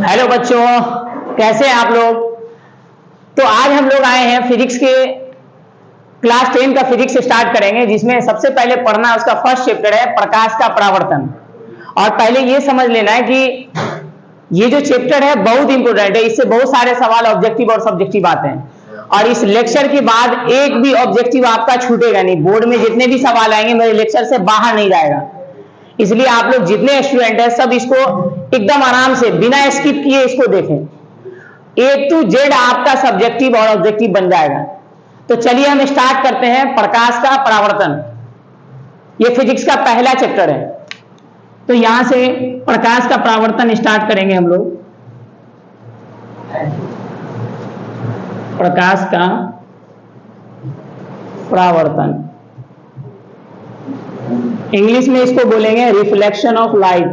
Hello बच्चों, कैसे हैं आप लोग। तो आज हम लोग आए हैं फिजिक्स के क्लास 10 का फिजिक्स स्टार्ट करेंगे, जिसमें सबसे पहले पढ़ना है उसका फर्स्ट चैप्टर है प्रकाश का परावर्तन। और पहले ये समझ लेना है कि ये जो चैप्टर है बहुत इंपोर्टेंट है, इससे बहुत सारे सवाल ऑब्जेक्टिव और सब्जेक्टिव आते हैं। और इस लेक्चर के बाद एक भी ऑब्जेक्टिव आपका छूटेगा नहीं, बोर्ड में जितने भी सवाल आएंगे मेरे लेक्चर से बाहर नहीं जाएगा। इसलिए आप लोग जितने स्टूडेंट हैं सब इसको एकदम आराम से बिना स्किप किए इसको देखें। A to Z आपका सब्जेक्टिव और ऑब्जेक्टिव बन जाएगा। तो चलिए हम स्टार्ट करते हैं प्रकाश का परावर्तन। ये फिजिक्स का पहला चैप्टर है, तो यहां से प्रकाश का परावर्तन स्टार्ट करेंगे हम लोग। प्रकाश का परावर्तन, इंग्लिश में इसको बोलेंगे reflection of light.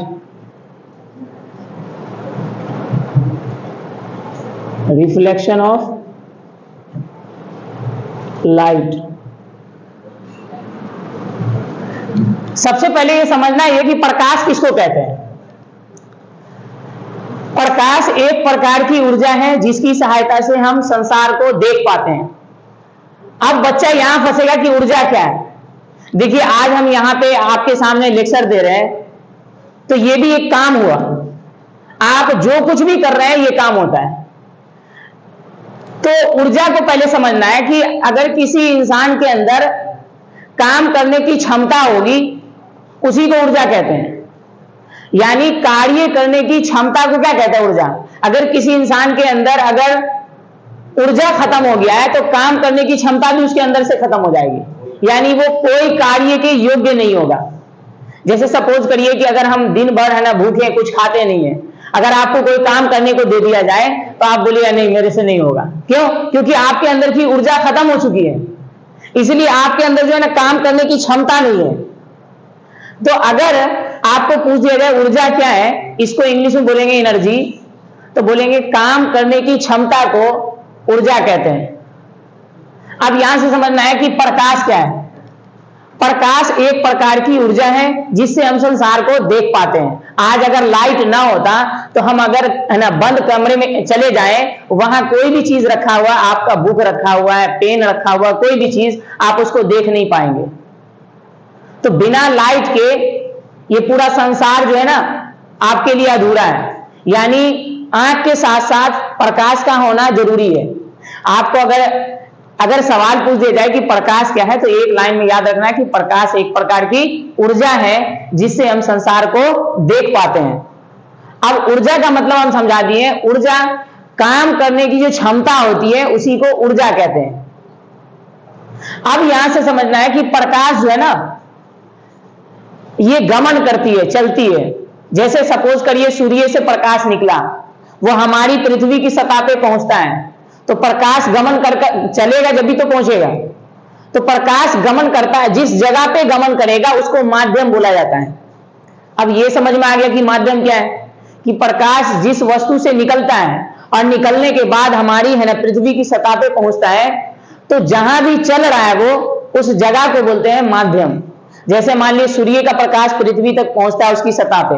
Reflection of light. सबसे पहले ये समझना है कि प्रकाश किसको कहते हैं। प्रकाश एक प्रकार की ऊर्जा है जिसकी सहायता से हम संसार को देख पाते हैं। अब बच्चा यहां फंसेगा कि ऊर्जा क्या है। देखिए, आज हम यहां पे आपके सामने लेक्चर दे रहे हैं, तो ये भी एक काम हुआ। आप जो कुछ भी कर रहे हैं ये काम होता है। तो ऊर्जा को पहले समझना है कि अगर किसी इंसान के अंदर काम करने की क्षमता होगी उसी को ऊर्जा कहते हैं। यानी कार्य करने की क्षमता को क्या कहते हैं, ऊर्जा। अगर किसी इंसान के अंदर अगर ऊर्जा खत्म हो गया है तो काम करने की क्षमता भी उसके अंदर से खत्म हो जाएगी, यानी वो कोई कार्य के योग्य नहीं होगा। जैसे सपोज करिए कि अगर हम दिन भर है ना भूखे हैं, कुछ खाते नहीं है, अगर आपको कोई काम करने को दे दिया जाए तो आप बोलिए नहीं मेरे से नहीं होगा। क्यों? क्योंकि आपके अंदर की ऊर्जा खत्म हो चुकी है, इसलिए आपके अंदर जो है ना काम करने की क्षमता नहीं है। तो अगर आपको पूछ दिया जाए ऊर्जा क्या है, इसको इंग्लिश में बोलेंगे एनर्जी, तो बोलेंगे काम करने की क्षमता को ऊर्जा कहते हैं। अब यहां से समझना है कि प्रकाश क्या है। प्रकाश एक प्रकार की ऊर्जा है जिससे हम संसार को देख पाते हैं। आज अगर लाइट ना होता तो हम अगर है ना बंद कमरे में चले जाएं, वहां कोई भी चीज रखा हुआ, आपका बुक रखा हुआ है, पेन रखा हुआ, कोई भी चीज आप उसको देख नहीं पाएंगे। तो बिना लाइट के ये पूरा संसार जो है ना आपके लिए अधूरा है। यानी आंख के साथ साथ प्रकाश का होना जरूरी है। आपको अगर सवाल पूछ दिया जाए कि प्रकाश क्या है, तो एक लाइन में याद रखना है कि प्रकाश एक प्रकार की ऊर्जा है जिससे हम संसार को देख पाते हैं। अब ऊर्जा का मतलब हम समझा दिए। ऊर्जा काम करने की जो क्षमता होती है उसी को ऊर्जा कहते हैं। अब यहां से समझना है कि प्रकाश जो है ना ये गमन करती है, चलती है। जैसे सपोज करिए सूर्य से प्रकाश निकला, वो हमारी पृथ्वी की सतह पे पहुंचता है, तो प्रकाश गमन कर चलेगा जब भी तो पहुंचेगा। तो प्रकाश गमन करता है, जिस जगह पे गमन करेगा उसको माध्यम बोला जाता है। अब ये समझ में आ गया कि माध्यम क्या है, कि प्रकाश जिस वस्तु से निकलता है और निकलने के बाद हमारी है ना पृथ्वी की सतह पे पहुंचता है, तो जहां भी चल रहा है वो उस जगह को बोलते हैं माध्यम। जैसे मान लीजिए सूर्य का प्रकाश पृथ्वी तक पहुंचता है उसकी सतह पे,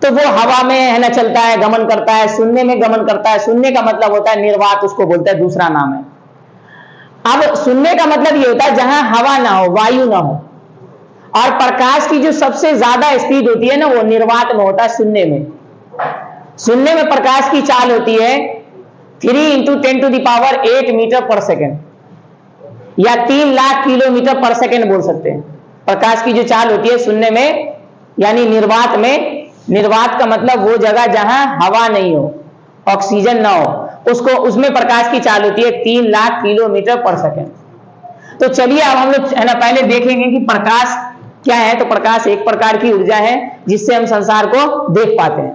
तो वो हवा में है ना चलता है, गमन करता है, शून्य में गमन करता है। शून्य का मतलब होता है निर्वात, उसको बोलते हैं, दूसरा नाम है। अब शून्य का मतलब ये होता है जहां हवा ना हो, वायु ना हो। और प्रकाश की जो सबसे ज्यादा स्पीड होती है ना वो निर्वात में होता है, शून्य में। शून्य में प्रकाश की चाल होती है 3 × 10⁸ मीटर पर सेकेंड, या 3 लाख किलोमीटर पर सेकेंड बोल सकते हैं। प्रकाश की जो चाल होती है शून्य में, यानी निर्वात में। निर्वात का मतलब वो जगह जहां हवा नहीं हो, ऑक्सीजन ना हो, उसको उसमें प्रकाश की चाल होती है 3 लाख किलोमीटर पर सेकेंड। तो चलिए अब हम लोग है ना पहले देखेंगे कि प्रकाश क्या है। तो प्रकाश एक प्रकार की ऊर्जा है जिससे हम संसार को देख पाते हैं।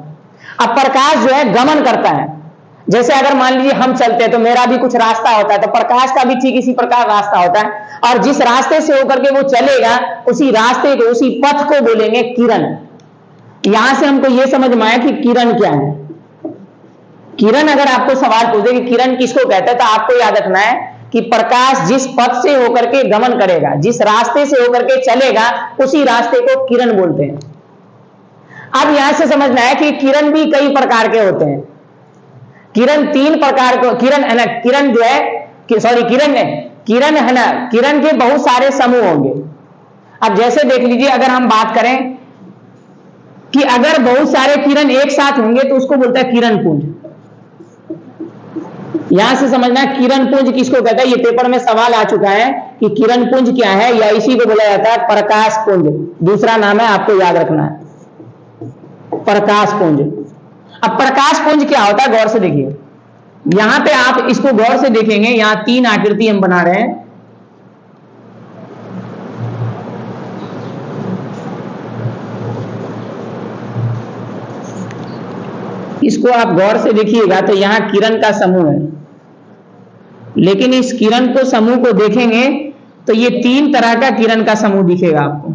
अब प्रकाश जो है गमन करता है। जैसे अगर मान लीजिए हम चलते हैं तो मेरा भी कुछ रास्ता होता है, तो प्रकाश का भी ठीक इसी प्रकार रास्ता होता है। और जिस रास्ते से होकर के वो चलेगा उसी रास्ते को, उसी पथ को बोलेंगे किरण। यहां से हमको यह समझ में आया कि किरण क्या है। किरण, अगर आपको सवाल पूछे कि किरण किसको कहते हैं, तो आपको याद रखना है कि प्रकाश जिस पथ से होकर के गमन करेगा, जिस रास्ते से होकर के चलेगा, उसी रास्ते को किरण बोलते हैं। अब यहां से समझना है कि किरण भी कई प्रकार के होते हैं। किरण 3 प्रकार के, किरण है ना, किरण जो है, सॉरी किरण है, किरण है ना, किरण के बहुत सारे समूह होंगे। अब जैसे देख लीजिए, अगर हम बात करें कि अगर बहुत सारे किरण एक साथ होंगे तो उसको बोलता है किरण पुंज। यहां से समझना है किरण पुंज किसको कहता है। ये पेपर में सवाल आ चुका है कि किरण पुंज क्या है, या इसी को बोला जाता है प्रकाश पुंज। दूसरा नाम है, आपको याद रखना है, प्रकाश पुंज। अब प्रकाश पुंज क्या होता है, गौर से देखिए। यहां पे आप इसको गौर से देखेंगे, यहां 3 आकृति हम बना रहे हैं। इसको आप गौर से देखिएगा तो यहां किरण का समूह है, लेकिन इस किरण को समूह को देखेंगे तो ये 3 तरह का किरण का समूह दिखेगा आपको।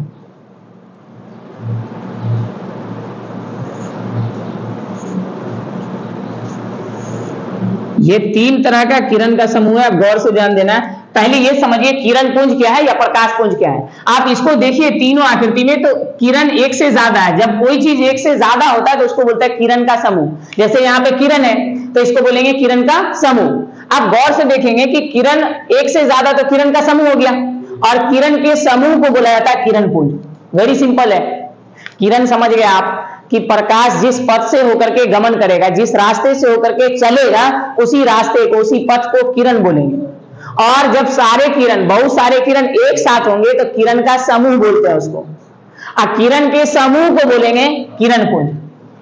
ये 3 तरह का किरण का समूह है, आप गौर से ध्यान देना है। पहले ये समझिए किरण पुंज क्या है या प्रकाश पुंज क्या है। आप इसको देखिए तीनों आकृति में, तो किरण एक से ज्यादा है। जब कोई चीज एक से ज्यादा होता है तो उसको बोलते हैं किरण का समूह। जैसे यहाँ पे किरण है तो इसको बोलेंगे किरण का समूह। आप गौर से देखेंगे कि किरण एक से ज्यादा तो किरण का समूह हो गया, और किरण के समूह को बोला जाता है किरण पुंज। वेरी सिंपल है। किरण समझ गए आप कि प्रकाश जिस पथ से होकर के गमन करेगा, जिस रास्ते से होकर के चलेगा, उसी रास्ते को, उसी पथ को किरण बोलेंगे। और जब सारे किरण, बहुत सारे किरण एक साथ होंगे तो किरण का समूह बोलते हैं उसको। किरण के समूह को बोलेंगे किरण पुंज,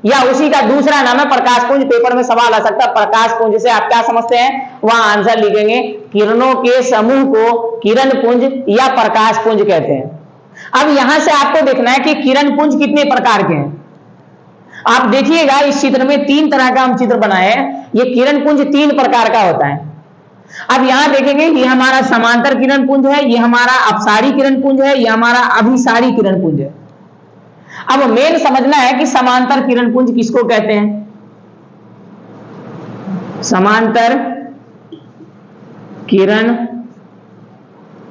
या उसी का दूसरा नाम है प्रकाश पुंज। पेपर में सवाल आ सकता है प्रकाश पुंज से आप क्या समझते हैं, वहां आंसर लिखेंगे किरणों के समूह को किरण पुंज या प्रकाश पुंज कहते हैं। अब यहां से आपको देखना है कि किरण पुंज कितने प्रकार के हैं। आप देखिएगा इस चित्र में 3 तरह का हम चित्र बनाए हैं। ये किरण पुंज 3 प्रकार का होता है। अब यहां देखेंगे, ये हमारा समांतर किरण पुंज है, ये हमारा अपसारी किरण पुंज है, ये हमारा अभिसारी किरण पुंज है। अब मेन समझना है कि समांतर किरण पुंज किसको कहते हैं। समांतर किरण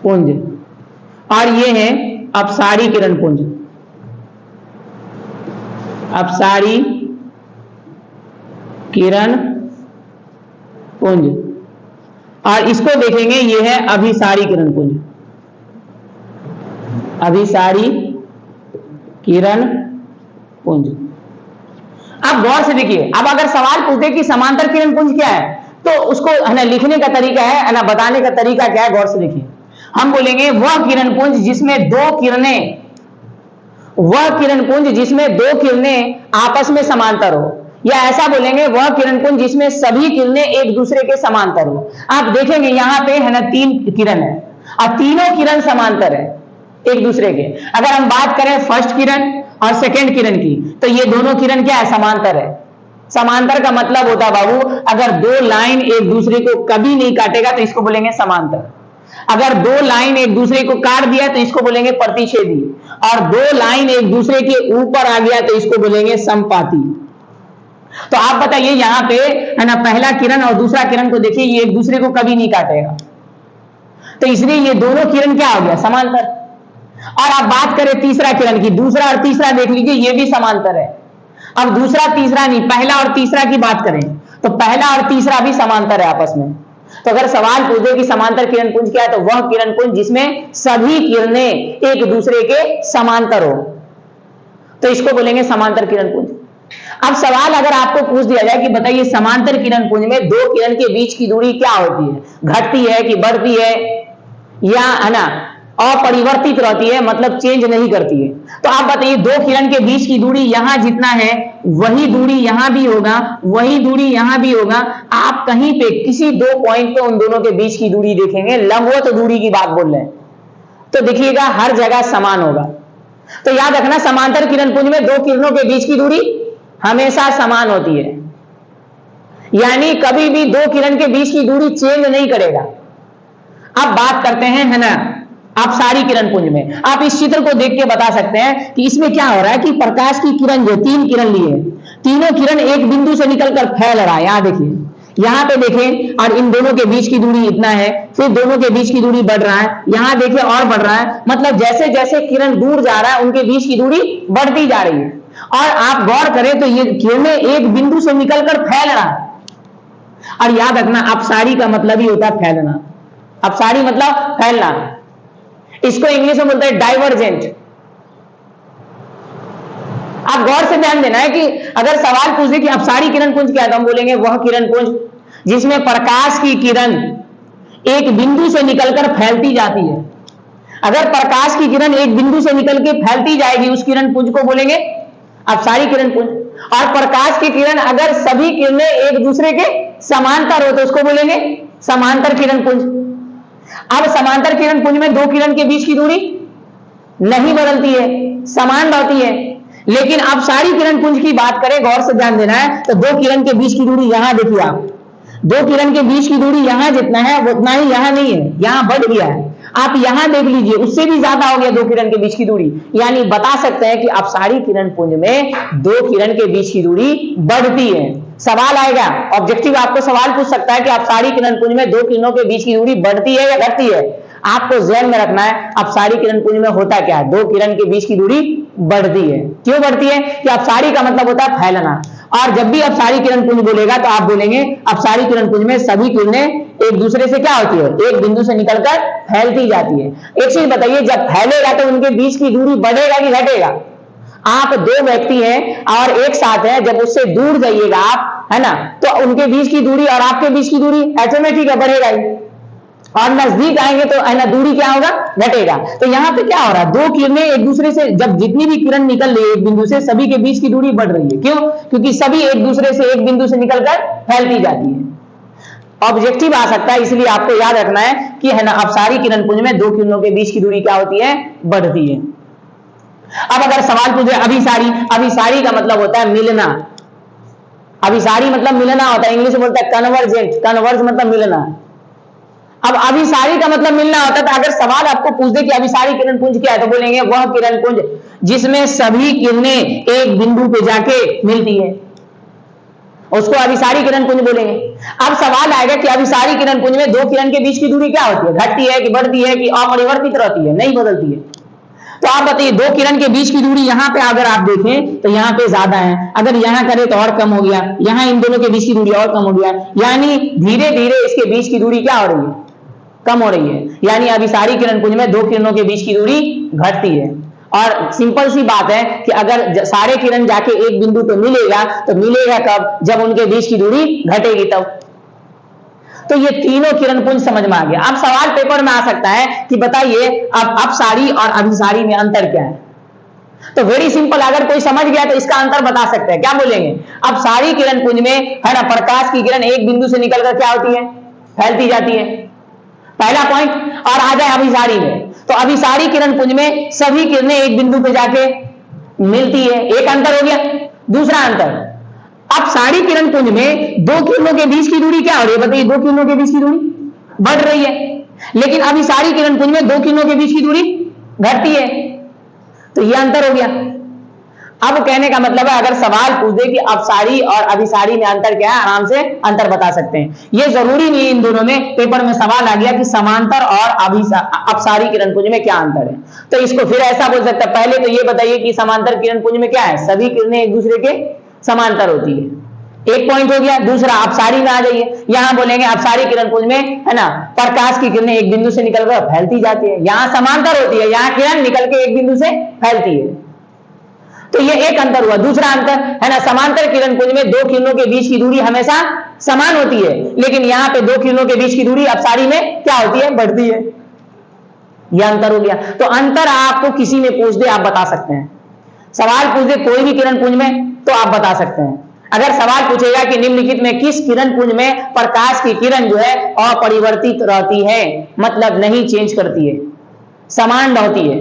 पुंज, और ये है अपसारी किरण पुंज। अपसारी किरण पुंज, और इसको देखेंगे ये है अभिसारी किरण पुंज। अभिसारी किरण पुंज। अब गौर से देखिए, अब अगर सवाल पूछे कि समांतर किरण पुंज क्या है, तो उसको है ना लिखने का तरीका है ना, बताने का तरीका क्या है, गौर से देखिए। हम बोलेंगे वह किरण पुंज जिसमें 2 किरणें, वह किरण पुंज जिसमें 2 किरणें आपस में समांतर हो, या ऐसा बोलेंगे वह किरण पुंज जिसमें सभी किरणें एक दूसरे के समांतर हो। आप देखेंगे यहां पे है ना 3 किरण है, और तीनों किरण समांतर है एक दूसरे के। अगर हम बात करें फर्स्ट किरण और सेकंड किरण की, तो ये दोनों किरण क्या है, समांतर है। समांतर का मतलब होता है बाबू, अगर 2 लाइन एक दूसरे को कभी नहीं काटेगा तो इसको बोलेंगे समांतर। अगर 2 लाइन एक दूसरे को काट दिया तो इसको बोलेंगे प्रतिच्छेदी, और 2 लाइन एक दूसरे के ऊपर आ गया तो इसको बोलेंगे समपाती। तो आप बताइए यहां पे है ना, पहला किरण और दूसरा किरण को देखिए, ये एक दूसरे को कभी नहीं काटेगा, तो इसलिए ये दोनों किरण क्या हो गया, समांतर। और आप बात करें तीसरा किरण की, दूसरा और तीसरा देख लीजिए, ये भी समांतर है। अब दूसरा तीसरा नहीं, पहला और तीसरा की बात करें तो पहला और तीसरा भी समांतर है आपस में। तो अगर सवाल पूछे कि समांतर किरण पुंज क्या है, तो वह किरण पुंज जिसमें सभी किरणें एक दूसरे के समांतर हो, तो इसको बोलेंगे समांतर किरण पुंज। अब सवाल अगर आपको पूछ दिया जाए कि बताइए समांतर किरण पुंज में 2 किरण के बीच की दूरी क्या होती है, घटती है कि बढ़ती है, या है ना अपरिवर्तित रहती है, मतलब चेंज नहीं करती है, तो आप बताइए 2 किरण के बीच की दूरी यहां जितना है वही दूरी यहां भी होगा, वही दूरी यहां भी होगा। आप कहीं पे किसी 2 पॉइंट पे उन दोनों के बीच की दूरी देखेंगे, लंबवत दूरी की बात बोल रहे हैं, तो देखिएगा हर जगह समान होगा। तो याद रखना, समांतर किरण पुंज में 2 किरणों के बीच की दूरी हमेशा समान होती है, यानी कभी भी 2 किरण के बीच की दूरी चेंज नहीं करेगा। अब बात करते हैं है ना अपसारी किरण पुंज में। आप इस चित्र को देख के बता सकते हैं कि इसमें क्या हो रहा है कि प्रकाश की किरण जो 3 किरण लिए, तीनों किरण एक बिंदु से निकलकर फैल रहा है। यहां देखिए, यहां पे देखें, और इन दोनों के बीच की दूरी इतना है, फिर दोनों के बीच की दूरी बढ़ रहा है, यहां देखिए और बढ़ रहा है। मतलब जैसे जैसे किरण दूर जा रहा है उनके बीच की दूरी बढ़ती जा रही है। और आप गौर करें तो ये किरणें एक बिंदु से निकलकर फैल रहा है। और याद रखना, अपसारी का मतलब ही होता है फैलना। अपसारी मतलब फैलना, इसको इंग्लिश में बोलते हैं डाइवर्जेंट। आप गौर से ध्यान देना है कि अगर सवाल पूछ दे कि अपसारी किरण पुंज क्या है, तो हम बोलेंगे वह किरण पुंज जिसमें प्रकाश की किरण एक बिंदु से निकलकर फैलती जाती है। अगर प्रकाश की किरण एक बिंदु से निकल के फैलती जाएगी, उस किरण पुंज को बोलेंगे अपसारी किरण पुंज। और प्रकाश की किरण अगर सभी किरणें एक दूसरे के समांतर हो तो उसको बोलेंगे समांतर किरण पुंज। अब समांतर किरण पुंज में दो किरण के बीच की दूरी नहीं बदलती है, समान रहती है। लेकिन अब सारी किरण पुंज की बात करें, गौर से ध्यान देना है, तो दो किरण के बीच की दूरी यहां देखिए आप, दो किरण के बीच की दूरी यहां जितना है वो उतना ही यहां नहीं है, यहां बढ़ गया है। आप यहां देख लीजिए, उससे भी ज्यादा हो गया दो किरण के बीच की दूरी। यानी बता सकते हैं कि अपसारी किरण पुंज में दो किरण के बीच की दूरी बढ़ती है। सवाल आएगा, ऑब्जेक्टिव आपको सवाल पूछ सकता है कि अपसारी किरण पुंज में दो किरणों के बीच की दूरी बढ़ती है या घटती है। आपको ध्यान में रखना है अपसारी किरण पुंज में होता क्या है, दो किरण के बीच की दूरी बढ़ती है। क्यों बढ़ती है? कि अपसारी का मतलब होता है फैलना। और जब भी अपसारी किरण पुंज बोलेगा तो आप बोलेंगे अपसारी किरण पुंज में सभी किरणें एक दूसरे से क्या होती है, एक बिंदु से निकलकर फैलती जाती है। एक चीज बताइए, जब फैलेगा तो उनके बीच की दूरी बढ़ेगा कि घटेगा? आप दो व्यक्ति हैं और एक साथ हैं, जब उससे दूर जाइएगा आप, है ना, तो उनके बीच की दूरी और आपके बीच की दूरी ऑटोमेटिक है, बढ़ेगा ही। और नजदीक आएंगे तो है ना, दूरी क्या होगा, घटेगा। तो यहां पे क्या हो रहा है, दो किरणें एक दूसरे से, जब जितनी भी किरण निकल रही है एक बिंदु से, सभी के बीच की दूरी बढ़ रही है। क्यों? क्योंकि सभी एक दूसरे से एक बिंदु से निकलकर फैलती जाती है। ऑब्जेक्टिव आ सकता है, इसलिए आपको याद रखना है कि है ना, अपसारी किरण पुंज में दो किरणों के बीच की दूरी क्या होती है, बढ़ती है। अब अगर सवाल पूछे अभिसारी, अभिसारी का मतलब होता है मिलना। अभिसारी मतलब मिलना होता है, इंग्लिश में बोलता है कन्वर्जेंट, कन्वर्ज मतलब मिलना। अब अभिसारी का मतलब मिलना होता है। तो अगर सवाल आपको पूछ दे कि अभिसारी किरण पुंज क्या है, तो बोलेंगे वह किरण पुंज जिसमें सभी किरणें एक बिंदु पे जाके मिलती है, उसको अभिसारी किरण पुंज बोलेंगे। अब सवाल आएगा कि अभिसारी किरण पुंज में दो किरण के बीच की दूरी क्या होती है, घटती है कि बढ़ती है कि अपरिवर्तित रहती है, नहीं बदलती है। तो आप बताइए, दो किरण के बीच की दूरी यहां पे अगर आप देखें तो यहां पे ज्यादा है, अगर यहां करें तो और कम हो गया, यहां इन दोनों के बीच की दूरी और कम हो गया। यानी धीरे धीरे इसके बीच की दूरी क्या हो रही है, कम हो रही है। यानी अभिसारी किरण पुंज में दो किरणों के बीच की दूरी घटती है। और सिंपल सी बात है कि अगर सारे किरण जाके एक बिंदु पे मिलेगा तो मिलेगा कब, जब उनके बीच की दूरी घटेगी तब। तो ये तीनों किरण पुंज समझ में आ गया। अब सवाल पेपर में आ सकता है कि बताइए अब अपसारी और अभिसारी में अंतर क्या है। तो वेरी सिंपल, अगर कोई समझ गया तो इसका अंतर बता सकते हैं। क्या बोलेंगे, अब सारी किरण पुंज में है ना, प्रकाश की किरण एक बिंदु से निकलकर क्या होती है, फैलती जाती है, पहला पॉइंट। और आ जाए अभिसारी में, तो अभिसारी किरण पुंज में सभी किरणें एक बिंदु पे जाके मिलती है, एक अंतर हो गया। दूसरा अंतर, अब सारी किरण पुंज में दो किरणों के बीच की दूरी क्या हो रही है, बताइए, दो किरणों के बीच की दूरी बढ़ रही है। लेकिन अभिसारी किरण पुंज में दो किरणों के बीच की दूरी घटती है, तो यह अंतर हो गया। अब कहने का मतलब है, अगर सवाल पूछ दे कि अपसारी और अभिसारी में अंतर क्या है, आराम से अंतर बता सकते हैं। ये जरूरी नहीं इन दोनों में पेपर में सवाल आ गया कि समांतर और अपसारी किरण पुंज में क्या अंतर है, तो इसको फिर ऐसा बोल सकता है, पहले तो ये बताइए कि समांतर किरण पुंज में क्या है, सभी किरणें एक दूसरे के समांतर होती है, एक पॉइंट हो गया। दूसरा, अपसारी में आ जाइए, यहां बोलेंगे अपसारी किरण पुंज में है ना, प्रकाश की किरणें एक बिंदु से निकलकर फैलती जाती है, यहां समांतर होती है, यहां किरण निकल के एक बिंदु से फैलती है। तो ये एक अंतर हुआ। दूसरा अंतर है ना, समांतर किरण पुंज में दो किरणों के बीच की दूरी हमेशा समान होती है, लेकिन यहां पे दो किरणों के बीच की दूरी अपसारी में क्या होती है, बढ़ती है। यह अंतर हो गया। तो अंतर आपको किसी में पूछ दे, आप बता सकते हैं। सवाल पूछ दे कोई भी किरण पुंज में, तो आप बता सकते हैं। अगर सवाल पूछेगा कि निम्नलिखित में किस किरण पुंज में प्रकाश की किरण जो है अपरिवर्तित रहती है, मतलब नहीं चेंज करती है, समान रहती है,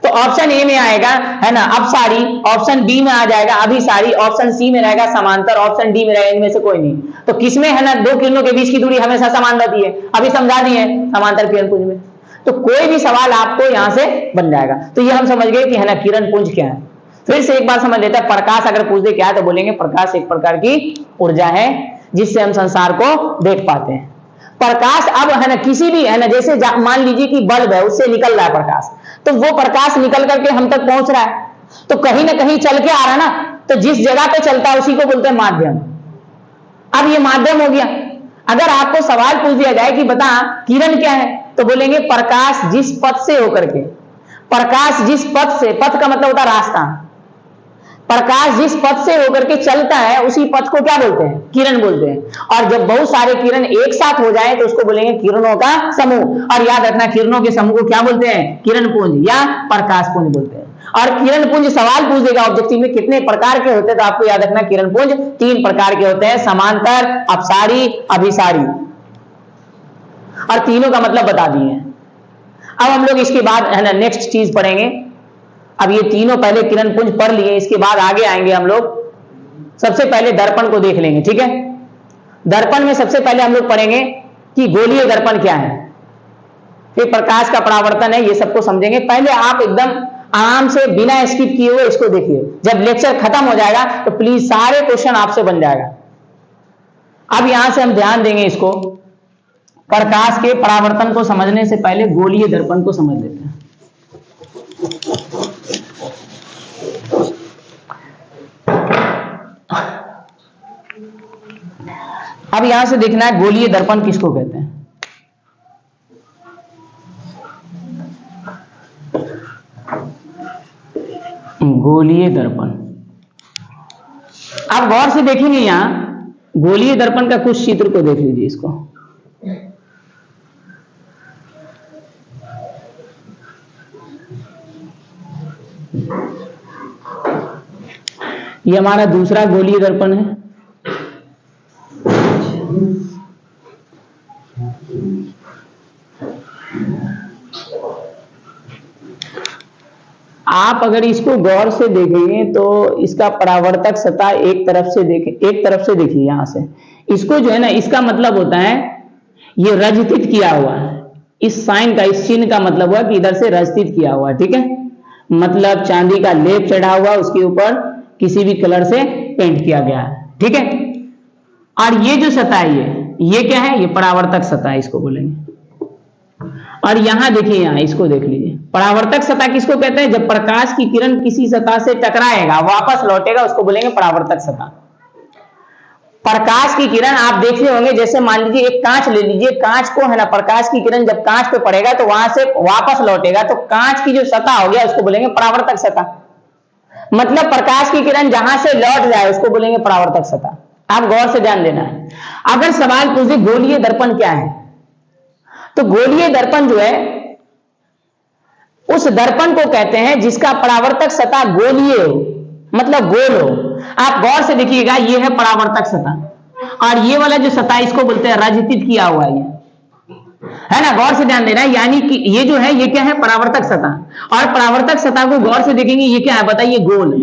तो ऑप्शन ए में आएगा है ना अपसारी, ऑप्शन बी में आ जाएगा अभिसारी, ऑप्शन सी में रहेगा समांतर, ऑप्शन डी में रहेगा इनमें से कोई नहीं। तो किसमें है ना, दो किरणों के बीच की दूरी हमेशा समान रहती है, अभी समझा दिए समांतर किरण पुंज में। तो कोई भी सवाल आपको यहां से बन जाएगा। तो ये हम समझ गए कि है ना किरण पुंज क्या है। फिर से एक बार समझ लेते हैं, प्रकाश अगर पूछ दे क्या है, तो बोलेंगे प्रकाश एक प्रकार की ऊर्जा है जिससे हम संसार को देख पाते हैं। प्रकाश अब है ना किसी भी है ना, जैसे मान लीजिए कि बल्ब है, उससे निकल रहा है प्रकाश, तो वो प्रकाश निकल करके हम तक पहुंच रहा है। तो कहीं ना कहीं चल के आ रहा है ना, तो जिस जगह पे चलता है उसी को बोलते हैं माध्यम। अब ये माध्यम हो गया। अगर आपको सवाल पूछ दिया जाए कि बता किरण क्या है, तो बोलेंगे प्रकाश जिस पथ से होकर के, प्रकाश जिस पथ से, पथ का मतलब होता है रास्ता, प्रकाश जिस पथ से होकर के चलता है उसी पथ को क्या बोलते हैं, किरण बोलते हैं। और जब बहुत सारे किरण एक साथ हो जाए तो उसको बोलेंगे किरणों का समूह। और याद रखना किरणों के समूह को क्या बोलते हैं, किरण पुंज या प्रकाश पुंज बोलते हैं। और किरण पुंज सवाल पूछ देगा ऑब्जेक्टिव में कितने प्रकार के होते हैं, तो आपको याद रखना किरण पुंज 3 प्रकार के होते हैं, समांतर, अपसारी, अभिसारी, और तीनों का मतलब बता दिए। अब हम लोग इसके बाद है ना नेक्स्ट चीज पढ़ेंगे। अब ये तीनों पहले किरण पुंज पढ़ लिए, इसके बाद आगे आएंगे हम लोग। सबसे पहले दर्पण को देख लेंगे, ठीक है। दर्पण में सबसे पहले हम लोग पढ़ेंगे कि गोलीय दर्पण क्या है, फिर प्रकाश का परावर्तन है, ये सबको समझेंगे। पहले आप एकदम आराम से बिना स्किप किए हुए इसको देखिए, जब लेक्चर खत्म हो जाएगा तो प्लीज सारे क्वेश्चन आपसे बन जाएगा। अब यहां से हम ध्यान देंगे इसको, प्रकाश के परावर्तन को समझने से पहले गोलीय दर्पण को समझ लेते हैं। अब यहां से देखना है गोलीय दर्पण किसको कहते हैं। गोलीय दर्पण, आप गौर से देखेंगे यहां गोलीय दर्पण का कुछ चित्र को देख लीजिए इसको। ये हमारा दूसरा गोलीय दर्पण है। आप अगर इसको गौर से देखेंगे तो इसका परावर्तक सतह एक तरफ से देखिए यहां से, इसको जो है ना, इसका मतलब होता है ये रजतित किया हुआ है। इस साइन का, इस चिन्ह का मतलब हुआ कि इधर से रजतित किया हुआ है, ठीक है। मतलब चांदी का लेप चढ़ा हुआ, उसके ऊपर किसी भी कलर से पेंट किया गया है, ठीक है। और ये जो सतह है ये क्या है, ये परावर्तक सतह इसको बोलेंगे। और यहां देखिए, यहां इसको देख लीजिए, परावर्तक सतह किसको कहते हैं, जब प्रकाश की किरण किसी सतह से टकराएगा वापस लौटेगा उसको बोलेंगे परावर्तक सतह। प्रकाश की किरण आप देख रहे होंगे, जैसे मान लीजिए एक कांच ले लीजिए, कांच को है ना, प्रकाश की किरण जब कांच पे पड़ेगा तो वहां से वापस लौटेगा, तो कांच की जो सतह हो गया उसको बोलेंगे परावर्तक सतह। मतलब प्रकाश की किरण जहां से लौट जाए उसको बोलेंगे परावर्तक सतह। आप गौर से ध्यान देना है। अगर सवाल पूछे गोलीय दर्पण क्या है, तो गोलीय दर्पण जो है उस दर्पण को कहते हैं जिसका परावर्तक सतह गोलीय हो, मतलब गोल हो। आप गौर से देखिएगा, ये है परावर्तक सतह, और ये वाला जो सतह इसको बोलते हैं रजतित किया हुआ, ये है ना। गौर से ध्यान देना है, यानी कि ये जो है ये क्या है, परावर्तक सतह। और परावर्तक सतह को गौर से देखेंगे, ये क्या है बताइए, गोल।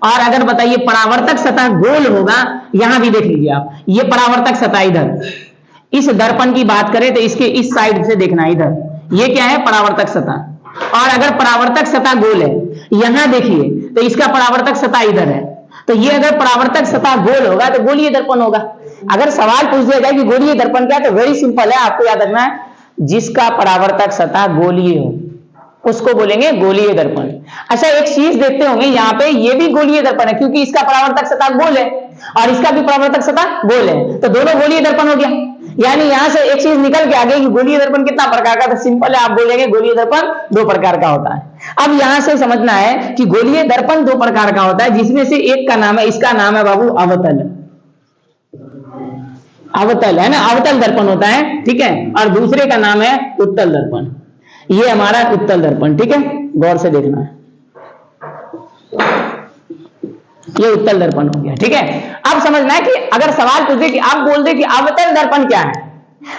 और अगर बताइए परावर्तक सतह गोल होगा, यहां भी देख लीजिए आप, ये परावर्तक सतह इधर, इस दर्पण की बात करें तो इसके इस साइड से देखना, इधर ये क्या है, परावर्तक सतह। और अगर परावर्तक सतह गोल है, यहां देखिए तो इसका परावर्तक सतह इधर है, तो ये अगर परावर्तक सतह गोल होगा तो गोलीय दर्पण होगा। अगर सवाल पूछ दिया जाए कि गोलीय दर्पण क्या है, तो वेरी सिंपल है, आपको याद रखना है, जिसका परावर्तक सतह गोलीय हो उसको बोलेंगे गोलीय दर्पण। अच्छा, एक चीज देखते होंगे यहाँ पे, ये भी गोलीय दर्पण है क्योंकि इसका परावर्तक सतह गोल है और इसका भी परावर्तक सतह गोल है, तो दोनों गोलीय दर्पण हो गया। यानी यहां से एक चीज निकल के आ गई कि गोलीय दर्पण कितना प्रकार का, तो सिंपल है, आप बोलेंगे गोलीय दर्पण 2 प्रकार का होता है। अब यहां से समझना है कि गोलीय दर्पण 2 प्रकार का होता है, जिसमें से एक का नाम है, इसका नाम है बाबू अवतल। अवतल है ना, अवतल दर्पण होता है, ठीक है। और दूसरे का नाम है उत्तल दर्पण। ये हमारा उत्तल दर्पण, ठीक है, गौर से देखना है, ये उत्तल दर्पण हो गया, ठीक है। अब समझना है कि अगर सवाल पूछे कि आप बोल दे कि अवतल दर्पण क्या है,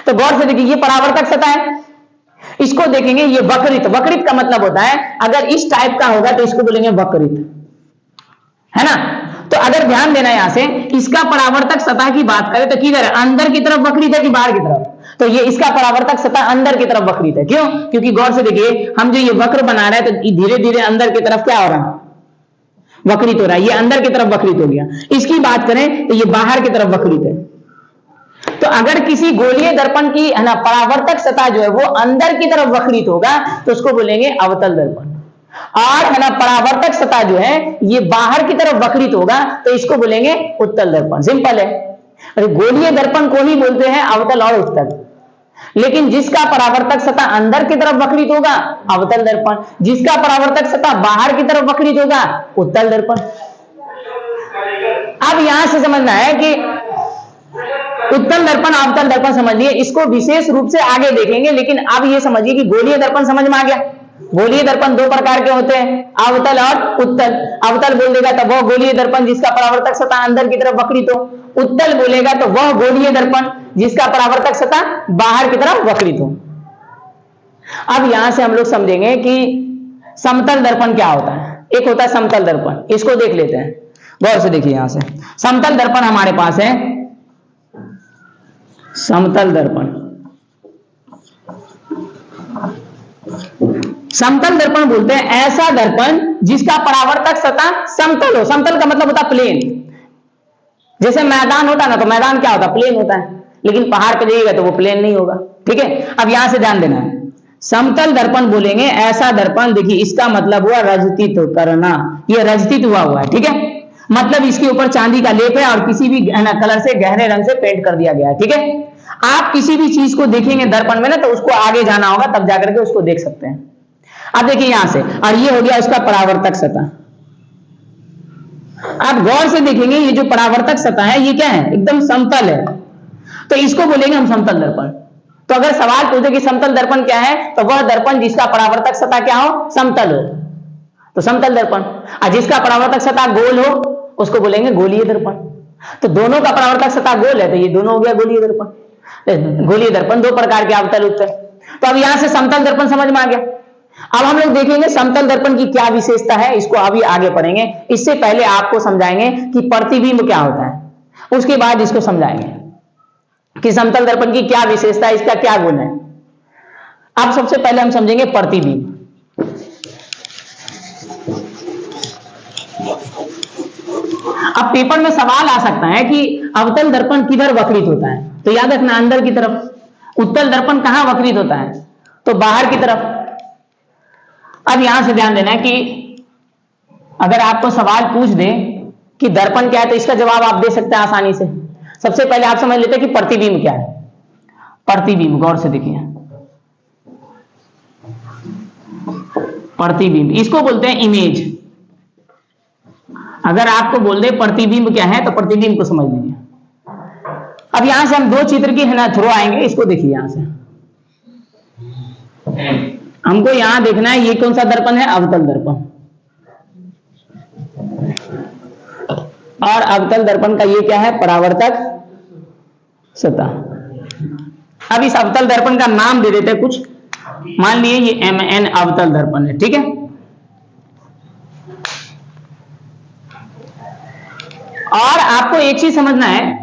तो गौर से देखिए, ये परावर्तक सतह है, इसको देखेंगे ये वक्रित। वक्रित का मतलब होता है अगर इस टाइप का होगा तो इसको बोलेंगे वक्रित, है ना। तो अगर ध्यान देना यहां से, इसका परावर्तक सतह की बात करें तो किधर है, अंदर की तरफ वक्रित है कि बाहर की तरफ, तो ये इसका परावर्तक सतह अंदर की तरफ वक्रित है। क्यों? क्योंकि गौर से देखिए, हम जो ये वक्र बना रहे हैं तो धीरे धीरे अंदर की तरफ क्या हो रहा है, वक्रित हो रहा है, ये अंदर की तरफ वक्रित हो गया। इसकी बात करें तो ये बाहर की तरफ वक्रित है। तो अगर किसी गोलीय दर्पण की है ना परावर्तक सतह जो है वो अंदर की तरफ वक्रित होगा तो उसको बोलेंगे अवतल दर्पण। और है ना परावर्तक सतह जो है ये बाहर की तरफ वक्रित होगा, तो इसको बोलेंगे उत्तल दर्पण। सिंपल है। गोलीय दर्पण को ही बोलते हैं अवतल और उत्तल, लेकिन जिसका परावर्तक सतह अंदर की तरफ वक्रित होगा अवतल दर्पण, जिसका परावर्तक सतह बाहर की तरफ वक्रित होगा उत्तल दर्पण। अब यहां से समझना है कि उत्तल दर्पण अवतल दर्पण समझ लिए, इसको विशेष रूप से आगे देखेंगे, लेकिन अब ये समझिए कि गोलीय दर्पण समझ में आ गया। गोलीय दर्पण दो प्रकार के होते हैं, अवतल और उत्तल। अवतल बोल देगा तो वह गोलीय दर्पण जिसका परावर्तक सतह अंदर की तरफ वक्रित हो, उत्तल बोलेगा तो वह गोलीय दर्पण जिसका परावर्तक सतह बाहर की तरफ वक्रित हो। अब यहां से हम लोग समझेंगे कि समतल दर्पण क्या होता है। एक होता है समतल दर्पण, इसको देख लेते हैं, गौर से देखिए। यहां से समतल दर्पण हमारे पास है, समतल दर्पण। समतल दर्पण बोलते हैं ऐसा दर्पण जिसका परावर्तक सतह समतल हो। समतल का मतलब होता है प्लेन। जैसे मैदान होता है ना, तो मैदान क्या होता है, प्लेन होता है, लेकिन पहाड़ पे जाइएगा तो वो प्लेन नहीं होगा। ठीक है, अब यहां से ध्यान देना है, समतल दर्पण बोलेंगे ऐसा दर्पण, देखिए इसका मतलब हुआ रजतित करना, ये रजतित हुआ है। ठीक है, मतलब इसके ऊपर चांदी का लेप है और किसी भी कलर से गहरे रंग से पेंट कर दिया गया है। ठीक है, आप किसी भी चीज को देखेंगे दर्पण में ना, तो उसको आगे जाना होगा तब जाकर के उसको देख सकते हैं। अब देखिए यहां से, और ये हो गया उसका परावर्तक सतह। आप गौर से देखेंगे ये जो परावर्तक सतह है ये क्या है, एकदम समतल है, तो इसको बोलेंगे हम समतल दर्पण। तो अगर सवाल पूछे कि समतल दर्पण क्या है, तो वह दर्पण जिसका परावर्तक सतह क्या हो, समतल हो, तो समतल दर्पण। और जिसका परावर्तक सतह गोल हो उसको बोलेंगे गोलीय दर्पण। तो दोनों का परावर्तक सतह गोल है, तो ये दोनों हो गया गोलीय दर्पण। गोलीय दर्पण दो प्रकार के, अवतल उत्तल। तो अब यहां से समतल दर्पण समझ में आ गया। अब हम लोग देखेंगे समतल दर्पण की क्या विशेषता है, इसको अभी आगे पढ़ेंगे। इससे पहले आपको समझाएंगे कि प्रतिबिंब क्या होता है, उसके बाद इसको समझाएंगे कि समतल दर्पण की क्या विशेषता है, इसका क्या गुण है। अब सबसे पहले हम समझेंगे प्रतिबिंब। अब पेपर में सवाल आ सकता है कि अवतल दर्पण किधर वक्रित होता है, तो याद रखना अंदर की तरफ। उत्तल दर्पण कहां वक्रित होता है, तो बाहर की तरफ। अब यहां से ध्यान देना है कि अगर आपको सवाल पूछ दे कि दर्पण क्या है, तो इसका जवाब आप दे सकते हैं आसानी से। सबसे पहले आप समझ लेते हैं कि प्रतिबिंब क्या है। प्रतिबिंब गौर से देखिए, प्रतिबिंब इसको बोलते हैं इमेज। अगर आपको बोल दे प्रतिबिंब क्या है, तो प्रतिबिंब को समझ लीजिए। अब यहां से हम दो चित्र की है ना थ्रो आएंगे, इसको देखिए। यहां से हमको यहां देखना है ये कौन सा दर्पण है, अवतल दर्पण। और अवतल दर्पण का ये क्या है, परावर्तक सतह। अब इस अवतल दर्पण का नाम दे देते हैं कुछ, मान लिए ये MN अवतल दर्पण है। ठीक है, और आपको एक चीज समझना है,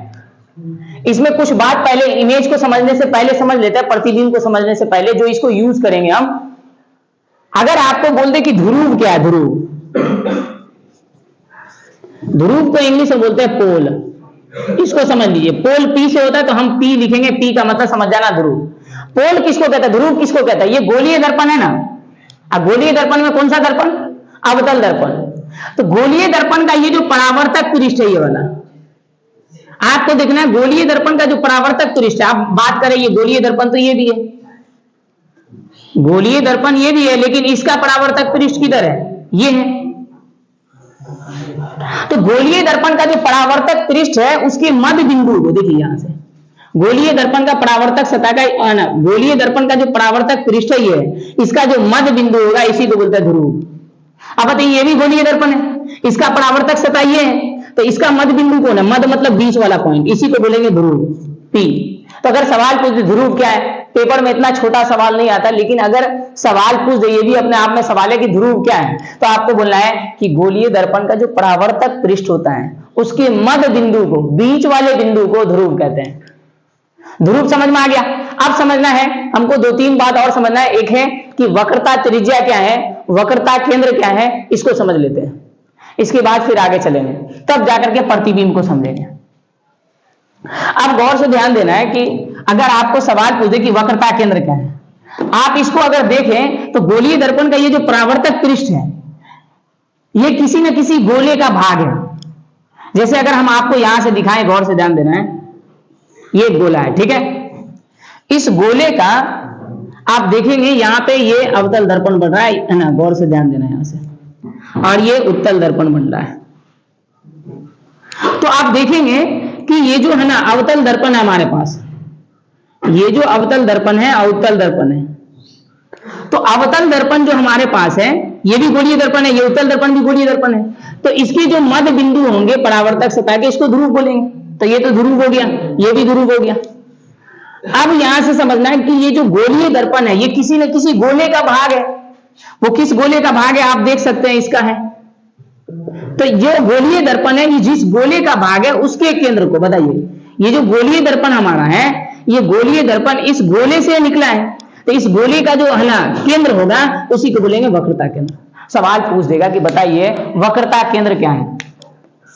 इसमें कुछ बात पहले इमेज को समझने से पहले समझ लेते हैं, प्रतिबिंब को समझने से पहले जो इसको यूज करेंगे हम। अगर आपको बोल दे कि ध्रुव क्या है, ध्रुव, ध्रुव को इंग्लिश में बोलते हैं पोल, इसको समझ लीजिए। पोल पी से होता है तो हम पी लिखेंगे, पी का मतलब समझ जाना ध्रुव। पोल किसको कहता है, ध्रुव किसको कहता है, ये गोलीय दर्पण है ना। अब गोलीय दर्पण में कौन सा दर्पण, अवतल दर्पण। तो गोलीय दर्पण का ये जो परावर्तक पृष्ठ है, ये वाला आपको देखना है। गोलीय दर्पण का जो परावर्तक पृष्ठ है, आप बात करें ये गोलीय दर्पण तो ये भी है, गोलीय दर्पण ये भी है, लेकिन इसका परावर्तक पृष्ठ किधर है, ये है। तो गोलीय दर्पण का जो परावर्तक पृष्ठ है उसके मध्य बिंदु को देखिए। यहां से गोलीय दर्पण का परावर्तक सतह का, गोलीय दर्पण का जो परावर्तक पृष्ठ है ये, इसका जो मध्य बिंदु होगा इसी को बोलते हैं ध्रुव। अब बताइए ये भी गोलीय दर्पण है, इसका परावर्तक सतह ये है, तो इसका मध्य बिंदु कौन है, मध्य मतलब बीच वाला पॉइंट, इसी को बोलेंगे ध्रुव, पी। तो अगर सवाल पूछ दे ध्रुव क्या है, पेपर में इतना छोटा सवाल नहीं आता, लेकिन अगर सवाल पूछ दे, ये भी अपने आप में सवाल है कि ध्रुव क्या है, तो आपको बोलना है कि गोलीय दर्पण का जो परावर्तक पृष्ठ होता है उसके मध्य बिंदु को, बीच वाले बिंदु को ध्रुव कहते हैं। ध्रुव समझ में आ गया। अब समझना है हमको दो तीन बात और समझना है। एक है कि वक्रता त्रिज्या क्या है, वक्रता केंद्र क्या है, इसको समझ लेते हैं, इसके बाद फिर आगे चलेंगे, तब जाकर के प्रतिबिंब को समझेंगे। अब गौर से ध्यान देना है कि अगर आपको सवाल पूछे कि वक्रता केंद्र क्या है, आप इसको अगर देखें तो गोलीय दर्पण का ये जो परावर्तक पृष्ठ है ये किसी न किसी गोले का भाग है। जैसे अगर हम आपको यहां से दिखाएं, गौर से ध्यान देना है, ये एक गोला है, ठीक है। इस गोले का आप देखेंगे यहां पे ये अवतल दर्पण बन रहा है ना, गौर से ध्यान देना यहां से, और ये उत्तल दर्पण बन रहा है। तो आप देखेंगे कि ये जो है ना अवतल दर्पण है हमारे पास, ये जो अवतल दर्पण है उत्तल दर्पण है। तो अवतल दर्पण जो हमारे पास है ये भी गोलीय दर्पण है, ये उत्तल दर्पण भी गोलीय दर्पण है। तो इसके जो मध्य बिंदु होंगे परावर्तक सतह के, इसको ध्रुव बोलेंगे। तो ये तो ध्रुव हो गया, ये भी ध्रुव हो गया। अब यहां से समझना है कि ये जो गोलीय दर्पण है ये किसी न किसी गोले का भाग है। वो किस गोले का भाग है आप देख सकते हैं, इसका है। तो ये गोलीय दर्पण है, ये जिस गोले का भाग है उसके केंद्र को बताइए। ये जो गोलीय दर्पण हमारा है, ये गोलीय दर्पण इस गोले से निकला है। तो इस गोले का जो है ना केंद्र होगा उसी को बोलेंगे वक्रता केंद्र। सवाल पूछ देगा कि बताइए वक्रता केंद्र क्या है।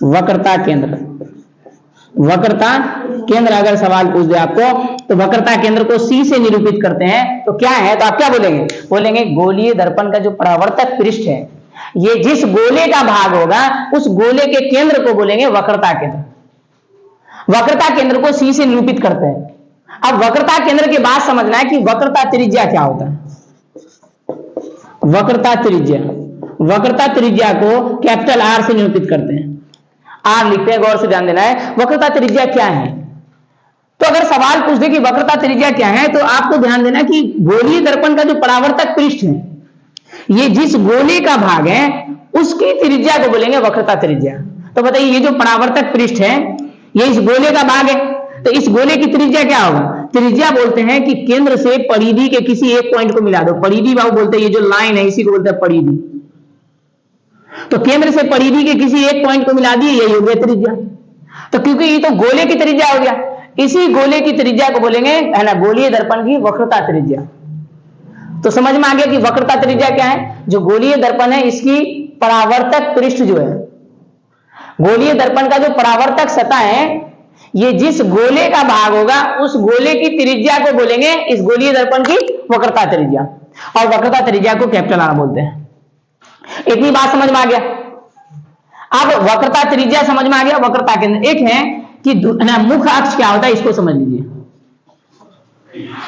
वक्रता केंद्र, वक्रता केंद्र अगर सवाल पूछ दे आपको, तो वक्रता केंद्र को C से निरूपित करते हैं तो क्या है, तो आप क्या बोलेंगे, बोलेंगे गोलीय दर्पण का जो परावर्तक पृष्ठ है, ये जिस गोले का भाग होगा उस गोले के केंद्र को बोलेंगे वक्रता केंद्र। वक्रता केंद्र को C से निरूपित करते हैं। अब वक्रता केंद्र के बाद समझना है कि वक्रता त्रिज्या क्या होता है। वक्रता त्रिज्या, वक्रता त्रिज्या को कैपिटल R से निरूपित करते हैं। R लिखते हैं, गौर से ध्यान देना है। वक्रता त्रिज्या क्या है, तो अगर सवाल पूछ दे कि वक्रता त्रिज्या क्या है, तो आपको ध्यान देना कि गोलीय दर्पण का जो परावर्तक पृष्ठ है, ये जिस गोले का भाग है उसकी त्रिज्या को बोलेंगे वक्रता त्रिज्या। तो बताइए ये जो परावर्तक पृष्ठ है ये इस गोले का भाग है, तो इस गोले की त्रिज्या क्या होगा। त्रिज्या बोलते हैं कि केंद्र से परिधि के किसी एक पॉइंट को मिला दो। परिधि बाबू बोलते हैं ये जो लाइन है इसी को बोलते हैं परिधि। तो केंद्र से परिधि के किसी एक पॉइंट को मिला दिए, यही हो गया त्रिज्या। तो क्योंकि ये तो गोले की त्रिज्या हो गया, इसी गोले की त्रिज्या को बोलेंगे है ना गोलीय दर्पण की वक्रता त्रिज्या। तो समझ में आ गया कि वक्रता त्रिज्या क्या है। जो गोलीय दर्पण है इसकी परावर्तक पृष्ठ जो है, गोलीय दर्पण का जो परावर्तक सतह है, ये जिस गोले का भाग होगा उस गोले की त्रिज्या को बोलेंगे इस गोलीय दर्पण की वक्रता त्रिज्या। और वक्रता त्रिज्या को कैपिटल R बोलते हैं। इतनी बात समझ में आ गया। अब वक्रता त्रिज्या समझ में आ गया। वक्रता केंद्र एक है कि मुख्य अक्ष क्या होता है, इसको समझ लीजिए।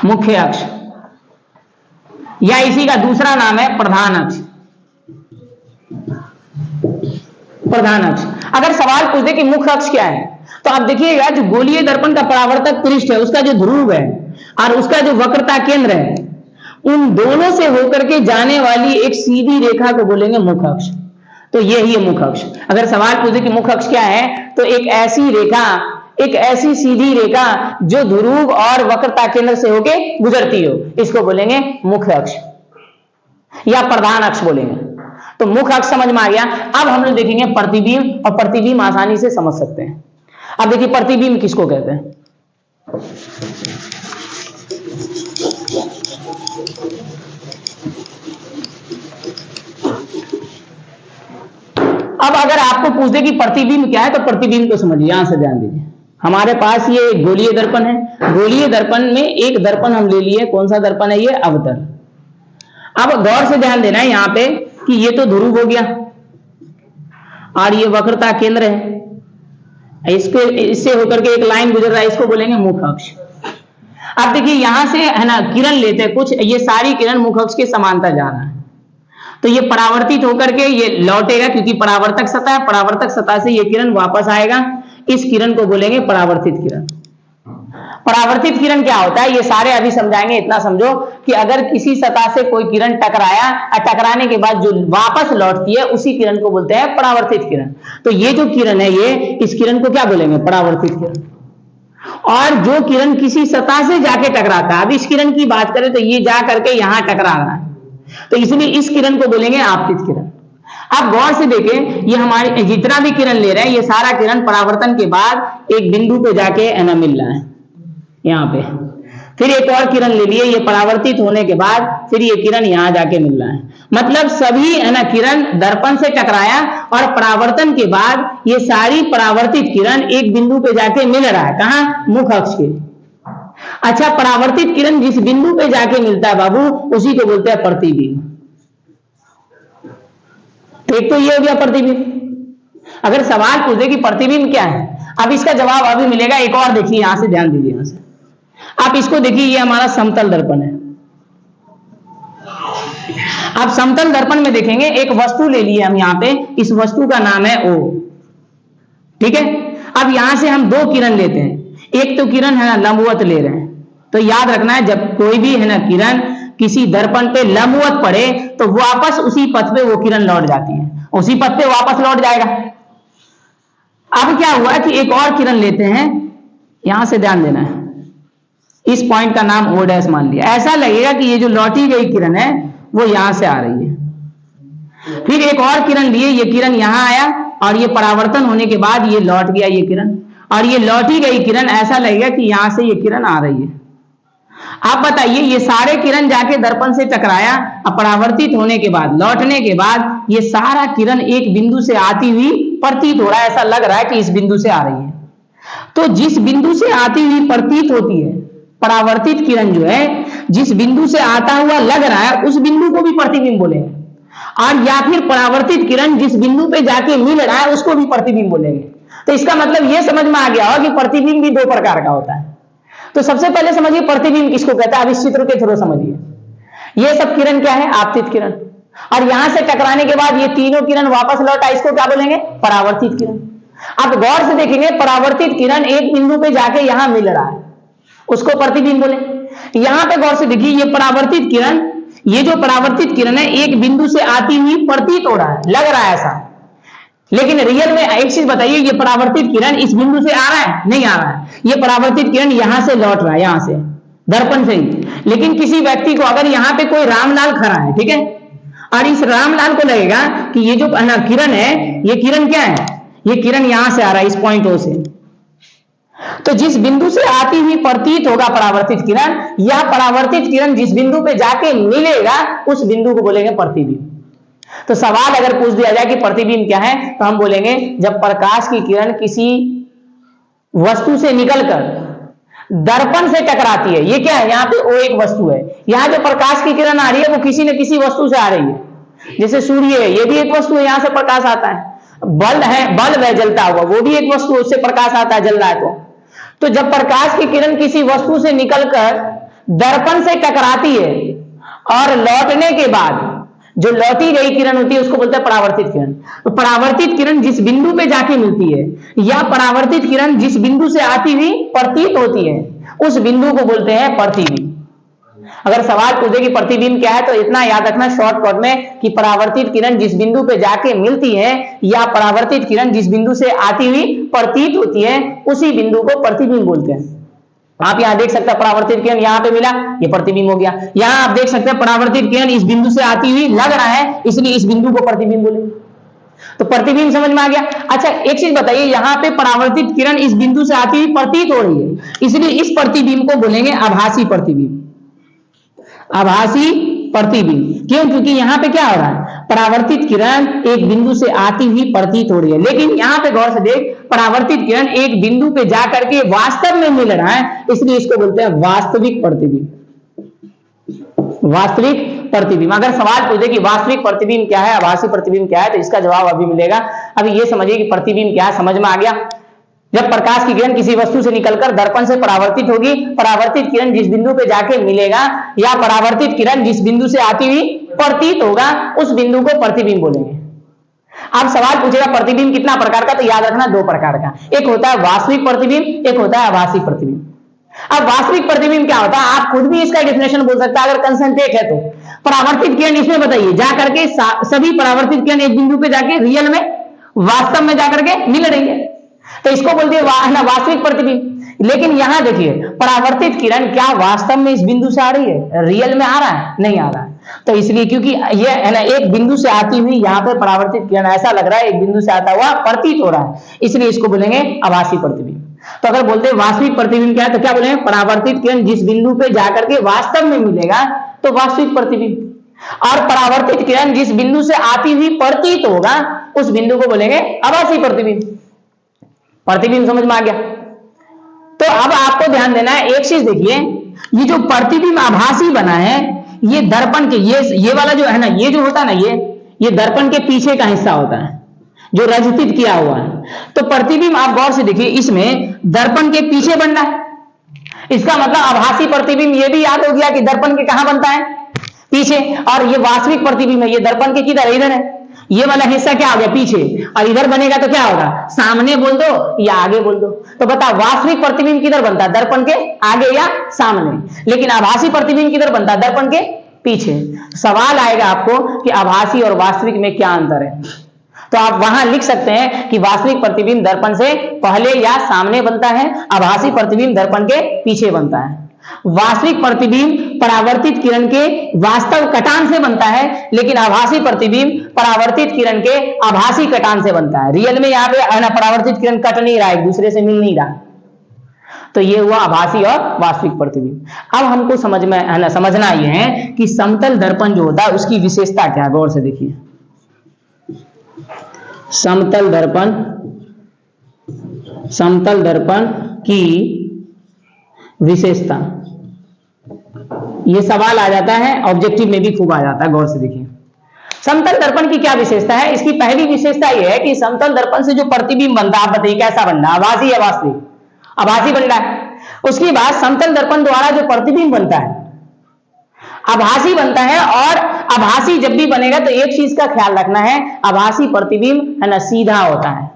मुख्य अक्ष या इसी का दूसरा नाम है प्रधान अक्ष। प्रधान अक्ष। अगर सवाल पूछ दे कि मुख्य अक्ष क्या है, तो आप देखिएगा जो गोलीय दर्पण का परावर्तक पृष्ठ है उसका जो ध्रुव है और उसका जो वक्रता केंद्र है, उन दोनों से होकर के जाने वाली एक सीधी रेखा को बोलेंगे मुख्य अक्ष। तो यही है मुख्य अक्ष। अगर सवाल पूछे कि मुख्य अक्ष क्या है, तो एक ऐसी रेखा, एक ऐसी सीधी रेखा जो ध्रुव और वक्रता केंद्र से होके गुजरती हो, इसको बोलेंगे मुख्य अक्ष या प्रधान अक्ष बोलेंगे। तो मुख्य अक्ष समझ में आ गया। अब हम लोग देखेंगे प्रतिबिंब, और प्रतिबिंब आसानी से समझ सकते हैं। अब देखिए प्रतिबिंब किसको कहते हैं। अब अगर आपको पूछ दे कि प्रतिबिंब क्या है, तो प्रतिबिंब को समझिए, यहां से ध्यान दीजिए। हमारे पास ये एक गोलीय दर्पण है। गोलीय दर्पण में एक दर्पण हम ले लिए, कौन सा दर्पण है ये, अवतल। अब गौर से ध्यान देना है यहां पे कि ये तो ध्रुव हो गया और ये वक्रता केंद्र है, इसके इससे होकर के एक लाइन गुजर रहा है, इसको बोलेंगे मुख्य अक्ष। अब देखिए यहां से है ना किरण लेते हैं कुछ, ये सारी किरण मुख्य अक्ष के समांतर जा रहा है, तो ये परावर्तित होकर के ये लौटेगा, क्योंकि परावर्तक सतह है, परावर्तक सतह से ये किरण वापस आएगा। इस किरण को बोलेंगे परावर्तित किरण। परावर्तित किरण क्या होता है ये सारे अभी समझाएंगे। इतना समझो कि अगर किसी सतह से कोई किरण टकराया और टकराने के बाद जो वापस लौटती है उसी किरण को बोलते हैं परावर्तित किरण। तो ये जो किरण है ये, इस किरण को क्या बोलेंगे, परावर्तित किरण। और जो किरण किसी सतह से जाके टकराता है, अब इस किरण की बात करें तो ये जा करके यहां टकरा रहा है, तो इसलिए इस किरण को बोलेंगे आपतित किरण। आप गौर से देखें, ये हमारे जितना भी किरण ले रहे हैं ये सारा किरण परावर्तन के बाद एक बिंदु पे जाके एना मिल रहा है यहाँ पे, फिर एक और किरण ले लिए, ये परावर्तित होने के बाद फिर ये किरण यहां जाके मिल रहा है। मतलब सभी है ना किरण दर्पण से टकराया और परावर्तन के बाद ये सारी परावर्तित किरण एक बिंदु पे जाके मिल रहा है, कहां, मुख्य अक्ष के। अच्छा, परावर्तित किरण जिस बिंदु पे जाके मिलता है बाबू, उसी को बोलते हैं प्रतिबिंब। एक तो ये हो गया प्रतिबिंब। अगर सवाल पूछे कि प्रतिबिंब क्या है, अब इसका जवाब अभी मिलेगा। एक और देखिए, यहां से ध्यान दीजिए, यहां से आप इसको देखिए, ये हमारा समतल दर्पण है। आप समतल दर्पण में देखेंगे, एक वस्तु ले लिए हम यहां पे, इस वस्तु का नाम है O, ठीक है। अब यहां से हम दो किरण लेते हैं, एक तो किरण है ना लंबवत ले रहे हैं, तो याद रखना है जब कोई भी है ना किरण किसी दर्पण पे लंबवत पड़े तो वापस उसी पथ पे वो किरण लौट जाती है, उसी पथ पे वापस लौट जाएगा। अब क्या हुआ कि एक और किरण लेते हैं, यहां से ध्यान देना है, इस पॉइंट का नाम O डैश मान लिया। ऐसा लगेगा कि ये जो लौटी गई किरण है वो यहां से आ रही है। फिर एक और किरण लिए, ये किरण यहां आया और ये परावर्तन होने के बाद ये लौट गया ये किरण, और ये लौटी गई किरण ऐसा लगेगा कि यहां से ये किरण आ रही है। आप बताइए, ये सारे किरण जाके दर्पण से टकराया, अपरावर्तित होने के बाद, लौटने के बाद ये सारा किरण एक बिंदु से आती हुई प्रतीत हो रहा है, ऐसा लग रहा है कि इस बिंदु से आ रही है। तो जिस बिंदु से आती हुई प्रतीत होती है, परावर्तित किरण जो है जिस बिंदु से आता हुआ लग रहा है, उस बिंदु को भी प्रतिबिंब बोलेंगे। और या फिर परावर्तित किरण जिस बिंदु पे जाके मिल रहा है उसको भी प्रतिबिंब बोलेंगे। तो इसका मतलब यह समझ में आ गया होगा कि प्रतिबिंब भी दो प्रकार का होता है। तो सबसे पहले समझिए प्रतिबिंब किसको कहता है, अब इस चित्र के थ्रू समझिए। ये सब किरण क्या है, आपतित किरण, और यहां से टकराने के बाद ये तीनों किरण वापस लौटा, इसको क्या बोलेंगे, परावर्तित किरण। अब गौर से देखेंगे, परावर्तित किरण एक बिंदु पे जाके यहां मिल रहा है, उसको प्रतिबिंब बोले। यहां पे गौर से देखिए, ये परावर्तित किरण, ये जो परावर्तित किरण है एक बिंदु से आती हुई प्रतीत हो रहा है, लग रहा है ऐसा, लेकिन रियल में एक चीज बताइए, ये परावर्तित किरण इस बिंदु से आ रहा है, नहीं आ रहा है। ये परावर्तित किरण यहां से लौट रहा है, यहां से दर्पण से ही। लेकिन किसी व्यक्ति को अगर यहां पे कोई रामलाल खड़ा है, ठीक है, और इस रामलाल को लगेगा कि ये जो किरण है, ये किरण क्या है, ये किरण यहां से आ रहा है, इस पॉइंट O से। तो जिस बिंदु से आती हुई प्रतीत होगा परावर्तित किरण, या परावर्तित किरण जिस बिंदु पे जाके मिलेगा उस बिंदु को बोलेंगे प्रतिबिंब। तो सवाल अगर पूछ दिया जाए कि प्रतिबिंब क्या है, तो हम बोलेंगे जब प्रकाश की किरण किसी वस्तु से निकलकर दर्पण से टकराती है। ये क्या है, यहाँ पे O एक वस्तु है, यहाँ जो प्रकाश की किरण आ रही है वो किसी न किसी वस्तु से आ रही है। जैसे सूर्य है, ये भी एक वस्तु है, यहां से प्रकाश आता है। बल्ब है, बल्ब है जलता हुआ, वो भी एक वस्तु, उससे प्रकाश आता है, जल रहा है। तो जब प्रकाश की किरण किसी वस्तु से निकलकर दर्पण से टकराती है और लौटने के बाद जो लौटी गई किरण होती है उसको बोलते हैं परावर्तित किरण। तो परावर्तित किरण जिस बिंदु पे जाके मिलती है, या परावर्तित किरण जिस बिंदु से आती हुई प्रतीत होती है, उस बिंदु को बोलते हैं प्रतिबिंब। अगर सवाल पूछे कि प्रतिबिंब क्या है, तो इतना याद रखना शॉर्टकट में कि परावर्तित किरण जिस बिंदु पे जाके मिलती है, या परावर्तित किरण जिस बिंदु से आती हुई प्रतीत होती है, उसी बिंदु को प्रतिबिंब बोलते हैं। आप यहां देख सकते हैं परावर्तित किरण यहां पे मिला, ये प्रतिबिंब हो गया। यहां आप देख सकते हैं परावर्तित किरण इस बिंदु से आती हुई लग रहा है, इसलिए इस बिंदु को प्रतिबिंब बोलेंगे। तो प्रतिबिंब समझ में आ गया। अच्छा एक चीज बताइए, यहां पे परावर्तित किरण इस बिंदु से आती हुई प्रतीत हो रही है, इसलिए इस प्रतिबिंब को बोलेंगे आभासी प्रतिबिंब। आभासी प्रतिबिंब क्यों, क्योंकि यहां पे क्या हो रहा है, परावर्तित किरण एक बिंदु से आती हुई प्रतीत हो रही है, लेकिन यहां पे गौर से देख, परावर्तित किरण एक बिंदु पे जाकर के वास्तव में मिल रहा है, इसलिए इसको बोलते हैं वास्तविक प्रतिबिंब। वास्तविक प्रतिबिंब। अगर सवाल पूछे कि वास्तविक प्रतिबिंब क्या है, आभासी प्रतिबिंब क्या है, तो इसका जवाब अभी मिलेगा। अभी ये समझिए कि प्रतिबिंब क्या है, समझ में आ गया। जब प्रकाश की किरण किसी वस्तु से निकलकर दर्पण से परावर्तित होगी, परावर्तित किरण जिस बिंदु पे जाके मिलेगा, या परावर्तित किरण जिस बिंदु से आती हुई प्रतीत होगा, उस बिंदु को प्रतिबिंब बोलेंगे। अब सवाल पूछेगा प्रतिबिंब कितना प्रकार का, तो याद रखना दो प्रकार का, एक होता है वास्तविक प्रतिबिंब, एक होता है आभासी प्रतिबिंब। अब वास्तविक प्रतिबिंब क्या होता है, आप खुद भी इसका डेफिनेशन बोल सकते हैं अगर कंसंट्रेट है तो। परावर्तित किरण इसमें बताइए जाकर के सभी परावर्तित किरण एक बिंदु पे जाके रियल में वास्तव में जाकर के मिल रही है, तो इसको बोलते हैं वास्तविक प्रतिबिंब। लेकिन यहां देखिए, परावर्तित किरण क्या वास्तव में इस बिंदु से आ रही है, रियल में आ रहा है, नहीं आ रहा है। तो इसलिए क्योंकि ये है ना एक बिंदु से आती हुई, यहाँ पे परावर्तित किरण ऐसा लग रहा है एक बिंदु से आता हुआ प्रतीत हो रहा है, इसलिए इसको बोलेंगे आभासी प्रतिबिंब। तो अगर बोलते हैं वास्तविक प्रतिबिंब क्या है, तो क्या बोलेंगे, परावर्तित किरण जिस बिंदु पे जाकर के वास्तव में मिलेगा तो वास्तविक प्रतिबिंब, और परावर्तित किरण जिस बिंदु से आती हुई प्रतीत होगा उस बिंदु को बोलेंगे आभासी प्रतिबिंब। प्रतिबिंब समझ में आ गया। तो अब आपको ध्यान देना है एक चीज, देखिए ये जो प्रतिबिंब आभासी बना है, ये दर्पण के ये वाला जो है ना, ये जो होता है ना, ये दर्पण के पीछे का हिस्सा होता है जो रजतित किया हुआ है। तो प्रतिबिंब आप गौर से देखिए, इसमें दर्पण के पीछे बन रहा है। इसका मतलब आभासी प्रतिबिंब ये भी याद हो गया कि दर्पण के कहां बनता है, पीछे। और ये वास्तविक प्रतिबिंब है, ये दर्पण के किधर, इधर है। ये वाला हिस्सा क्या हो गया, पीछे, और इधर बनेगा तो क्या होगा, सामने बोल दो या आगे बोल दो। तो बताओ वास्तविक प्रतिबिंब किधर बनता है, दर्पण के आगे या सामने। लेकिन आभासी प्रतिबिंब किधर बनता है, दर्पण के पीछे। सवाल आएगा आपको कि आभासी और वास्तविक में क्या अंतर है, तो आप वहां लिख सकते हैं कि वास्तविक प्रतिबिंब दर्पण से पहले या सामने बनता है, आभासी प्रतिबिंब दर्पण के पीछे बनता है। वास्तविक प्रतिबिंब परावर्तित किरण के वास्तव कटान से बनता है, लेकिन आभासी प्रतिबिंब परावर्तित किरण के आभासी कटान से बनता है। रियल में यहाँ पे परावर्तित किरण कट नहीं रहा है, एक दूसरे से मिल नहीं रहा। तो ये हुआ आभासी और वास्तविक प्रतिबिंब। अब हमको समझना ये है कि समतल दर्पण जो होता है उसकी विशेषता क्या है। गौर से देखिए, समतल दर्पण की विशेषता, ये सवाल आ जाता है, ऑब्जेक्टिव में भी खूब आ जाता है। गौर से देखिए, समतल दर्पण की क्या विशेषता है। इसकी पहली विशेषता यह है कि समतल दर्पण से जो प्रतिबिंब बनता है, आप बताइए कैसा बन रहा है, आभासी या वास्तविक, आभासी बन रहा है। उसके बाद समतल दर्पण द्वारा जो प्रतिबिंब बनता है आभासी बनता है। और आभासी जब भी बनेगा तो एक चीज का ख्याल रखना है, आभासी प्रतिबिंब है ना सीधा होता है,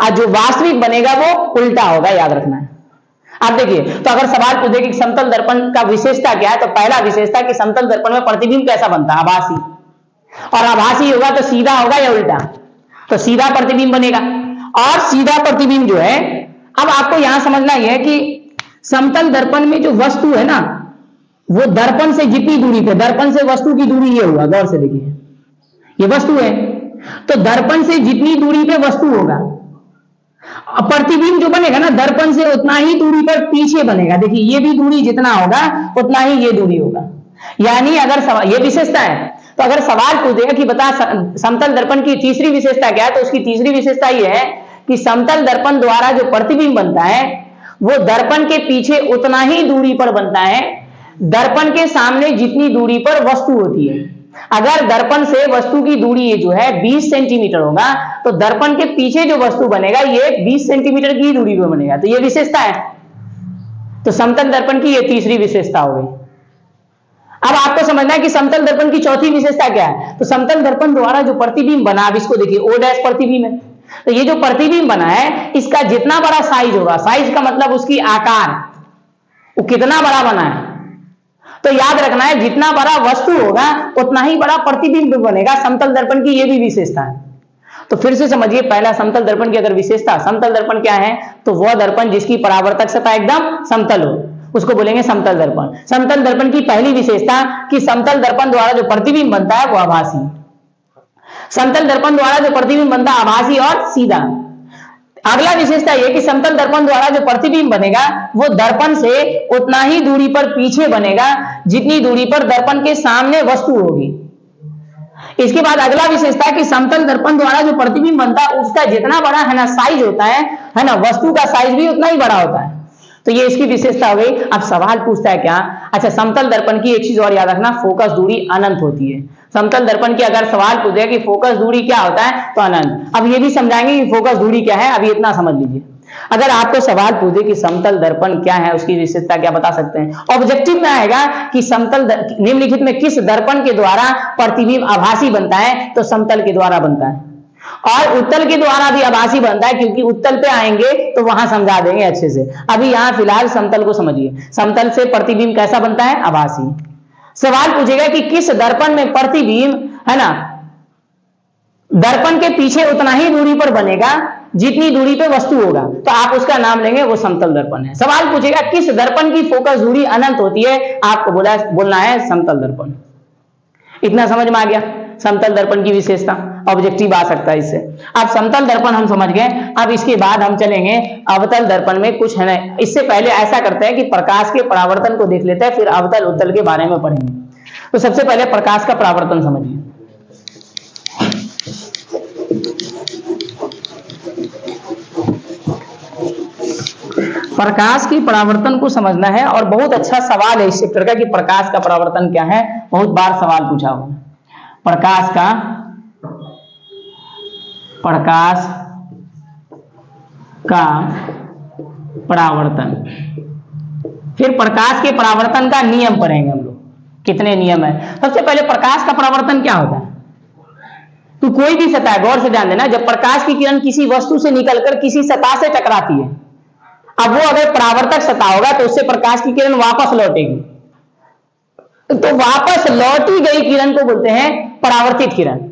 और जो वास्तविक बनेगा वो उल्टा होगा, याद रखना है। आप देखिए, तो अगर सवाल पूछे कि समतल दर्पण का विशेषता क्या है, तो पहला विशेषता कि समतल दर्पण में प्रतिबिंब कैसा बनता है, आभासी। और आभासी होगा तो सीधा होगा या उल्टा, तो सीधा प्रतिबिंब बनेगा। और सीधा प्रतिबिंब जो है, अब आपको यहां समझना यह है कि समतल दर्पण में जो वस्तु है ना, वो दर्पण से जितनी दूरी पे, दर्पण से वस्तु की दूरी ये हुआ, गौर से देखिए, ये वस्तु है, तो दर्पण से जितनी दूरी पे वस्तु होगा, प्रतिबिंब जो बनेगा ना दर्पण से उतना ही दूरी पर पीछे बनेगा। देखिए, ये भी दूरी जितना होगा उतना ही ये दूरी होगा। यानी अगर ये विशेषता है, तो अगर सवाल पूछेगा कि बता समतल दर्पण की तीसरी विशेषता क्या है, तो उसकी तीसरी विशेषता ये है कि समतल दर्पण द्वारा जो प्रतिबिंब बनता है वो दर्पण के पीछे उतना ही दूरी पर बनता है, दर्पण के सामने जितनी दूरी पर वस्तु होती है। अगर दर्पण से वस्तु की दूरी ये जो है 20 सेंटीमीटर होगा, तो दर्पण के पीछे जो वस्तु बनेगा ये 20 सेंटीमीटर की दूरी पर बनेगा। तो ये विशेषता है। तो समतल दर्पण की ये तीसरी विशेषता हो गई। अब आपको समझना है कि समतल दर्पण की चौथी विशेषता क्या है। तो समतल दर्पण द्वारा जो प्रतिबिंब बना, अब इसको देखिए, O डैश प्रतिबिंब है, तो ये जो प्रतिबिंब बना है इसका जितना बड़ा साइज होगा, साइज का मतलब उसकी आकार, वो कितना बड़ा बना है, तो याद रखना है जितना बड़ा वस्तु होगा उतना ही बड़ा प्रतिबिंब बनेगा। समतल दर्पण की ये भी विशेषता है। तो फिर से समझिए, पहला समतल दर्पण की अगर विशेषता, समतल दर्पण क्या है, तो वह दर्पण जिसकी परावर्तक सतह एकदम समतल हो उसको बोलेंगे समतल दर्पण। समतल दर्पण की पहली विशेषता कि समतल दर्पण द्वारा जो प्रतिबिंब बनता है वो आभासी। समतल दर्पण द्वारा जो प्रतिबिंब बनता है आभासी और सीधा। अगला विशेषता यह कि समतल दर्पण द्वारा जो प्रतिबिंब बनेगा वो दर्पण से उतना ही दूरी पर पीछे बनेगा जितनी दूरी पर दर्पण के सामने वस्तु होगी। इसके बाद अगला विशेषता है कि समतल दर्पण द्वारा जो प्रतिबिंब बनता है उसका जितना बड़ा है ना साइज होता है ना, वस्तु का साइज भी उतना ही बड़ा होता है। तो ये इसकी विशेषता हो गई। अब सवाल पूछता है क्या, अच्छा समतल दर्पण की एक चीज और याद रखना, फोकस दूरी अनंत होती है। समतल दर्पण की अगर सवाल पूछे कि फोकस दूरी क्या होता है, तो अनंत। अब ये भी समझाएंगे कि फोकस दूरी क्या है, अभी इतना समझ लीजिए। अगर आपको सवाल पूछे कि समतल दर्पण क्या है, उसकी विशेषता क्या बता सकते हैं, ऑब्जेक्टिव में आएगा कि समतल निम्नलिखित में किस दर्पण के द्वारा प्रतिबिंब आभासी बनता है, तो समतल के द्वारा बनता है। और उत्तल के द्वारा भी आभासी बनता है, क्योंकि उत्तल पे आएंगे तो वहां समझा देंगे अच्छे से। अभी यहां फिलहाल समतल को समझिए, समतल से प्रतिबिंब कैसा बनता है, आभासी। सवाल पूछेगा कि किस दर्पण में प्रतिबिंब है ना दर्पण के पीछे उतना ही दूरी पर बनेगा जितनी दूरी पे वस्तु होगा, तो आप उसका नाम लेंगे, वो समतल दर्पण है। सवाल पूछेगा किस दर्पण की फोकस दूरी अनंत होती है, आपको बोलना है समतल दर्पण। इतना समझ में आ गया समतल दर्पण की विशेषता, ऑब्जेक्टिव आ सकता है इससे। अब समतल दर्पण हम समझ गए। अब इसके बाद हम चलेंगे अवतल दर्पण में, कुछ है ना। इससे पहले ऐसा करते हैं कि प्रकाश के परावर्तन को देख लेते हैं, फिर अवतल उत्तल के बारे में पढ़ेंगे। तो सबसे पहले प्रकाश का परावर्तन समझिए। प्रकाश की परावर्तन को समझना है, और बहुत अच्छा सवाल है इस चैप्टर का कि प्रकाश का परावर्तन क्या है, बहुत बार सवाल पूछा हुआ। प्रकाश का प्रकाश का परावर्तन। फिर प्रकाश के परावर्तन का नियम पढ़ेंगे हम लोग, कितने नियम है। सबसे पहले प्रकाश का परावर्तन क्या होता है, तो कोई भी सतह, गौर से ध्यान देना, जब प्रकाश की किरण किसी वस्तु से निकलकर किसी सतह से टकराती है, अब वो अगर परावर्तक सतह होगा तो उससे प्रकाश की किरण वापस लौटेगी, तो वापस लौटी गई किरण को बोलते हैं परावर्तित किरण।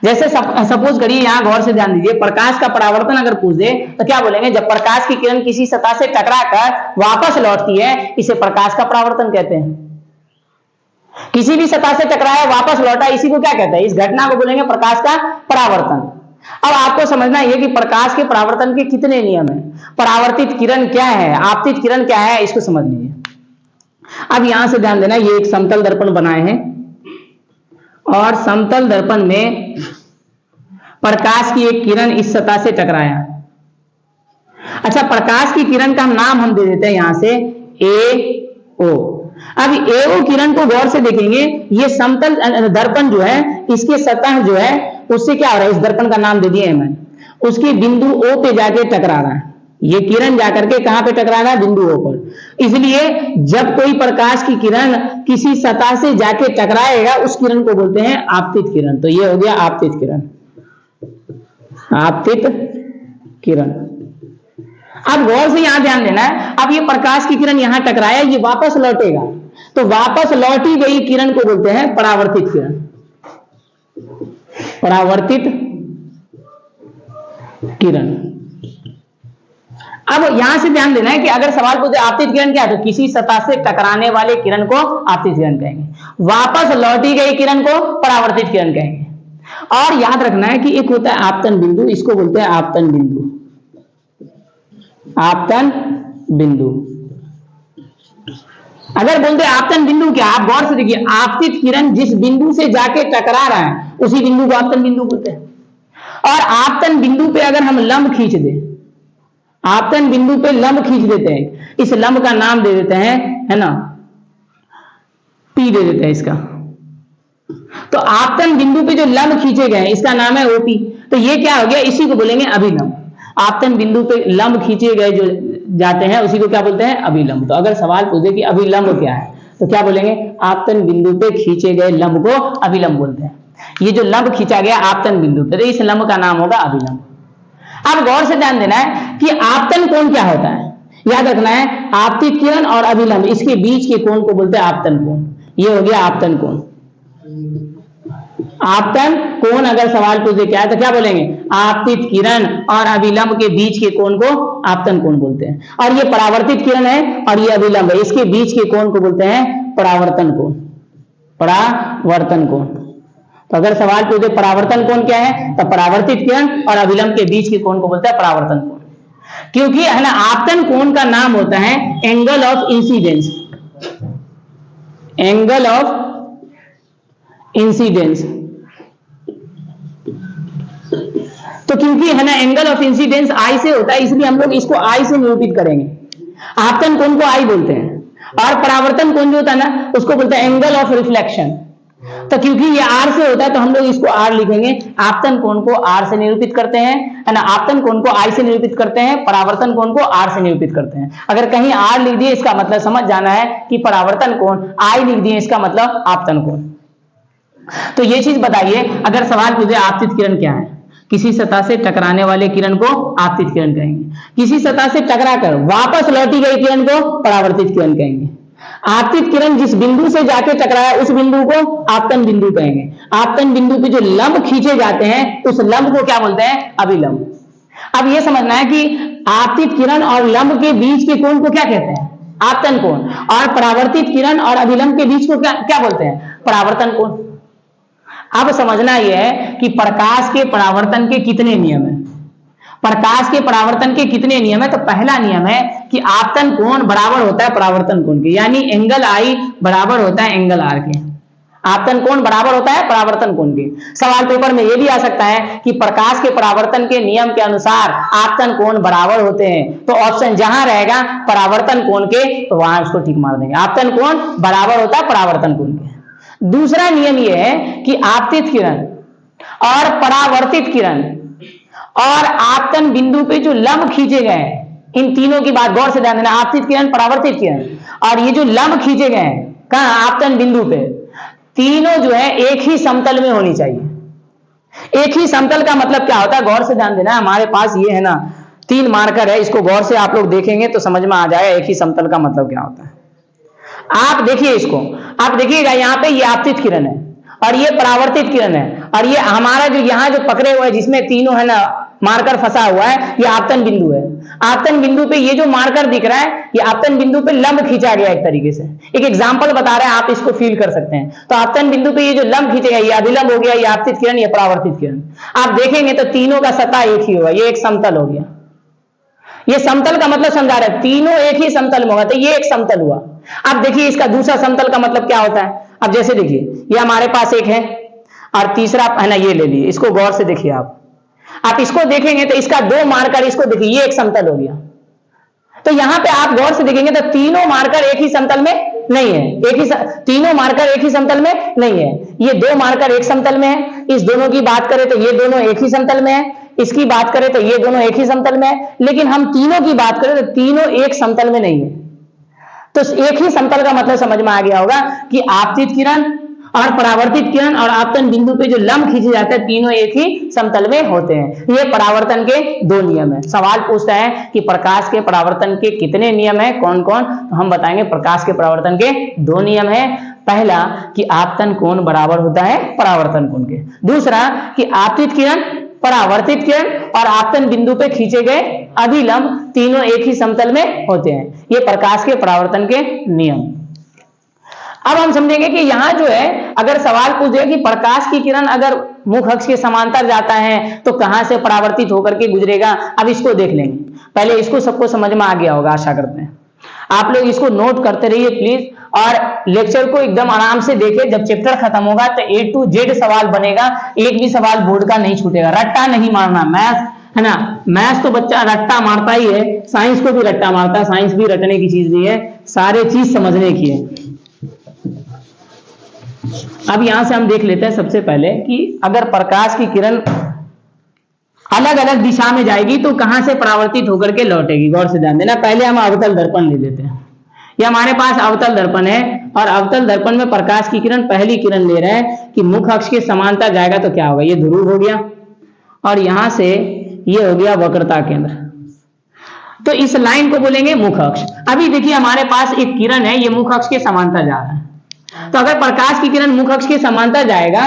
जैसे सपोज करिए, यहां गौर से ध्यान दीजिए, प्रकाश का परावर्तन अगर पूछ दे तो क्या बोलेंगे, जब प्रकाश की किरण किसी सतह से टकराकर वापस लौटती है, इसे प्रकाश का परावर्तन कहते हैं। किसी भी सतह से टकराया वापस लौटा, इसी को क्या कहते हैं, इस घटना को बोलेंगे प्रकाश का परावर्तन। अब आपको समझना यह कि प्रकाश के परावर्तन के कितने नियम हैं, परावर्तित किरण क्या है, आपतित किरण क्या है, इसको समझ लीजिए। अब यहां से ध्यान देना, ये एक समतल दर्पण बनाए हैं और समतल दर्पण में प्रकाश की एक किरण इस सतह से टकराया। अच्छा, प्रकाश की किरण का नाम हम दे देते हैं यहां से ए ओ। अब एओ किरण को गौर से देखेंगे, ये समतल दर्पण जो है, इसके सतह जो है उससे क्या हो रहा है, इस दर्पण का नाम दे दिए हैं मैंने, उसके बिंदु ओ पे जाके टकरा रहा है। ये किरण जाकर के कहां पे टकरा रहा है, बिंदु ओ पर। इसलिए जब कोई प्रकाश की किरण किसी सतह से जाके टकराएगा, उस किरण को बोलते हैं आपतित किरण। तो ये हो गया आपतित किरण, आपतित किरण। अब गौर से यहां ध्यान देना है, अब ये प्रकाश की किरण यहां टकराया, ये वापस लौटेगा, तो वापस लौटी गई किरण को बोलते हैं परावर्तित किरण, परावर्तित किरण। अब यहां से ध्यान देना है कि अगर सवाल पूछे आपतित किरण क्या है, तो किसी सतह से टकराने वाले किरण को आपतित किरण कहेंगे, वापस लौटी गई किरण को परावर्तित किरण कहेंगे। और याद रखना है कि एक होता है आपतन बिंदु, इसको बोलते हैं आपतन बिंदु, आपतन बिंदु। अगर बोलते हैं आपतन बिंदु क्या, आप गौर से देखिए, आपतित किरण जिस बिंदु से जाके टकरा रहा है उसी बिंदु को आपतन बिंदु बोलते हैं। और आपतन बिंदु पे अगर हम लंब खींच दें, आपतन बिंदु पे लंब खींच देते हैं, इस लंब का नाम दे देते हैं, है ना, पी दे देते हैं इसका। तो आपतन बिंदु पे जो लंब खींचे गए इसका नाम है ओपी। तो ये क्या हो गया, इसी को बोलेंगे अभिलंब। आपतन बिंदु पे लंब खींचे गए जो जाते हैं उसी को क्या बोलते हैं, अभिलंब। तो अगर सवाल पूछे कि अभिलंब क्या है, तो क्या बोलेंगे, आपतन बिंदु पे खींचे गए लंब को अभिलंब बोलते हैं। ये जो लंब खींचा गया आपतन बिंदु पे, तो इस लंब का नाम होगा अभिलंब। अब गौर से ध्यान देना है कि आपतन कोण क्या होता है, याद रखना है, आपतित किरण और अभिलंब इसके बीच के कोण को बोलते हैं आपतन कोण। ये हो गया आपतन कोण। आपतन कोण अगर सवाल पूछे क्या है, तो क्या बोलेंगे, आपतित किरण और अभिलंब के बीच के कोण को आपतन कोण बोलते हैं। और ये परावर्तित किरण है और ये अभिलंब है, इसके बीच के कोण को बोलते हैं परावर्तन कोण, परावर्तन कोण। तो अगर सवाल पूछे परावर्तन कोण क्या है, तो परावर्तित किरण और अभिलंब के बीच के कोण को बोलते हैं परावर्तन कोण। क्योंकि है ना, आपतन कोण का नाम होता है angle of incidence, angle of incidence. तो क्योंकि है ना एंगल ऑफ इंसिडेंस आई से होता है, इसलिए हम लोग इसको आई से निरूपित करेंगे। आपतन कोण को आई बोलते हैं, और परावर्तन कोण जो होता है ना उसको बोलते हैं एंगल ऑफ रिफ्लेक्शन। तो क्योंकि ये आर से होता है तो हम लोग इसको आर लिखेंगे। आपतन कोण को आर से निरूपित करते हैं, है ना, आपतन कोण को आई से निरूपित करते हैं, परावर्तन कोण को आर से निरूपित करते हैं। अगर कहीं आर लिख दिए इसका मतलब समझ जाना है कि परावर्तन कोण, आई लिख दिए इसका मतलब आपतन कोण। तो ये चीज बताइए, अगर सवाल पूछे आपतित किरण क्या है, किसी सतह से टकराने वाले किरण को आपतित किरण कहेंगे, किसी सतह से टकराकर वापस लौटी गई किरण को परावर्तित किरण कहेंगे। आपतित किरण जिस बिंदु से जाके टकराया उस बिंदु को आपतन बिंदु कहेंगे। आपतन बिंदु पे जो लंब खींचे जाते हैं उस लंब को क्या बोलते हैं, अभिलंब। अब ये समझना है कि आपतित किरण और लंब के बीच के कोण को क्या कहते हैं, आपतन कोण, और परावर्तित किरण और अभिलंब के बीच को क्या बोलते हैं, परावर्तन कोण। अब समझना यह है कि प्रकाश के परावर्तन के कितने नियम हैं, प्रकाश के परावर्तन के कितने नियम है। तो पहला नियम है कि आपतन कोण बराबर होता है परावर्तन कोण के, यानी एंगल आई बराबर होता है एंगल आर के। आपतन कोण बराबर होता है परावर्तन कोण के। सवाल पेपर में यह भी आ सकता है कि प्रकाश के परावर्तन के नियम के अनुसार आपतन कोण बराबर होते हैं, तो ऑप्शन जहां रहेगा परावर्तन कोण के, तो वहां उसको टिक मार देंगे। आपतन कोण बराबर होता है परावर्तन कोण के। दूसरा नियम यह है कि आपतित किरण और परावर्तित किरण और आपतन बिंदु पे जो लंब खींचे गए हैं, इन तीनों की बात गौर से ध्यान देना, आपतित किरण, परावर्तित किरण और ये जो लंब खींचे गए हैं कहां, आपतन बिंदु पे, तीनों जो है एक ही समतल में होनी चाहिए। एक ही समतल का मतलब क्या होता है, गौर से ध्यान देना। हमारे पास ये है ना 3 मार्कर है, इसको गौर से आप लोग देखेंगे तो समझ में आ जाएगा एक ही समतल का मतलब क्या होता है। आप देखिए इसको, आप देखिएगा यहाँ पे ये आपतित किरण है और ये परावर्तित किरण है और ये हमारा जो यहाँ जो पकड़े हुए है जिसमें तीनों है ना मार्कर फंसा हुआ है, ये आपतन बिंदु है। आपतन बिंदु पे ये जो मार्कर दिख रहा है, ये आपतन बिंदु पे लंब खींचा गया एक तरीके से। एक एग्जांपल बता रहे हैं, आप इसको फील कर सकते हैं। तो आपतन बिंदु पे ये जो लंब खींचेगा, ये अभिलंब हो गया, ये आपतित किरण, ये परावर्तित किरण। आप देखेंगे तो तीनों का सतह एक ही होगा, ये एक समतल हो गया। ये समतल का मतलब समझा रहे हैं, तीनों एक ही समतल में होगा, तो ये एक समतल हुआ। अब देखिए इसका दूसरा समतल का मतलब क्या होता है। अब जैसे देखिए ये हमारे पास एक है और तीसरा है ना, ये ले लिए, इसको गौर से देखिए आप इसको देखेंगे तो इसका 2 मार्कर, इसको देखिए ये एक समतल हो गया। तो यहां पे आप गौर से देखेंगे तो तीनों मार्कर एक ही समतल में नहीं है, तीनों मार्कर एक ही समतल में नहीं है। ये 2 मार्कर एक समतल में है, इस दोनों की बात करें तो ये दोनों एक ही समतल में है, इसकी बात करें तो ये दोनों एक ही समतल में है, लेकिन हम तीनों की बात करें तो तीनों एक समतल में नहीं है। तो एक ही समतल का मतलब समझ में आ गया होगा कि आपतित किरण और परावर्तित किरण और आपतन बिंदु पे जो लंब खींचे जाते हैं, तीनों एक ही समतल में होते हैं। ये परावर्तन के 2 नियम है। सवाल पूछता है कि प्रकाश के परावर्तन के कितने नियम है, कौन कौन, तो हम बताएंगे प्रकाश के परावर्तन के 2 नियम है। पहला कि आपतन कोण बराबर होता है परावर्तन कोण के। दूसरा कि आपतित किरण, परावर्तित किरण और आपतन बिंदु पे खींचे गए अभिलंब तीनों एक ही समतल में होते हैं। ये प्रकाश के परावर्तन के नियम। अब हम समझेंगे कि यहां जो है अगर सवाल पूछ दिया कि प्रकाश की किरण अगर मुख अक्ष के समांतर जाता है तो कहां से परावर्तित होकर के गुजरेगा, अब इसको देख लेंगे। पहले इसको सबको समझ में आ गया होगा, आशा करते हैं। आप लोग इसको नोट करते रहिए प्लीज और लेक्चर को एकदम आराम से देखिए। जब चैप्टर खत्म होगा तो A to Z सवाल बनेगा, एक भी सवाल बोर्ड का नहीं छूटेगा। रट्टा नहीं मारना, मैथ है ना, मैथ तो बच्चा रट्टा मारता ही है, साइंस को भी रट्टा मारता है, साइंस भी रटने की चीज नहीं है, सारे चीज समझने की है। अब यहां से हम देख लेते हैं सबसे पहले कि अगर प्रकाश की किरण अलग अलग दिशा में जाएगी तो कहां से परावर्तित होकर के लौटेगी। गौर से ध्यान देना। पहले हम अवतल दर्पण ले लेते हैं। ये हमारे पास अवतल दर्पण है और अवतल दर्पण में प्रकाश की किरण, पहली किरण ले रहे हैं कि मुख अक्ष के समांतर जाएगा तो क्या होगा, ये ध्रुव हो गया और यहां से ये हो गया वक्रता केंद्र। तो इस लाइन को बोलेंगे मुख अक्ष। अभी देखिए हमारे पास एक किरण है, ये मुख अक्ष के समांतर जा रहा है। तो अगर प्रकाश की किरण मुख अक्ष के समांतर जाएगा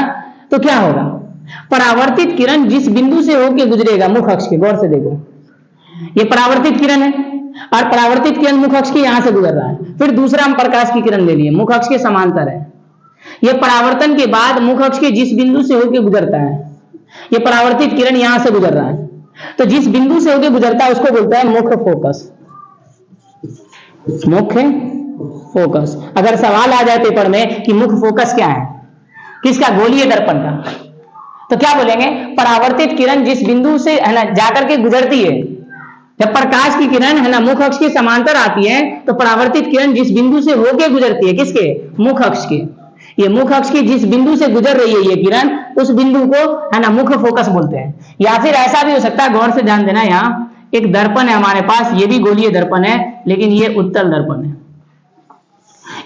तो क्या होगा, परावर्तित किरण जिस बिंदु से होकर गुजरेगा मुख अक्ष के, गौर से देखो ये परावर्तित किरण है और परावर्तित किरण मुख अक्ष के यहां से गुजर रहा है। फिर दूसरा हम प्रकाश की किरण ले लिए, मुख अक्ष के समांतर है। ये परावर्तन के बाद मुख अक्ष के जिस बिंदु से होकर गुजरता है, ये परावर्तित किरण यहां से गुजर रहा है, तो जिस बिंदु से होकर गुजरता है उसको बोलता है मुख्य फोकस। मुख्य फोकस। अगर सवाल आ जाए पेपर में कि मुख्य फोकस क्या है, किसका, गोलीय दर्पण का, तो क्या बोलेंगे, परावर्तित किरण जिस बिंदु से है ना जाकर के गुजरती है। जब प्रकाश की किरण है ना मुख अक्ष के समांतर आती है तो परावर्तित किरण जिस बिंदु से होके गुजरती है, किसके, मुख अक्ष के। ये मुख अक्ष की जिस बिंदु से गुजर रही है ये किरण, उस बिंदु को है ना मुख्य फोकस बोलते हैं। या फिर ऐसा भी हो सकता है, गौर से ध्यान देना, यहाँ एक दर्पण है हमारे पास, ये भी गोलीय दर्पण है लेकिन ये उत्तल दर्पण है।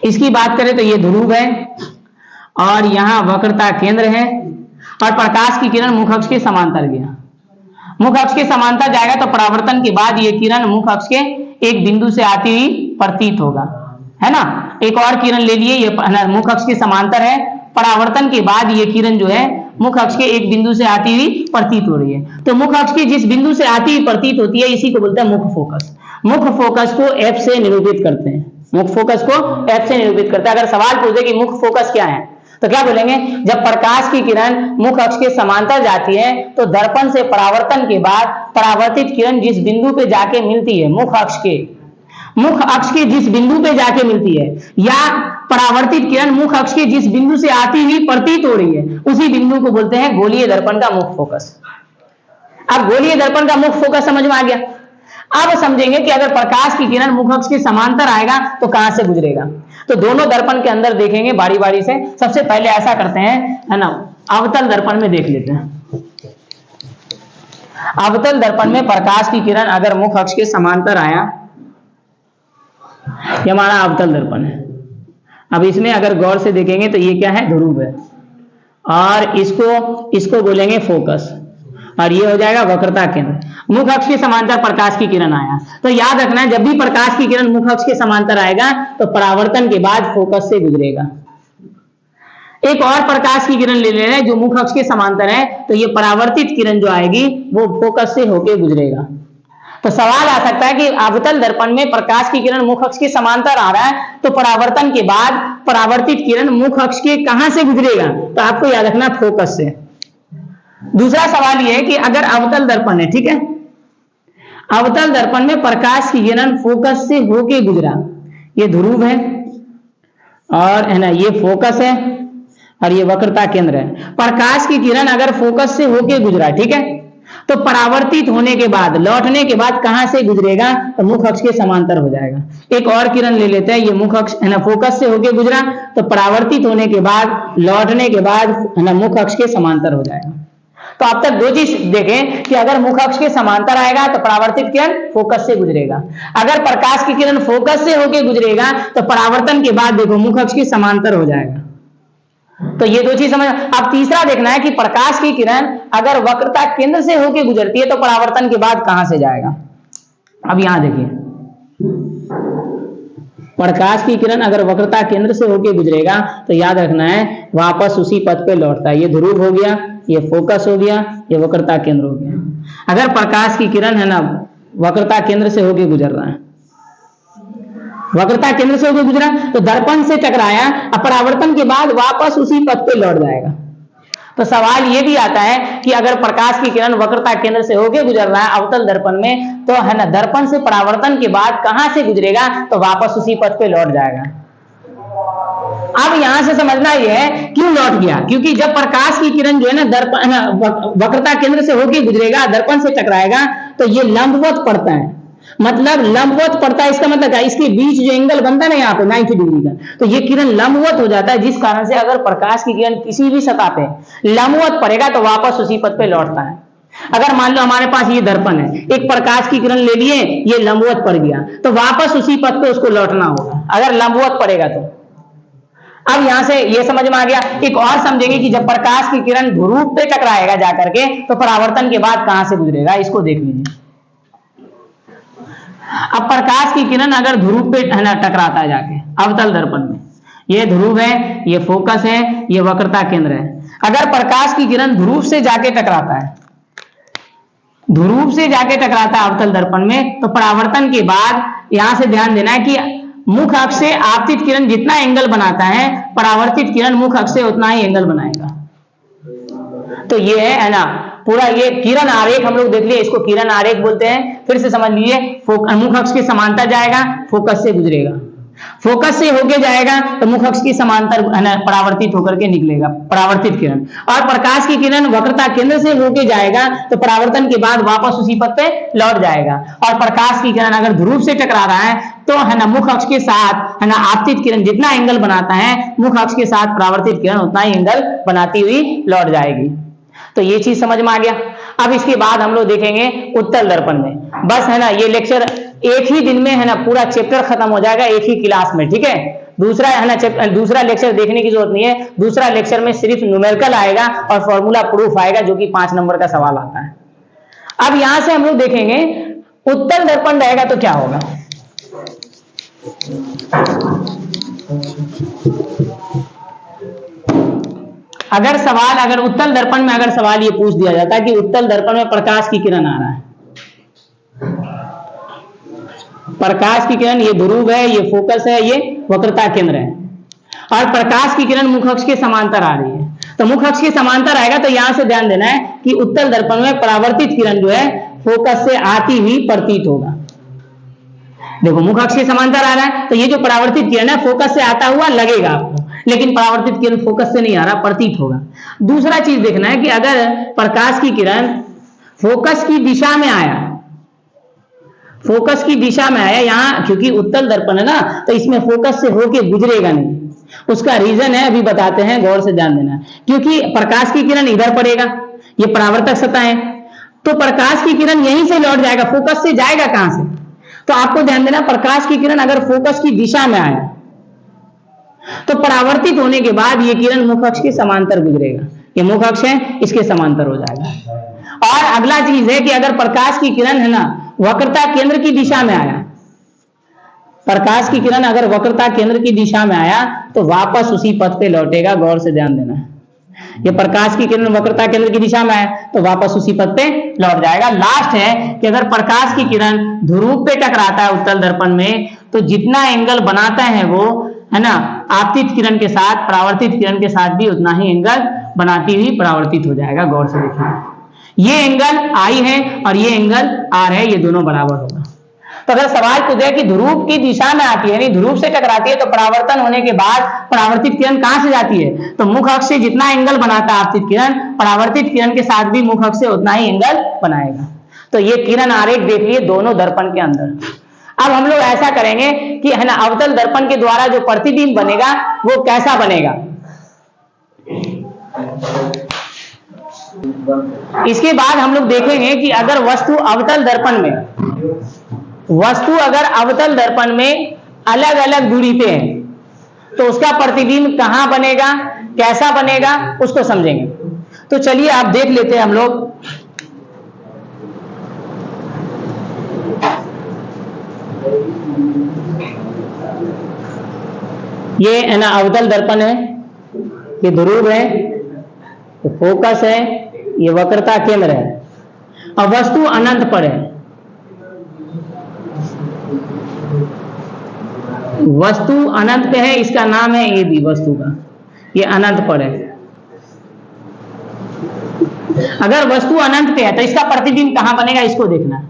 इसकी बात करें तो ये ध्रुव है और यहाँ वक्रता केंद्र है और प्रकाश की किरण मुख अक्ष के समांतर गया। मुख अक्ष के समांतर जाएगा तो परावर्तन के बाद ये किरण मुख अक्ष के एक बिंदु से आती हुई प्रतीत होगा, है ना। एक और किरण ले लिए, ये मुख अक्ष के समांतर है, परावर्तन के बाद ये किरण जो है मुख अक्ष के एक बिंदु से आती हुई प्रतीत हो रही है। तो मुख अक्ष की जिस बिंदु से आती हुई प्रतीत होती है इसी को बोलते हैं मुख्य फोकस। मुख्य फोकस को F से निरूपित करते हैं, मुख्य फोकस को F से निरूपित करते हैं। अगर सवाल पूछे कि मुख्य फोकस क्या है तो क्या बोलेंगे, जब प्रकाश की किरण मुख अक्ष के समांतर जाती है तो दर्पण से परावर्तन के बाद परावर्तित किरण जिस बिंदु पे जाके मिलती है, मुख अक्ष के जिस बिंदु पे जाके मिलती है, या परावर्तित किरण मुख अक्ष के जिस बिंदु से आती हुई प्रतीत हो रही है, उसी बिंदु को बोलते हैं गोलीय दर्पण का मुख्य फोकस। अब गोलीय दर्पण का मुख्य फोकस समझ में आ गया। अब समझेंगे कि अगर प्रकाश की किरण मुख अक्ष के समांतर आएगा तो कहां से गुजरेगा। तो दोनों दर्पण के अंदर देखेंगे बारी बारी से। सबसे पहले ऐसा करते हैं, है ना, अवतल दर्पण में देख लेते हैं। अवतल दर्पण में प्रकाश की किरण अगर मुख अक्ष के समांतर आया, ये हमारा अवतल दर्पण है। अब इसमें अगर गौर से देखेंगे तो ये क्या है, ध्रुव है, और इसको बोलेंगे फोकस, और ये हो जाएगा वक्रता केंद्र। मुख अक्ष के समांतर प्रकाश की किरण आया तो याद रखना है, जब भी प्रकाश की किरण मुख अक्ष के समांतर आएगा तो परावर्तन के बाद फोकस से गुजरेगा। एक और प्रकाश की किरण ले लेना है जो मुख अक्ष के समांतर है, तो ये परावर्तित किरण जो आएगी वो फोकस से होके गुजरेगा। तो सवाल आ सकता है कि अवतल दर्पण में प्रकाश की किरण मुख अक्ष के समांतर आ रहा है, तो परावर्तन के बाद परावर्तित किरण मुख अक्ष के कहां से गुजरेगा, तो आपको याद रखना फोकस से। दूसरा सवाल यह है कि अगर अवतल दर्पण है, ठीक है, अवतल दर्पण में प्रकाश की किरण फोकस से होके गुजरा, ये ध्रुव है और है ना ये फोकस है और ये वक्रता केंद्र है। प्रकाश की किरण अगर फोकस से होके गुजरा, ठीक है, तो परावर्तित होने के बाद लौटने के बाद कहां से गुजरेगा, तो मुख अक्ष के समांतर हो जाएगा। एक और किरण ले लेते हैं, ये मुख अक्ष है ना फोकस से होके गुजरा, तो परावर्तित होने के बाद लौटने के बाद है ना मुख अक्ष के समांतर हो जाएगा। तो अब तक दो चीज देखें कि अगर मुख अक्ष के समांतर आएगा तो परावर्तित किरण फोकस से गुजरेगा, अगर प्रकाश की किरण फोकस से होके गुजरेगा तो परावर्तन के बाद देखो मुख अक्ष के समांतर हो जाएगा। तो ये दो चीज समझ। अब तीसरा देखना है कि प्रकाश की किरण अगर वक्रता केंद्र से होके गुजरती है तो परावर्तन के बाद कहां से जाएगा। अब यहां देखिए, प्रकाश की किरण अगर वक्रता केंद्र से होके गुजरेगा तो याद रखना है वापस उसी पथ पे लौटता है। ये ध्रुव हो गया, ये फोकस हो गया, ये वक्रता केंद्र हो गया। अगर प्रकाश की किरण है ना वक्रता केंद्र से होके गुजर रहा है, वक्रता केंद्र से होकर गुजरा तो दर्पण से टकराया, अब परावर्तन के बाद वापस उसी पथ पे लौट जाएगा। तो सवाल ये भी आता है कि अगर प्रकाश की किरण वक्रता केंद्र से होकर गुजर रहा है अवतल दर्पण में, तो है ना दर्पण से परावर्तन के बाद कहां से गुजरेगा, तो वापस उसी पथ पे लौट जाएगा। अब यहां से समझना यह है क्यों लौट गया, क्योंकि जब प्रकाश की किरण जो है ना दर्पण वक्रता केंद्र से होकर गुजरेगा, दर्पण से टकराएगा, तो ये लंबवत पड़ता है। मतलब लंबवत पड़ता है, इसका मतलब है इसके बीच जो एंगल बनता है ना यहाँ पे 90 डिग्री का, तो ये किरण लंबवत हो जाता है, जिस कारण से अगर प्रकाश की किरण किसी भी सतह पे लंबवत पड़ेगा तो वापस उसी पथ पे लौटता है। अगर मान लो हमारे पास ये दर्पण है, एक प्रकाश की किरण ले लिए, ये लंबवत पड़ गया, तो वापस उसी पथ पे उसको लौटना होगा अगर लंबवत पड़ेगा तो। अब यहां से ये समझ में आ गया। एक और समझेंगे कि जब प्रकाश की किरण ध्रुव पे टकराएगा जाकर के, तो परावर्तन के बाद कहां से गुजरेगा, इसको देख लीजिए। अब प्रकाश की किरण अगर ध्रुव पे है ना टकराता है जाके अवतल दर्पण में, ये ध्रुव है, ये फोकस है, ये वक्रता केंद्र है। अगर प्रकाश की किरण ध्रुव से जाके टकराता है, ध्रुव से जाके टकराता है अवतल दर्पण में, तो परावर्तन के बाद यहां से ध्यान देना है कि मुख अक्ष से आपतित किरण जितना एंगल बनाता है, परावर्तित किरण मुख अक्ष से उतना ही एंगल बनाएगा। तो ये है ना पूरा ये किरण आरेख हम लोग देख लिए, इसको किरण आरेख बोलते हैं। फिर से समझ लीजिए, मुख अक्ष के समांतर जाएगा, फोकस से गुजरेगा, फोकस से होके जाएगा तो मुख अक्ष की समांतर परावर्तित होकर के निकलेगा परावर्तित किरण, और प्रकाश की किरण वक्रता केंद्र से होके जाएगा तो परावर्तन के बाद वापस उसी पथ पे लौट जाएगा। और प्रकाश की किरण अगर ध्रुव से टकरा रहा है तो है ना मुख अक्ष के साथ है ना आपतित किरण जितना एंगल बनाता है, मुख अक्ष के साथ परावर्तित किरण उतना ही एंगल बनाती हुई लौट जाएगी। तो ये चीज समझ में आ गया। अब इसके बाद हम लोग देखेंगे उत्तल दर्पण में। बस है ना ये लेक्चर एक ही दिन में है ना पूरा चैप्टर खत्म हो जाएगा एक ही क्लास में, ठीक है। दूसरा है ना दूसरा लेक्चर देखने की जरूरत नहीं है। दूसरा लेक्चर में सिर्फ न्यूमेरिकल आएगा और फॉर्मूला प्रूफ आएगा, जो कि 5 नंबर का सवाल आता है। अब यहां से हम लोग देखेंगे उत्तल दर्पण रहेगा तो क्या होगा। अगर उत्तल दर्पण में अगर सवाल ये पूछ दिया जाता है कि उत्तल दर्पण में प्रकाश की किरण आ रहा है, प्रकाश की किरण ये ध्रुव है, ये फोकस है, ये वक्रता केंद्र है, और प्रकाश की किरण मुख अक्ष के समांतर आ रही है, तो मुख अक्ष के समांतर आएगा तो यहां से ध्यान देना है कि उत्तल दर्पण में परावर्तित किरण जो है फोकस से आती हुई प्रतीत होगा। देखो मुख अक्ष के समांतर आ रहा है तो ये जो परावर्तित किरण है फोकस से आता हुआ लगेगा आपको, लेकिन परावर्तित किरण फोकस से नहीं आ रहा, प्रतीत होगा। दूसरा चीज देखना है कि अगर प्रकाश की किरण फोकस की दिशा में आया, फोकस की दिशा में आया, यहाँ क्योंकि उत्तल दर्पण है ना तो इसमें फोकस से होके गुजरेगा नहीं। उसका रीजन है अभी बताते हैं, गौर से ध्यान देना। क्योंकि प्रकाश की किरण इधर पड़ेगा, ये परावर्तक सतह है, तो प्रकाश की किरण यहीं से लौट जाएगा, फोकस से जाएगा कहां से? तो आपको ध्यान देना, प्रकाश की किरण अगर फोकस की दिशा में आया तो परावर्तित होने के बाद ये किरण मुख अक्ष के समांतर गुजरेगा। ये मुख अक्ष है, इसके समांतर हो जाएगा। और अगला चीज है कि अगर प्रकाश की किरण है ना वक्रता केंद्र की दिशा में आया, प्रकाश की किरण अगर वक्रता केंद्र की दिशा में आया तो वापस उसी पथ पे लौटेगा। गौर से ध्यान देना है, ये प्रकाश की किरण वक्रता केंद्र की दिशा में आए तो वापस उसी पथ पे लौट जाएगा। लास्ट है कि अगर प्रकाश की किरण ध्रुव पे टकराता है उत्तल दर्पण में, तो जितना एंगल बनाता है वो, है ना, आपतित किरण के साथ परावर्तित किरण के साथ भी उतना ही एंगल बनाती हुई परावर्तित हो जाएगा। गौर से देखिए, ये एंगल आई है और ये एंगल आर है, ये दोनों बराबर होगा। तो अगर सवाल पूछे कि ध्रुव की दिशा में आती है, यानी ध्रुव से टकराती है, तो परावर्तन होने के बाद परावर्तित किरण कहां से जाती है? तो मुख अक्ष से जितना एंगल बनाता है आपतित किरण, परावर्तित किरण के साथ भी मुख अक्ष से उतना ही एंगल बनाएगा। तो ये किरण आरेख देख लिए दोनों दर्पण के अंदर। अब हम लोग ऐसा करेंगे कि, है ना, अवतल दर्पण के द्वारा जो प्रतिबिंब बनेगा वो कैसा बनेगा। इसके बाद हम लोग देखेंगे कि अगर वस्तु अवतल दर्पण में, वस्तु अगर अवतल दर्पण में अलग अलग दूरी पे है तो उसका प्रतिबिंब कहां बनेगा, कैसा बनेगा, उसको समझेंगे। तो चलिए आप देख लेते हैं हम लोग। ये है ना अवतल दर्पण है, ये ध्रुव है, ये फोकस है, ये वक्रता केंद्र है, और वस्तु अनंत पर है। वस्तु अनंत पे है, इसका नाम है ए बी वस्तु का, ये अनंत पर है। अगर वस्तु अनंत पे है तो इसका प्रतिबिंब कहां बनेगा, इसको देखना।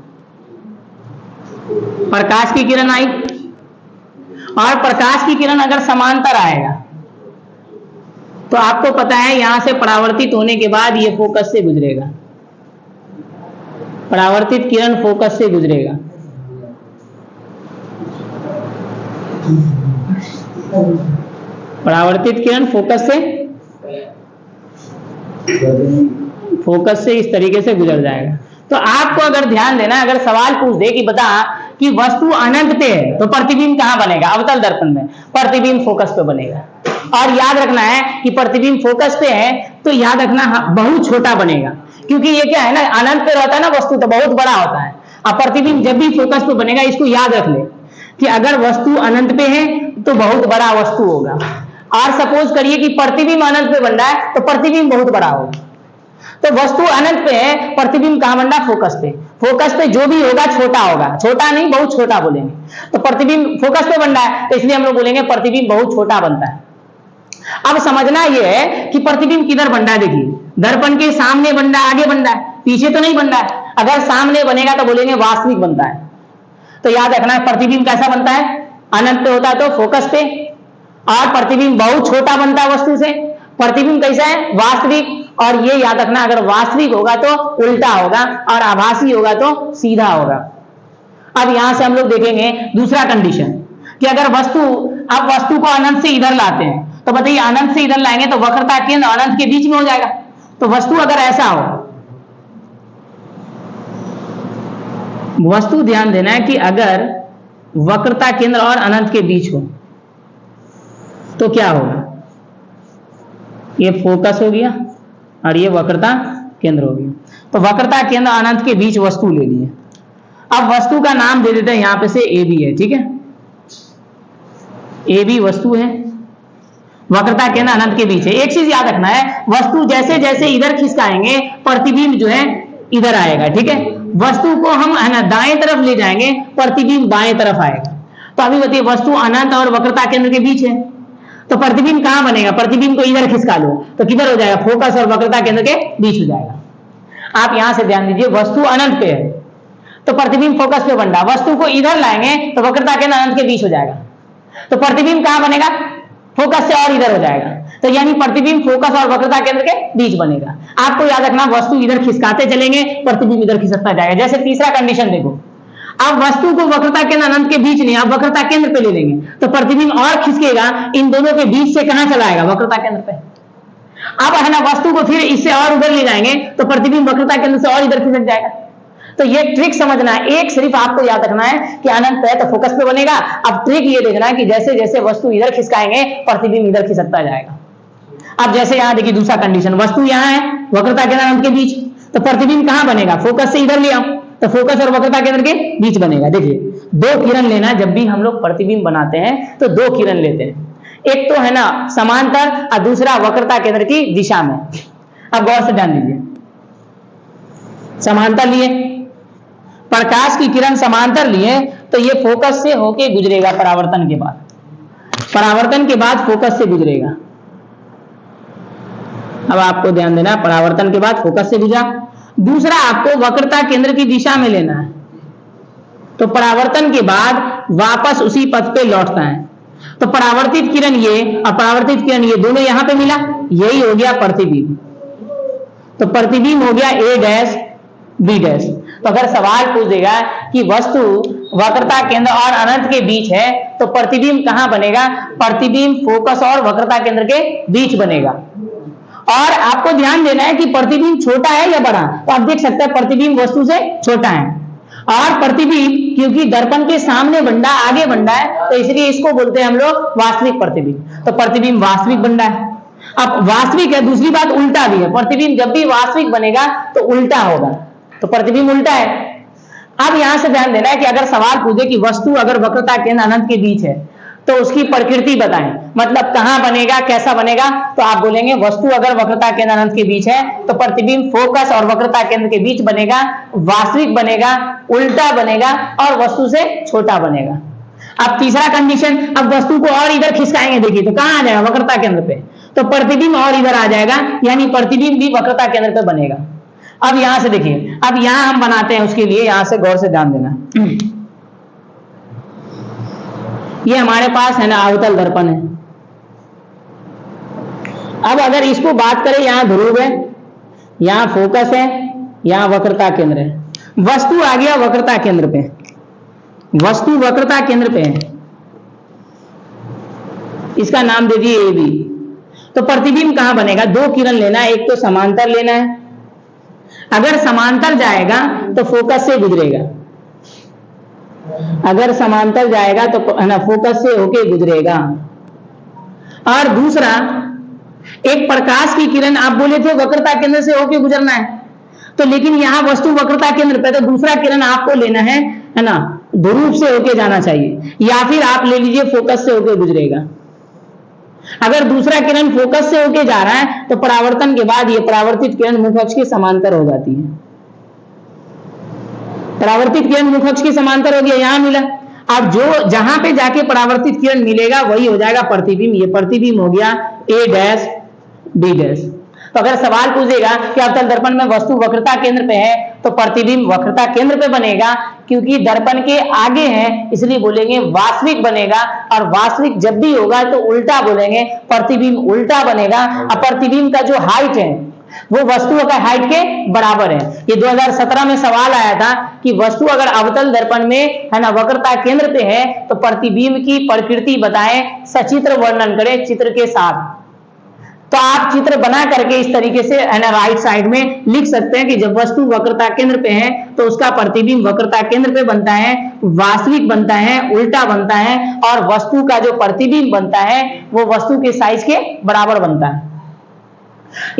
प्रकाश की किरण आई और प्रकाश की किरण अगर समांतर आएगा तो आपको पता है यहां से परावर्तित होने के बाद ये फोकस से गुजरेगा, परावर्तित किरण फोकस से गुजरेगा। परावर्तित किरण फोकस से इस तरीके से गुजर जाएगा। तो आपको अगर ध्यान देना, अगर सवाल पूछ दे कि बता कि वस्तु अनंत पे है तो प्रतिबिंब कहां बनेगा, अवतल दर्पण में, प्रतिबिंब फोकस पे बनेगा। और याद रखना है कि प्रतिबिंब फोकस पे है तो याद रखना बहुत छोटा बनेगा, क्योंकि ये क्या है ना, अनंत पे रहता है ना वस्तु तो बहुत बड़ा होता है। अब प्रतिबिंब जब भी फोकस पे बनेगा, इसको याद रख ले कि अगर वस्तु अनंत पे है तो बहुत बड़ा वस्तु होगा। और सपोज करिए कि प्रतिबिंब अनंत पे बन रहा है तो प्रतिबिंब बहुत बड़ा होगा। तो वस्तु अनंत पे है, प्रतिबिंब कहां बन रहा है, फोकस पे। फोकस पे जो भी होगा छोटा होगा, छोटा नहीं बहुत छोटा बोलेंगे। तो प्रतिबिंब फोकस पे बन रहा है तो इसलिए हम लोग बोलेंगे प्रतिबिंब बहुत छोटा बनता है। अब समझना यह है कि प्रतिबिंब किधर बन रहा है। देखिए, दर्पण के सामने बन रहा है, आगे बन रहा है, पीछे तो नहीं बन रहा है। अगर सामने बनेगा तो बोलेंगे वास्तविक बनता है। तो याद रखना है प्रतिबिंब कैसा बनता है, अनंत पे होता है तो फोकस पे, और प्रतिबिंब बहुत छोटा बनता है वस्तु से। प्रतिबिंब कैसा है, वास्तविक। और ये याद रखना, अगर वास्तविक होगा तो उल्टा होगा और आभासी होगा तो सीधा होगा। अब यहां से हम लोग देखेंगे दूसरा कंडीशन कि अगर वस्तु को अनंत से इधर लाते हैं तो बताइए, अनंत से इधर लाएंगे तो वक्रता केंद्र अनंत के बीच में हो जाएगा। तो वस्तु अगर ऐसा हो, वस्तु ध्यान देना है कि अगर वक्रता केंद्र और अनंत के बीच हो तो क्या होगा, ये फोकस हो गया और ये वक्रता केंद्र हो गया। तो वक्रता केंद्र अनंत के बीच वस्तु ले लिए। अब वस्तु का नाम दे देते हैं यहां पे से ए बी है, ठीक है, ए बी वस्तु है, वक्रता केंद्र अनंत के बीच है। एक चीज याद रखना है, वस्तु जैसे जैसे इधर खिसकाएंगे प्रतिबिंब जो है इधर आएगा, ठीक है। वस्तु को हम है ना दाएं तरफ ले जाएंगे, प्रतिबिंब बाएं तरफ आएगा। तो अभी बताइए, वस्तु अनंत और वक्रता केंद्र के बीच है तो प्रतिबिंब कहां बनेगा, प्रतिबिंब को इधर खिसका लो तो किधर हो जाएगा, फोकस और वक्रता केंद्र के बीच हो जाएगा। आप यहां से ध्यान दीजिए, वस्तु अनंत पे है तो प्रतिबिंब फोकस पे बन रहा, वस्तु को इधर लाएंगे तो वक्रता केंद्र अनंत के बीच हो जाएगा। तो प्रतिबिंब कहां बनेगा, फोकस से और इधर हो जाएगा। तो यानी प्रतिबिंब फोकस और वक्रता केंद्र के बीच बनेगा। आपको याद रखना, वस्तु इधर खिसकाते चलेंगे, प्रतिबिंब इधर खिसकता जाएगा। जैसे तीसरा कंडीशन देखो, अब वस्तु को वक्रता केंद्र अनंत के बीच नहीं, आप वक्रता केंद्र पे ले लेंगे तो प्रतिबिंब और खिसकेगा, इन दोनों के बीच से कहां चला आएगा, वक्रता केंद्र पे। अब है ना वस्तु को फिर इससे और उधर ले जाएंगे तो प्रतिबिंब वक्रता केंद्र से और इधर खिसक जाएगा। तो ये ट्रिक समझना है, एक सिर्फ आपको याद रखना है कि अनंत है तो फोकस पे बनेगा। अब ट्रिक ये देखना है कि जैसे जैसे वस्तु इधर खिसकाएंगे प्रतिबिंब इधर खिसकता जाएगा। अब जैसे यहां देखिए दूसरा कंडीशन, वस्तु यहां है वक्रता केंद्र अनंत के बीच, तो प्रतिबिंब कहां बनेगा, फोकस से इधर ले आओ तो फोकस और वक्रता केंद्र के बीच बनेगा। देखिए दो किरण लेना, जब भी हम लोग प्रतिबिंब बनाते हैं तो दो किरण लेते हैं, एक तो है ना समांतर और दूसरा वक्रता केंद्र की दिशा में। अब गौर से ध्यान दीजिए, समांतर लिए, प्रकाश की किरण समांतर लिए तो ये फोकस से होके गुजरेगा परावर्तन के बाद, परावर्तन के बाद फोकस से गुजरेगा। अब आपको ध्यान देना, परावर्तन के बाद फोकस से गुजरा। दूसरा आपको वक्रता केंद्र की दिशा में लेना है, तो परावर्तन के बाद वापस उसी पथ पे लौटता है। तो परावर्तित किरण ये और परावर्तित किरण ये दोनों यहां पे मिला, यही हो गया प्रतिबिंब। तो प्रतिबिंब हो गया ए डैश बी डैश। तो अगर सवाल पूछ देगा कि वस्तु वक्रता केंद्र और अनंत के बीच है तो प्रतिबिंब कहां बनेगा, प्रतिबिंब फोकस और वक्रता केंद्र के बीच बनेगा। और आपको ध्यान देना है कि प्रतिबिंब छोटा है या बड़ा, तो आप देख सकते हैं प्रतिबिंब वस्तु से छोटा है। और प्रतिबिंब क्योंकि दर्पण के सामने बन रहा है, आगे बन रहा है, तो इसलिए इसको बोलते हैं हम लोग वास्तविक प्रतिबिंब। तो प्रतिबिंब वास्तविक बन रहा है। अब वास्तविक है, दूसरी बात उल्टा भी है, प्रतिबिंब जब भी वास्तविक बनेगा तो उल्टा होगा, तो प्रतिबिंब उल्टा है। अब यहां से ध्यान देना है कि अगर सवाल पूछे कि वस्तु अगर वक्रता केंद्र अनंत के बीच है तो उसकी प्रकृति बताएं, मतलब कहां बनेगा, कैसा बनेगा, तो आप बोलेंगे वस्तु अगर वक्रता केंद्र अनंत के बीच है तो प्रतिबिंब फोकस और वक्रता केंद्र के बीच बनेगा, वास्तविक बनेगा, उल्टा बनेगा और वस्तु से छोटा बनेगा। अब तीसरा कंडीशन, अब वस्तु को और इधर खिसकाएंगे, देखिए तो कहां आ जाएगा, वक्रता केंद्र पे, तो प्रतिबिंब और इधर आ जाएगा, यानी प्रतिबिंब भी वक्रता केंद्र पे बनेगा। अब यहां से देखिए, अब यहां हम बनाते हैं, उसके लिए यहां से गौर से ध्यान देना। ये हमारे पास है ना अवतल दर्पण है। अब अगर इसको बात करें, यहां ध्रुव है, यहां फोकस है, यहां वक्रता केंद्र है, वस्तु आ गया वक्रता केंद्र पे, वस्तु वक्रता केंद्र पे है, इसका नाम दे दिए ए बी। तो प्रतिबिंब कहां बनेगा, दो किरण लेना है, एक तो समांतर लेना है, अगर समांतर जाएगा तो फोकस से गुजरेगा, अगर समांतर जाएगा तो है ना फोकस से होके गुजरेगा। और दूसरा, एक प्रकाश की किरण आप बोले थे वक्रता केंद्र से होके गुजरना है, तो लेकिन यहां वस्तु वक्रता केंद्र पे, तो दूसरा किरण आपको लेना है ना ध्रुव से होके जाना चाहिए, या फिर आप ले लीजिए फोकस से होके गुजरेगा। अगर दूसरा किरण फोकस से होके जा रहा है तो परावर्तन के बाद ये परावर्तित किरण मुख अक्ष के समांतर हो जाती है, परावर्तित किरण मुख अक्ष के समांतर हो गया, यहां मिला। अब जो जहां पे जाके परावर्तित किरण मिलेगा वही हो जाएगा प्रतिबिंब। ये प्रतिबिंब हो गया ए डैश बी डैश। तो अगर सवाल पूछेगा कि अवतल दर्पण में वस्तु वक्रता केंद्र पे है तो प्रतिबिंब वक्रता केंद्र पे बनेगा, क्योंकि दर्पण के आगे है इसलिए बोलेंगे वास्तविक बनेगा। और वास्तविक जब भी होगा तो उल्टा बोलेंगे, प्रतिबिंब उल्टा बनेगा। और प्रतिबिंब का जो हाइट है वो वस्तु का हाइट के बराबर है। ये 2017 में सवाल आया था कि वस्तु अगर अवतल दर्पण में है ना वक्रता केंद्र पे है तो प्रतिबिंब की प्रकृति बताएं, सचित्र वर्णन करें चित्र के साथ। तो आप चित्र बना करके इस तरीके से है ना राइट साइड में लिख सकते हैं कि जब वस्तु वक्रता केंद्र पे है तो उसका प्रतिबिंब वक्रता केंद्र पे बनता है, वास्तविक बनता है, उल्टा बनता है, और वस्तु का जो प्रतिबिंब बनता है वो वस्तु के साइज के बराबर बनता है।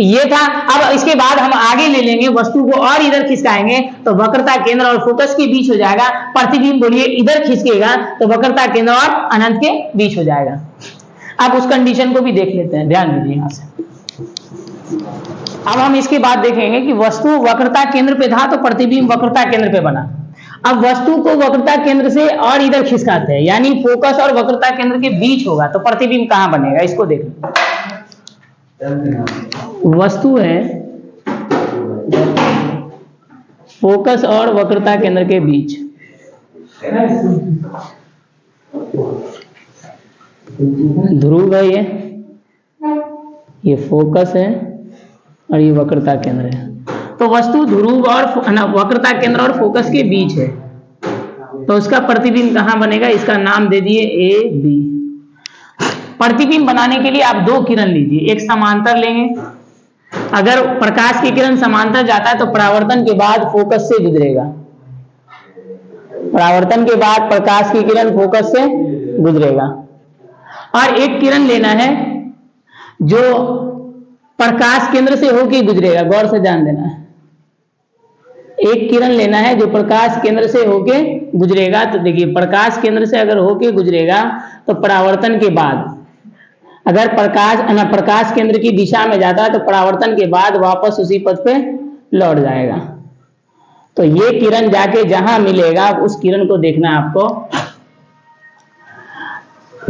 ये था। अब इसके बाद हम आगे ले लेंगे, वस्तु को और इधर खिसकाएंगे तो वक्रता केंद्र और फोकस के बीच हो जाएगा। प्रतिबिंब बोलिए इधर खिसकेगा तो वक्रता केंद्र और अनंत के बीच हो जाएगा। अब उस कंडीशन को भी देख लेते हैं, ध्यान दीजिए यहां से। अब हम इसके बाद देखेंगे कि वस्तु वक्रता केंद्र पे था तो प्रतिबिंब वक्रता केंद्र पे बना। अब वस्तु को वक्रता केंद्र से और इधर खिसकाते हैं, यानी फोकस और वक्रता केंद्र के बीच होगा, तो प्रतिबिंब कहां बनेगा, इसको देख लो। वस्तु है फोकस और वक्रता केंद्र के बीच, ध्रुव है, ये फोकस है और ये वक्रता केंद्र है। तो वस्तु ध्रुव और वक्रता केंद्र और फोकस के बीच है, तो उसका प्रतिबिंब कहां बनेगा, इसका नाम दे दिए ए बी। प्रतिबिंब बनाने के लिए आप दो किरण लीजिए, एक समांतर लेंगे। अगर प्रकाश की किरण समांतर जाता है तो परावर्तन के बाद फोकस से गुजरेगा, परावर्तन के बाद प्रकाश की किरण फोकस से गुजरेगा। और एक किरण लेना है जो प्रकाश केंद्र से होकर गुजरेगा, गौर से ध्यान देना है। एक किरण लेना है जो प्रकाश केंद्र से होके गुजरेगा। तो देखिए प्रकाश केंद्र से अगर होके गुजरेगा तो परावर्तन के बाद, अगर प्रकाश केंद्र की दिशा में जाता है तो परावर्तन के बाद वापस उसी पथ पे लौट जाएगा। तो ये किरण जाके जहां मिलेगा उस किरण को देखना है आपको,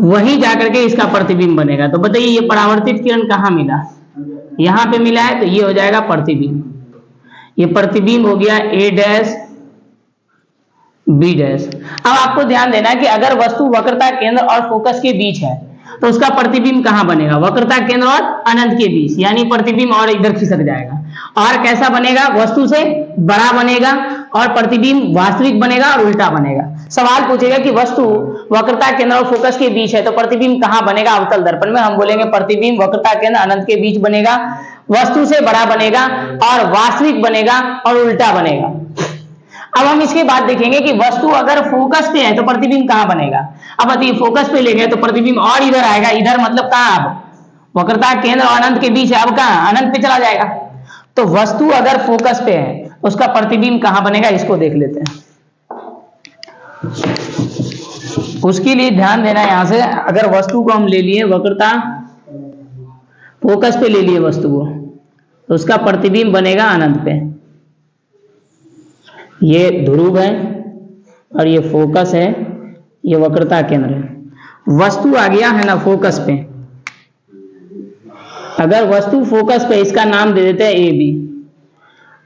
वहीं जाकर के इसका प्रतिबिंब बनेगा। तो बताइए ये परावर्तित किरण कहां मिला, यहां पे मिला है, तो ये हो जाएगा प्रतिबिंब। ये प्रतिबिंब हो गया A डैश B डैश। अब आपको ध्यान देना है कि अगर वस्तु वक्रता केंद्र और फोकस के बीच है तो उसका प्रतिबिंब कहां बनेगा, वक्रता केंद्र और अनंत के बीच, यानी प्रतिबिंब और इधर खिसक जाएगा। और कैसा बनेगा, वस्तु से बड़ा बनेगा और प्रतिबिंब वास्तविक बनेगा और उल्टा बनेगा। सवाल पूछेगा कि वस्तु वक्रता केंद्र और फोकस के बीच है तो प्रतिबिंब कहां बनेगा, अवतल दर्पण में। हम बोलेंगे प्रतिबिंब वक्रता केंद्र अनंत के बीच बनेगा, वस्तु से बड़ा बनेगा और वास्तविक बनेगा और उल्टा बनेगा। अब हम इसके बाद देखेंगे कि वस्तु अगर फोकस पे है तो प्रतिबिंब कहां बनेगा। अब बताइए फोकस पे ले गए तो प्रतिबिंब और इधर आएगा, इधर मतलब कहां, अब वक्रता केंद्र और अनंत के बीच है, अब कहां, अनंत पे चला जाएगा। तो वस्तु अगर फोकस पे है उसका प्रतिबिंब कहां बनेगा, इसको देख लेते हैं। उसके लिए ध्यान देना यहां से, अगर वस्तु को हम ले लिए वक्रता फोकस पे ले लिए वस्तु को, तो उसका प्रतिबिंब बनेगा अनंत पे। ये ध्रुव है और ये फोकस है, ये वक्रता केंद्र है। वस्तु आ गया है ना फोकस पे, अगर वस्तु फोकस पे, इसका नाम दे देते हैं ए बी,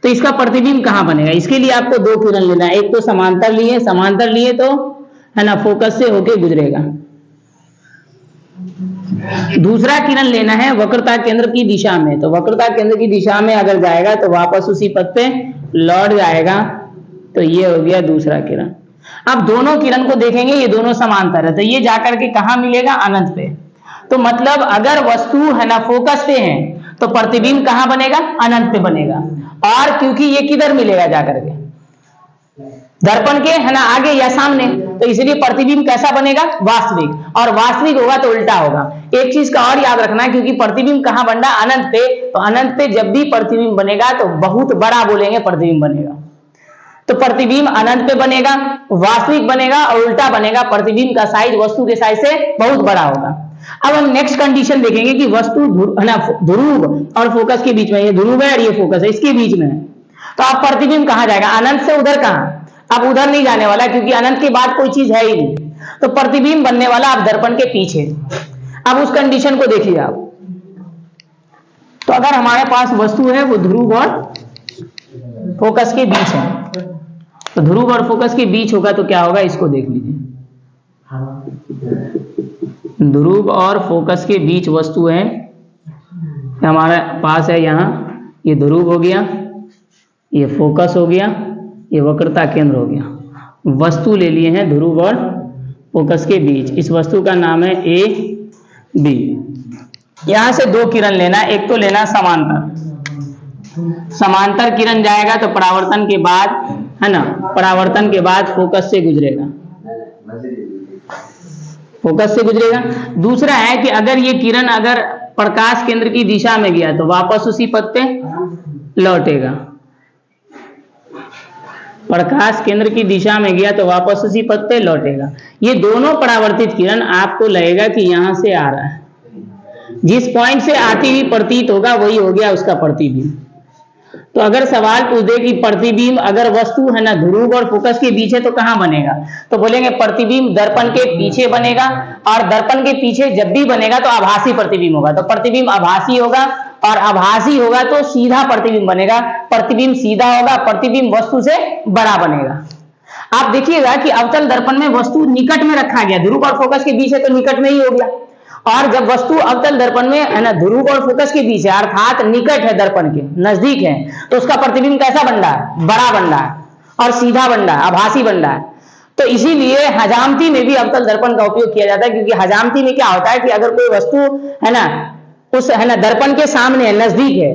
तो इसका प्रतिबिंब कहां बनेगा। इसके लिए आपको दो किरण लेना है, एक तो समांतर लिए तो है ना फोकस से होके गुजरेगा, दूसरा किरण लेना है वक्रता केंद्र की दिशा में। तो वक्रता केंद्र की दिशा में अगर जाएगा तो वापस उसी पथ पे लौट जाएगा। तो ये हो गया दूसरा किरण। अब दोनों किरण को देखेंगे, ये दोनों समांतर है, तो ये जाकर के कहां मिलेगा, अनंत पे। तो मतलब अगर वस्तु है ना फोकस पे है तो प्रतिबिंब कहां बनेगा, अनंत पे बनेगा। और क्योंकि ये किधर मिलेगा, जाकर के दर्पण के है ना आगे या सामने, तो इसलिए प्रतिबिंब कैसा बनेगा, वास्तविक। और वास्तविक होगा तो उल्टा होगा। एक चीज का और याद रखना है, क्योंकि प्रतिबिंब कहां बन रहा है, अनंत पे, तो अनंत पे जब भी प्रतिबिंब बनेगा तो बहुत बड़ा बोलेंगे प्रतिबिंब बनेगा। तो प्रतिबिंब अनंत पे बनेगा, वास्तविक बनेगा और उल्टा बनेगा। प्रतिबिंब का साइज वस्तु के साइज से बहुत बड़ा होगा। अब हम नेक्स्ट कंडीशन देखेंगे कि वस्तु ध्रुव और फोकस के बीच में, ये ध्रुव है और ये फोकस है, इसके बीच में है, तो अब प्रतिबिंब कहां जाएगा, अनंत से उधर कहां, अब उधर नहीं जाने वाला, क्योंकि अनंत के बाद कोई चीज है ही नहीं। तो प्रतिबिंब बनने वाला अब दर्पण के पीछे। अब उस कंडीशन को देखिए आप। तो अगर हमारे पास वस्तु है वो ध्रुव और फोकस के बीच है, तो ध्रुव और फोकस के बीच होगा तो क्या होगा, इसको देख लीजिए। ध्रुव और फोकस के बीच वस्तु है, हमारे पास है यहाँ, ये ध्रुव हो गया, ये फोकस हो गया, ये वक्रता केंद्र हो गया। वस्तु ले लिए हैं ध्रुव और फोकस के बीच, इस वस्तु का नाम है ए बी। यहां से दो किरण लेना, एक तो लेना समांतर किरण जाएगा तो परावर्तन के बाद है ना, परावर्तन के बाद फोकस से गुजरेगा, फोकस से गुजरेगा। दूसरा है कि अगर ये किरण अगर प्रकाश केंद्र की दिशा में गया तो वापस उसी पथ पे लौटेगा, प्रकाश केंद्र की दिशा में गया तो वापस उसी पथ पे लौटेगा। ये दोनों परावर्तित किरण आपको लगेगा कि यहां से आ रहा है, जिस पॉइंट से आती हुई प्रतीत होगा वही हो गया उसका प्रतिबिंब। तो अगर सवाल पूछ दे कि प्रतिबिंब अगर वस्तु है ना ध्रुव और फोकस के बीच है तो कहां बनेगा, तो बोलेंगे प्रतिबिंब दर्पण के पीछे बनेगा, और दर्पण के पीछे जब भी बनेगा तो आभासी प्रतिबिंब होगा। तो प्रतिबिंब आभासी होगा, और आभासी होगा तो सीधा प्रतिबिंब बनेगा। प्रतिबिंब सीधा होगा, प्रतिबिंब वस्तु से बड़ा बनेगा। आप देखिएगा कि अवतल दर्पण में वस्तु निकट में रखा गया, ध्रुव और फोकस के बीच है तो निकट में ही हो गया। और जब वस्तु अवतल दर्पण में है ना ध्रुव और फोकस के बीच है, अर्थात निकट है, दर्पण के नजदीक है, तो उसका प्रतिबिंब कैसा बन रहा है, बड़ा बन रहा है और सीधा बन रहा है, आभासी बन रहा है। तो इसीलिए हजामती में भी अवतल दर्पण का उपयोग किया जाता है, क्योंकि हजामती में क्या होता है कि अगर कोई वस्तु है ना उस है ना दर्पण के सामने नजदीक है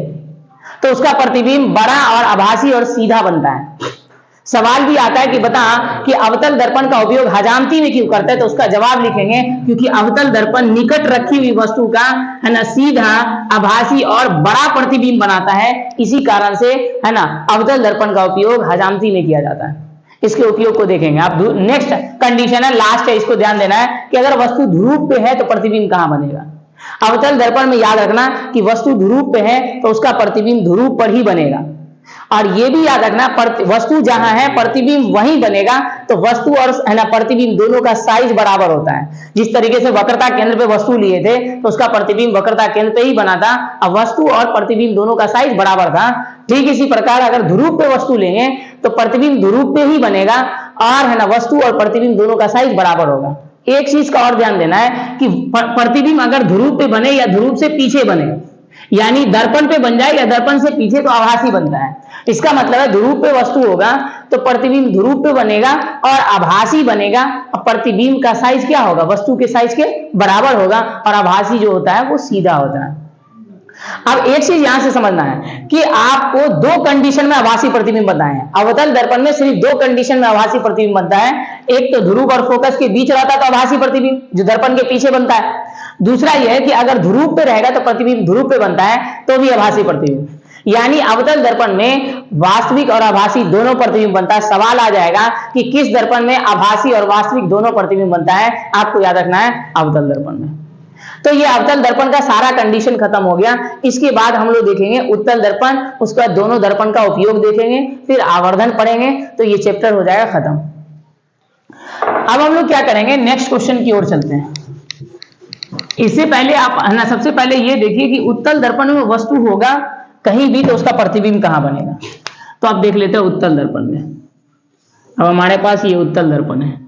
तो उसका प्रतिबिंब बड़ा और आभासी और सीधा बनता है। सवाल भी आता है कि बता कि अवतल दर्पण का उपयोग हजामती में क्यों करते हैं, तो उसका जवाब लिखेंगे क्योंकि अवतल दर्पण निकट रखी हुई वस्तु का है ना सीधा, आभासी और बड़ा प्रतिबिंब बनाता है। इसी कारण से है ना अवतल दर्पण का उपयोग हजामती में किया जाता है। इसके उपयोग को देखेंगे आप। नेक्स्ट कंडीशन है, लास्ट है, इसको ध्यान देना है कि अगर वस्तु ध्रुव पे है तो प्रतिबिंब कहां बनेगा। अवतल दर्पण में याद रखना कि वस्तु ध्रुव पे है तो उसका प्रतिबिंब ध्रुव पर ही बनेगा, और ये भी याद रखना वस्तु जहां है प्रतिबिंब वहीं बनेगा। तो वस्तु और है ना प्रतिबिंब दोनों का साइज बराबर होता है। जिस तरीके से वक्रता केंद्र पे वस्तु लिए थे तो उसका प्रतिबिंब वक्रता केंद्र पे ही बना था, अब वस्तु और प्रतिबिंब दोनों का साइज बराबर था। ठीक इसी प्रकार अगर ध्रुव पे वस्तु लेंगे तो प्रतिबिंब ध्रुव पे ही बनेगा, और है ना वस्तु और प्रतिबिंब दोनों का साइज बराबर होगा। एक चीज का और ध्यान देना है कि प्रतिबिंब अगर ध्रुव पे बने या ध्रुव से पीछे बने, यानी दर्पण पे बन जाए या दर्पण से पीछे, तो आभासी बनता है। इसका मतलब है ध्रुव पे वस्तु होगा तो प्रतिबिंब ध्रुव पे बनेगा और आभासी बनेगा। और प्रतिबिंब का साइज क्या होगा, वस्तु के साइज के बराबर होगा, और आभासी जो होता है वो सीधा होता है। अब एक चीज यहां से समझना है कि आपको दो कंडीशन में आभासी प्रतिबिंब बताए हैं। अवतल दर्पण में सिर्फ दो कंडीशन में आभासी प्रतिबिंब बनता है, एक तो ध्रुव और फोकस के बीच रहता है तो आभासी प्रतिबिंब जो दर्पण के पीछे बनता है। दूसरा यह है कि अगर ध्रुव पे रहेगा तो प्रतिबिंब ध्रुव पे बनता है तो भी आभासी प्रतिबिंब। यानी अवतल दर्पण में वास्तविक और आभासी दोनों प्रतिबिंब बनता है। सवाल आ जाएगा कि किस दर्पण में आभासी और वास्तविक दोनों प्रतिबिंब बनता है, आपको याद रखना है अवतल दर्पण में। तो ये अवतल दर्पण का सारा कंडीशन खत्म हो गया। इसके बाद हम लोग देखेंगे उत्तल दर्पण, उसके बाद दोनों दर्पण का उपयोग देखेंगे, फिर आवर्धन पढ़ेंगे, तो ये चैप्टर हो जाएगा खत्म। अब हम लोग क्या करेंगे, नेक्स्ट क्वेश्चन की ओर चलते हैं। इससे पहले आप है ना सबसे पहले ये देखिए कि उत्तल दर्पण में वस्तु होगा कहीं भी तो उसका प्रतिबिंब कहां बनेगा। तो आप देख लेते हैं उत्तल दर्पण में। अब हमारे पास ये उत्तल दर्पण है।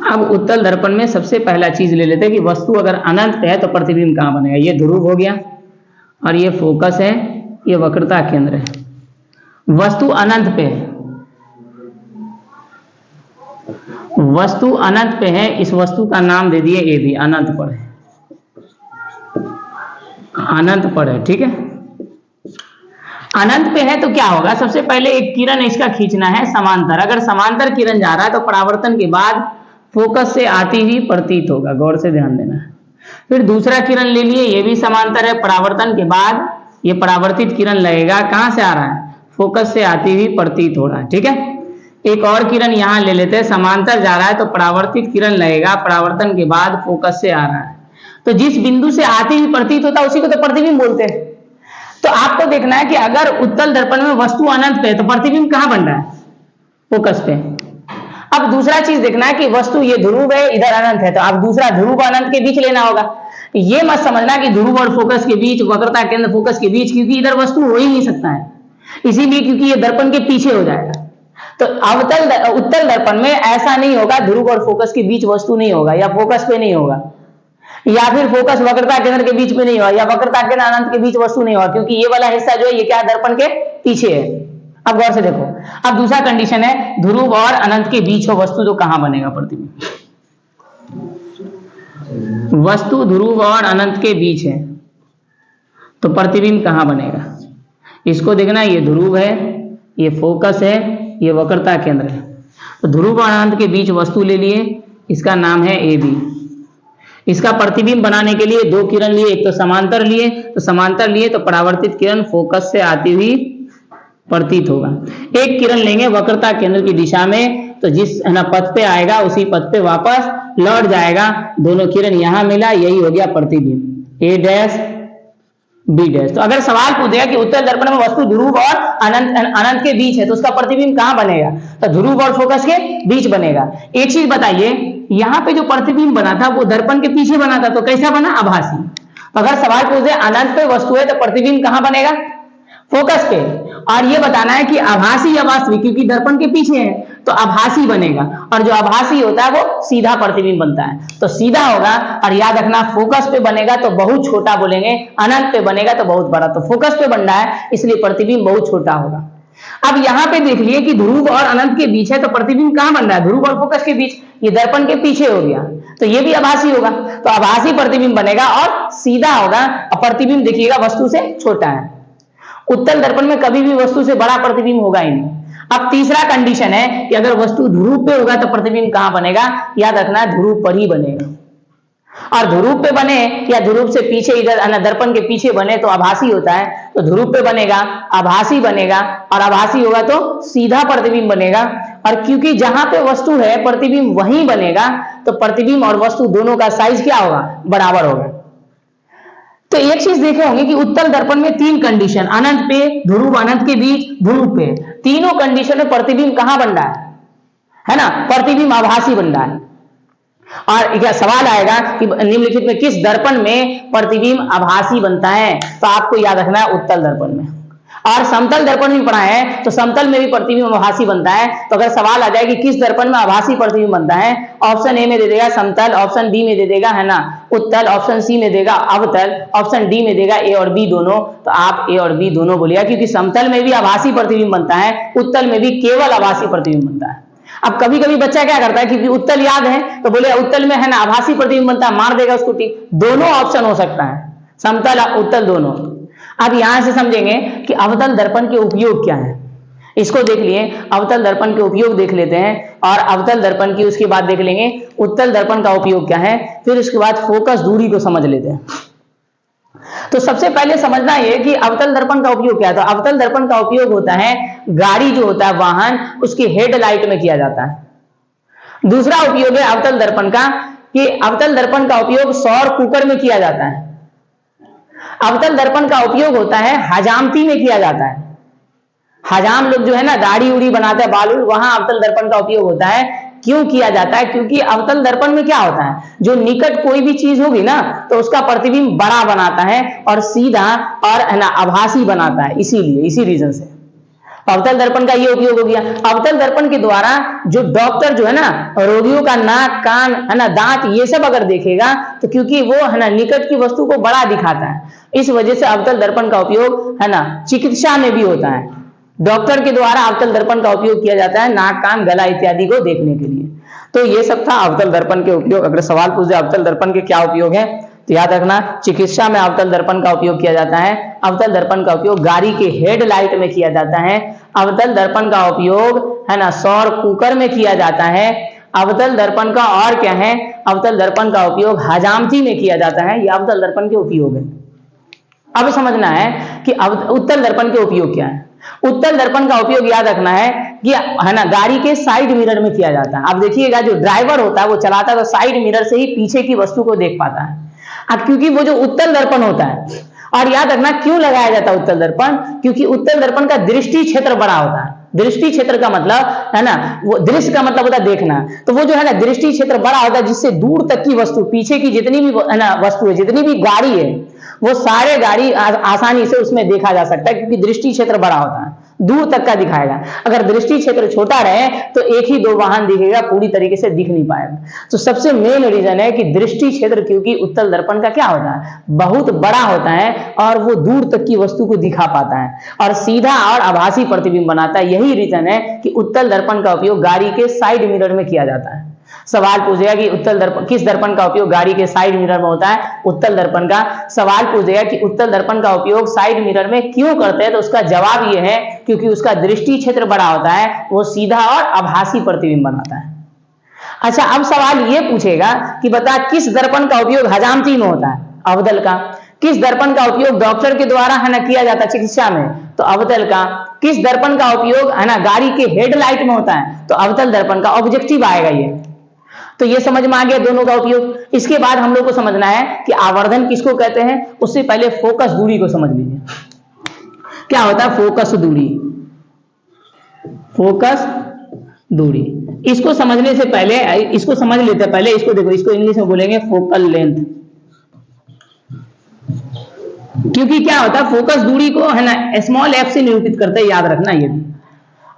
अब उत्तल दर्पण में सबसे पहला चीज ले लेते हैं कि वस्तु अगर अनंत पे है तो प्रतिबिंब कहां बनेगा। ये ध्रुव हो गया और ये फोकस है, ये वक्रता केंद्र है। वस्तु अनंत पे है, वस्तु अनंत पे है, इस वस्तु का नाम दे दिए ए बी, अनंत पर है, अनंत पर है। ठीक है, अनंत पे है तो क्या होगा, सबसे पहले एक किरण इसका खींचना है समांतर। अगर समांतर किरण जा रहा है तो परावर्तन के बाद फोकस से आती हुई प्रतीत होगा, गौर से ध्यान देना है। फिर दूसरा किरण ले लिए, ये भी समांतर है, परावर्तन के बाद ये परावर्तित किरण लगेगा, कहां से आ रहा है, फोकस से आती हुई प्रतीत हो रहा है। ठीक है, एक और किरण यहां ले लेते हैं, समांतर जा रहा है तो परावर्तित किरण लगेगा, परावर्तन के बाद फोकस से आ रहा है। तो जिस बिंदु से आती हुई प्रतीत होता है उसी को तो प्रतिबिंब बोलते हैं। तो आपको देखना है कि अगर उत्तल दर्पण में वस्तु अनंत पे है तो प्रतिबिंब कहां बन रहा है, फोकस पे। अब दूसरा चीज देखना है कि वस्तु ये ध्रुव है, इधर अनंत है, तो आप दूसरा ध्रुव अनंत के बीच लेना होगा। ये मत समझना कि ध्रुव और फोकस के बीच, वक्रता केंद्र फोकस के बीच, क्योंकि इधर वस्तु हो ही नहीं सकता है, इसीलिए क्योंकि ये दर्पण के पीछे हो जाएगा। तो उत्तल दर्पण में ऐसा नहीं होगा, ध्रुव और फोकस के बीच वस्तु नहीं होगा, या फोकस पे नहीं होगा, या फिर फोकस वक्रता केंद्र के बीच में नहीं होगा, या वक्रता केंद्र अनंत के बीच वस्तु नहीं होगा, क्योंकि ये वाला हिस्सा जो है ये क्या है, दर्पण के पीछे है। अब गौर से देखो, अब दूसरा कंडीशन है ध्रुव और अनंत के बीच हो वस्तु, तो कहां बनेगा प्रतिबिंब। वस्तु ध्रुव और अनंत के बीच है तो प्रतिबिंब कहां बनेगा, इसको देखना। ये ध्रुव है, ये फोकस है, ये वक्रता केंद्र है। तो ध्रुव और अनंत के बीच वस्तु ले लिए, इसका नाम है ए बी। इसका प्रतिबिंब बनाने के लिए दो किरण लिए, एक तो समांतर लिए, तो समांतर लिए तो परावर्तित किरण फोकस से आती हुई प्रतीत होगा। एक किरण लेंगे वक्रता केंद्र की दिशा में, तो जिस है ना पथ पे आएगा उसी पथ पे वापस लौट जाएगा। दोनों किरण यहां मिला, यही हो गया प्रतिबिंब, ए डैश बी डैश। तो अगर सवाल पूछेगा कि उत्तल दर्पण में वस्तु ध्रुव और अनंत के बीच है तो उसका प्रतिबिंब कहां बनेगा, तो ध्रुव और फोकस के बीच बनेगा। एक चीज बताइए, यहां पे जो प्रतिबिंब बना था वो दर्पण के पीछे बना था, तो कैसा बना, आभासी। तो अगर सवाल पूछे अनंत पे वस्तु है तो प्रतिबिंब कहां बनेगा, फोकस पे। और ये बताना है कि आभासी या वास्तविक, क्योंकि दर्पण के पीछे है तो आभासी बनेगा, और जो आभासी होता है वो सीधा प्रतिबिंब बनता है, तो सीधा होगा। और याद रखना, फोकस पे बनेगा तो बहुत छोटा बोलेंगे, अनंत पे बनेगा तो बहुत बड़ा। तो फोकस पे बन रहा है इसलिए प्रतिबिंब बहुत छोटा होगा। अब यहां पे देख लिए कि ध्रुव और अनंत के बीच है, तो प्रतिबिंब कहां बन रहा है? ध्रुव और फोकस के बीच। ये दर्पण के पीछे हो गया, तो ये भी आभासी होगा, तो आभासी प्रतिबिंब बनेगा और सीधा होगा। और प्रतिबिंब देखिएगा वस्तु से छोटा है। उत्तल दर्पण में कभी भी वस्तु से बड़ा प्रतिबिंब होगा ही नहीं। अब तीसरा कंडीशन है कि अगर वस्तु ध्रुव पे होगा तो प्रतिबिंब कहां बनेगा? याद रखना, ध्रुव पर ही बनेगा। और ध्रुव पे बने या ध्रुव से पीछे, इधर दर्पण के पीछे बने तो आभासी होता है, तो ध्रुव पे बनेगा, आभासी बनेगा, और आभासी होगा तो सीधा प्रतिबिंब बनेगा। और क्योंकि जहां पे वस्तु है प्रतिबिंब वहीं बनेगा, तो प्रतिबिंब और वस्तु दोनों का साइज क्या होगा? बराबर होगा। तो एक चीज देखे होंगे कि उत्तल दर्पण में तीन कंडीशन, अनंत पे, ध्रुव अनंत के बीच, ध्रुव पे, तीनों कंडीशन में प्रतिबिंब कहां बन रहा है ना? प्रतिबिंब आभासी बन रहा है। और क्या सवाल आएगा कि निम्नलिखित में किस दर्पण में प्रतिबिंब आभासी बनता है? तो आपको याद रखना है उत्तल दर्पण में। और समतल दर्पण भी पढ़ा है, तो समतल में भी प्रतिबिंब आभासी बनता है। तो अगर सवाल आ जाए कि किस दर्पण में आभासी प्रतिबिंब बनता है, ऑप्शन ए में दे देगा समतल, ऑप्शन बी में दे देगा है ना उत्तल, ऑप्शन सी में देगा अवतल, ऑप्शन डी में देगा ए और बी दोनों। तो आप ए और बी दोनों बोलिएगा, क्योंकि समतल में भी आभासी प्रतिबिंब बनता है, उत्तल में भी केवल आभासी प्रतिबिंब बनता है। अब कभी कभी बच्चा क्या करता है, क्योंकि उत्तल याद है तो बोले उत्तल में है ना आभासी प्रतिबिंब बनता है, मार देगा उसको टिक। दोनों ऑप्शन हो सकता है, समतल उत्तल दोनों। अब यहां से समझेंगे कि अवतल दर्पण के उपयोग क्या है, इसको देख लिए। अवतल दर्पण के उपयोग देख लेते हैं, और अवतल दर्पण की उसके बाद देख लेंगे उत्तल दर्पण का उपयोग क्या है, फिर उसके बाद फोकस दूरी को समझ लेते हैं। तो सबसे पहले समझना है कि अवतल दर्पण का उपयोग क्या है। तो अवतल दर्पण का उपयोग होता है, गाड़ी जो होता है वाहन, उसकी हेडलाइट में किया जाता है। दूसरा उपयोग है अवतल दर्पण का कि अवतल दर्पण का उपयोग सौर कुकर में किया जाता है। अवतल दर्पण का उपयोग होता है हजामती में किया जाता है। हजाम लोग जो है ना दाढ़ी उड़ी बनाते हैं, बाल, वहां अवतल दर्पण का उपयोग होता है। क्यों किया जाता है? क्योंकि अवतल दर्पण में क्या होता है, जो निकट कोई भी चीज होगी ना तो उसका प्रतिबिंब बड़ा बनाता है और सीधा और है ना आभासी बनाता है, इसीलिए इसी रीजन से अवतल दर्पण का ये उपयोग हो गया। अवतल दर्पण के द्वारा जो डॉक्टर जो है ना रोगियों का नाक, कान है ना, दांत, ये सब अगर देखेगा तो क्योंकि वो है ना निकट की वस्तु को बड़ा दिखाता है, इस वजह से अवतल दर्पण का उपयोग है ना चिकित्सा में भी होता है। डॉक्टर के द्वारा अवतल दर्पण का उपयोग किया जाता है नाक, कान, गला इत्यादि को देखने के लिए। तो ये सब था अवतल दर्पण के उपयोग। अगर सवाल पूछ दे अवतल दर्पण के क्या उपयोग है, तो याद रखना चिकित्सा में अवतल दर्पण का उपयोग किया जाता है। अवतल दर्पण का उपयोग गाड़ी के हेडलाइट में किया जाता है। अवतल दर्पण का उपयोग है ना सौर कुकर में किया जाता है। अवतल दर्पण का और क्या है, अवतल दर्पण का उपयोग हजामती में किया जाता है। यह अवतल दर्पण के उपयोग है। अब समझना है कि उत्तल दर्पण के उपयोग क्या है। उत्तल दर्पण का उपयोग याद रखना है कि है ना गाड़ी के साइड मिरर में किया जाता है। आप देखिएगा जो ड्राइवर होता है वो चलाता है तो साइड मिरर से ही पीछे की वस्तु को देख पाता है। अब क्योंकि वो जो उत्तल दर्पण होता है, और याद रखना क्यों लगाया जाता है उत्तल दर्पण, क्योंकि उत्तल दर्पण का दृष्टि क्षेत्र बड़ा होता है। दृष्टि क्षेत्र का मतलब है ना, वो दृश्य का मतलब होता है देखना, तो वो जो है ना दृष्टि क्षेत्र बड़ा होता है, जिससे दूर तक की वस्तु, पीछे की जितनी भी है ना वस्तु है, जितनी भी गाड़ी है, वो सारे गाड़ी आसानी से उसमें देखा जा सकता है, क्योंकि दृष्टि क्षेत्र बड़ा होता है, दूर तक का दिखाएगा। अगर दृष्टि क्षेत्र छोटा रहे तो एक ही दो वाहन दिखेगा, पूरी तरीके से दिख नहीं पाएगा। तो सबसे मेन रीजन है कि दृष्टि क्षेत्र, क्योंकि उत्तल दर्पण का क्या होता है, बहुत बड़ा होता है और वो दूर तक की वस्तु को दिखा पाता है और सीधा और आभासी प्रतिबिंब बनाता है। यही रीजन है कि उत्तल दर्पण का उपयोग गाड़ी के साइड मिरर में किया जाता है। सवाल पूछेगा कि उत्तल दर्पण, किस दर्पण का उपयोग गाड़ी के साइड मिरर में होता है, उत्तल दर्पण का। सवाल पूछेगा कि उत्तल दर्पण का उपयोग साइड मिरर में क्यों करते हैं, तो उसका जवाब ये है क्योंकि उसका दृष्टि क्षेत्र बड़ा होता है, वो सीधा और आभासी प्रतिबिंब बनाता है। अच्छा, अब सवाल ये पूछेगा कि बता किस दर्पण का उपयोग हजामती में होता है, अवतल का। किस दर्पण का उपयोग डॉक्टर के द्वारा है ना किया जाता है चिकित्सा में, तो अवतल का। किस दर्पण का उपयोग है ना गाड़ी के हेडलाइट में होता है, तो अवतल दर्पण का। ऑब्जेक्टिव आएगा ये। तो ये समझ में आ गया दोनों का उपयोग। इसके बाद हम लोग को समझना है कि आवर्धन किसको कहते हैं। उससे पहले फोकस दूरी को समझ लीजिए, क्या होता है फोकस दूरी। फोकस दूरी, इसको समझने से पहले इसको समझ लेते हैं। पहले इसको देखो, इसको इंग्लिश में बोलेंगे फोकल लेंथ। क्योंकि क्या होता है फोकस दूरी को है ना स्मॉल एफ से निरूपित करते हैं, याद रखना ये भी।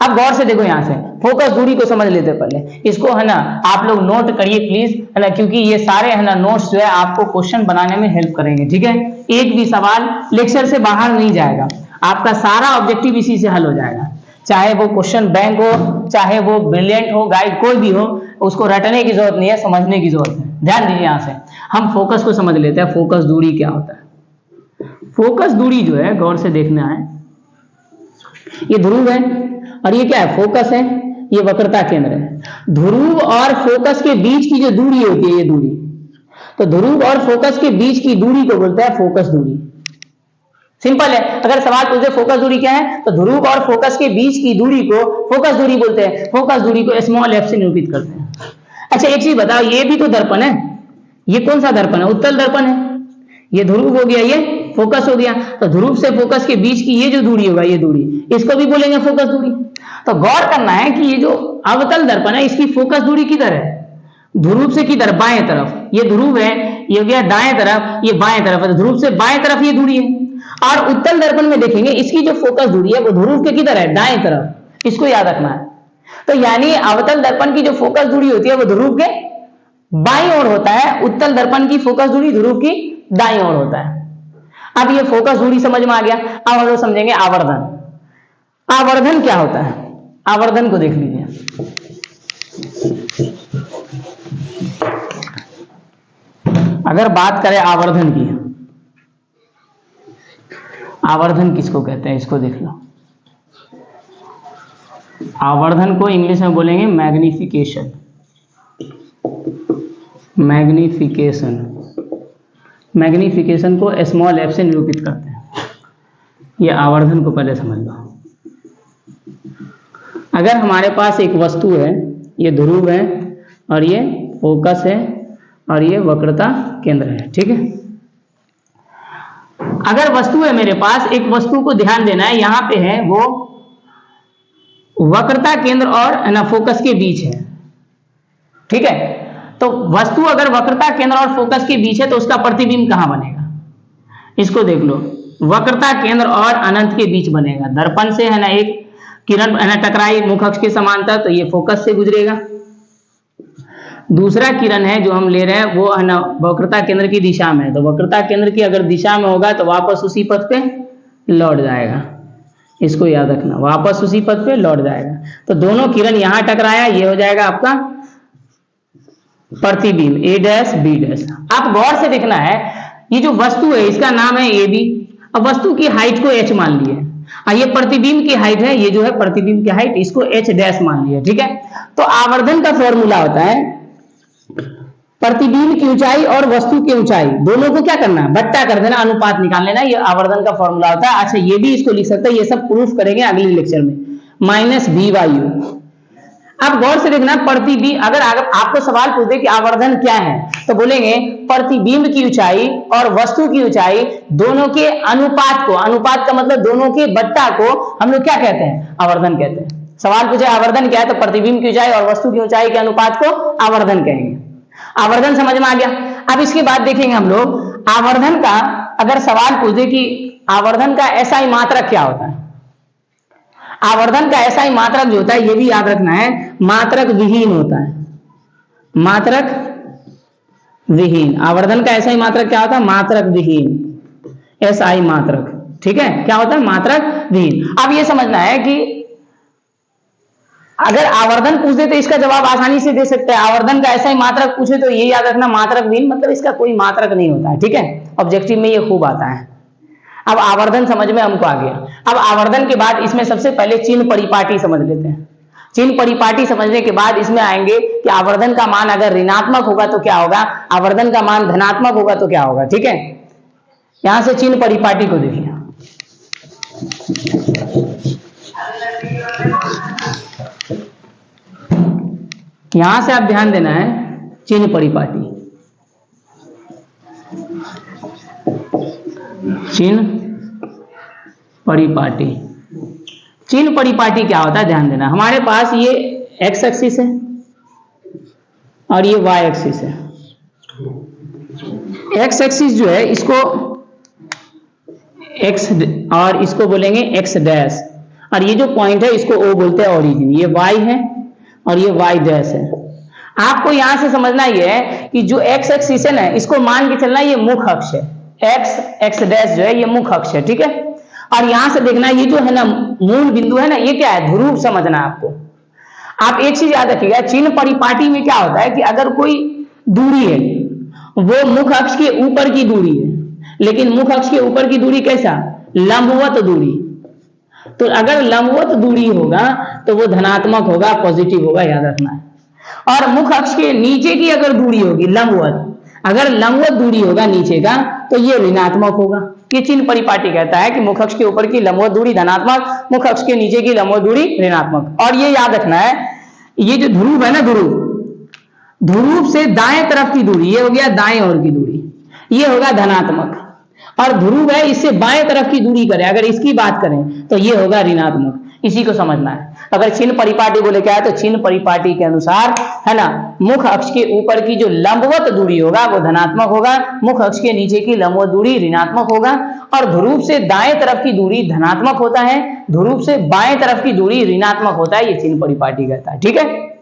अब गौर से देखो, यहां से फोकस दूरी को समझ लेते पहले। इसको है ना आप लोग नोट करिए प्लीज, है ना, क्योंकि ये सारे है ना नोट्स जो है आपको क्वेश्चन बनाने में हेल्प करेंगे। ठीक है, एक भी सवाल लेक्चर से बाहर नहीं जाएगा, आपका सारा ऑब्जेक्टिव इसी से हल हो जाएगा। चाहे वो क्वेश्चन बैंक हो, चाहे वो ब्रिलियंट हो, गाइड कोई भी हो, उसको रटने की जरूरत नहीं है, समझने की जरूरत है। ध्यान दीजिए, यहां से हम फोकस को समझ लेते हैं। फोकस दूरी क्या होता है? फोकस दूरी जो है गौर से देखना है, ये ध्रुव है और ये क्या है? फोकस है, ये वक्रता केंद्र है। ध्रुव और फोकस के बीच की जो दूरी होती है, ये दूरी, तो ध्रुव और फोकस के बीच की दूरी को बोलते हैं फोकस दूरी। सिंपल है। अगर सवाल पूछे फोकस दूरी क्या है, तो ध्रुव और फोकस के बीच की दूरी को फोकस दूरी बोलते हैं। फोकस दूरी को स्मॉल एफ से निरूपित करते हैं। अच्छा एक चीज बताओ, ये भी तो दर्पण है, ये कौन सा दर्पण है? उत्तल दर्पण है। ये ध्रुव हो गया, ये फोकस हो गया, तो ध्रुव से फोकस के बीच की ये जो दूरी होगा, ये दूरी, इसको भी बोलेंगे फोकस दूरी। तो गौर करना है कि ये जो अवतल दर्पण है, इसकी फोकस दूरी किधर है? ध्रुव से किधर? बाएं तरफ। ये ध्रुव है, ये हो गया दाएं तरफ, ये बाएं तरफ है, तो ध्रुव से बाएं तरफ ये दूरी है। और उत्तल दर्पण में देखेंगे इसकी जो फोकस दूरी है वो ध्रुव के किधर है? दाएं तरफ। इसको याद रखना है। तो यानी अवतल दर्पण की जो फोकस दूरी होती है वो ध्रुव के बाईं ओर होता है, उत्तल दर्पण की फोकस दूरी ध्रुव की दाईं ओर होता है। अब ये फोकस दूरी समझ में आ गया। अब हम लोग समझेंगे आवर्धन। आवर्धन क्या होता है? आवर्धन को देख लीजिए। अगर बात करें आवर्धन की, आवर्धन किसको कहते हैं? इसको देख लो। आवर्धन को इंग्लिश में बोलेंगे मैग्निफिकेशन। मैग्निफिकेशन, मैग्निफिकेशन को स्मॉल एफ से निरूपित करते हैं। ये आवर्धन को पहले समझ लो। अगर हमारे पास एक वस्तु है, ये ध्रुव है और ये फोकस है और ये वक्रता केंद्र है, ठीक है। अगर वस्तु है मेरे पास, एक वस्तु को ध्यान देना है, यहां पे है वो वक्रता केंद्र और ना फोकस के बीच है, ठीक है। तो वस्तु अगर वक्रता केंद्र और फोकस के बीच है तो उसका प्रतिबिंब कहां बनेगा? इसको देख लो, वक्रता केंद्र और अनंत के बीच बनेगा। दर्पण से है ना एक किरण है ना टकराई मुख अक्ष के समांतर, तो ये फोकस से गुजरेगा। दूसरा किरण है जो हम ले रहे हैं वो है ना वक्रता केंद्र की दिशा में, तो वक्रता केंद्र की अगर दिशा में होगा तो वापस उसी पथ पे लौट जाएगा। इसको याद रखना, वापस उसी पथ पे लौट जाएगा। तो दोनों किरण यहां टकराया, ये हो जाएगा आपका प्रतिबिंब ए डैश बी डैश। आप गौर से देखना है, ये जो वस्तु है इसका नाम है ए बी। अब वस्तु की हाइट को एच मान लिए, ये प्रतिबिंब की हाइट है, ये जो है प्रतिबिंब की हाइट, इसको एच डैश मान लिया, ठीक है। तो आवर्धन का फॉर्मूला होता है प्रतिबिंब की ऊंचाई और वस्तु की ऊंचाई दोनों को क्या करना है? बट्टा कर देना, अनुपात निकाल लेना। ये आवर्धन का फॉर्मूला होता है। अच्छा ये भी इसको लिख सकते हैं, ये सब प्रूफ करेंगे अगले लेक्चर में, माइनस बी वाई यू। अब गौर से देखना, प्रतिबिंब अगर आपको सवाल पूछ दे कि आवर्धन क्या है, तो बोलेंगे प्रतिबिंब की ऊंचाई और वस्तु की ऊंचाई दोनों के अनुपात को, अनुपात का मतलब दोनों के बट्टा को हम लोग क्या कहते हैं? आवर्धन कहते हैं। सवाल पूछे आवर्धन क्या है, तो प्रतिबिंब की ऊंचाई और वस्तु की ऊंचाई के अनुपात को आवर्धन कहेंगे। आवर्धन समझ में आ गया। अब इसके बाद देखेंगे हम लोग आवर्धन का, अगर सवाल पूछे कि आवर्धन का एसआई मात्रक क्या होता है, आवर्धन का एसआई मात्रक जो होता है, ये भी याद रखना है, मात्रक विहीन होता है। मात्रक विहीन, आवर्धन का एसआई मात्रक क्या होता है? मात्रक विहीन, एसआई मात्रक, ठीक है। क्या होता है? मात्रक विहीन। अब ये समझना है कि अगर आवर्धन पूछ दे तो इसका जवाब आसानी से दे सकते हैं। आवर्धन का ऐसा ही मात्रक पूछे तो ये याद रखना, मात्रक विहीन मतलब इसका कोई मात्रक नहीं होता है, ठीक है। ऑब्जेक्टिव में ये खूब आता है। अब आवर्धन समझ में हमको आ गया। अब आवर्धन के बाद इसमें सबसे पहले चिन्ह परिपाटी समझ लेते हैं। चिन्ह परिपाटी समझने के बाद इसमें आएंगे कि आवर्धन का मान अगर ऋणात्मक होगा तो क्या होगा, आवर्धन का मान धनात्मक होगा तो क्या होगा, ठीक है। यहां से चिन्ह परिपाटी को देखिए। यहां से आप ध्यान देना है, चिन्ह परिपाटी, चिन्ह परिपाटी। चिन्ह परिपाटी क्या होता है ध्यान देना। हमारे पास ये एक्स एक्सिस है और ये वाई एक्सिस है। एक्स एक्सिस जो है इसको एक्स और इसको बोलेंगे एक्स डैश, और ये जो पॉइंट है इसको ओ बोलते हैं ओरिजिन। ये वाई है और ये वाई डैश है। आपको यहां से समझना ये है कि जो एक्स एक्सिस है ना, इसको मान के चलना ये मुख अक्ष है। एक्स एक्स डैश जो है ये मुख अक्ष है, ठीक है। और यहां से देखना ये जो है ना मूल बिंदु है ना, ये क्या है, ध्रुव समझना है आपको। आप एक चीज याद रखिएगा, चिन्ह परिपाटी में क्या होता है कि अगर कोई दूरी है वो मुख अक्ष के ऊपर की दूरी है, लेकिन मुख अक्ष के ऊपर की दूरी कैसा, लंबवत दूरी। तो अगर लंबवत दूरी होगा तो वो धनात्मक होगा, पॉजिटिव होगा, याद रखना है। और मुख अक्ष के नीचे की अगर दूरी होगी लंबवत, अगर लंबवत दूरी होगा नीचे का तो ये ऋणात्मक होगा। ये चिन्ह परिपाटी कहता है कि मुख अक्ष के ऊपर की लंबवत दूरी धनात्मक, मुख अक्ष के नीचे की लंबवत दूरी ऋणात्मक। और ये याद रखना है, ये जो ध्रुव है ना, ध्रुव से दाएं तरफ की दूरी, ये हो गया दाएं ओर की दूरी, ये होगा धनात्मक। और ध्रुव है इससे बाएं तरफ की दूरी करें, अगर इसकी बात करें तो ये होगा ऋणात्मक। इसी को समझना है। अगर चिन्ह परिपाटी बोले क्या है, तो चिन्ह परिपाटी के अनुसार है ना, मुख अक्ष के ऊपर की जो लंबवत दूरी होगा वो धनात्मक होगा, मुख अक्ष के नीचे की लंबवत दूरी ऋणात्मक होगा, और ध्रुव से दाएं तरफ की दूरी धनात्मक होता है, ध्रुव से बाएं तरफ की दूरी ऋणात्मक होता है। ये चिन्ह परिपाटी कहता है। ठीक है,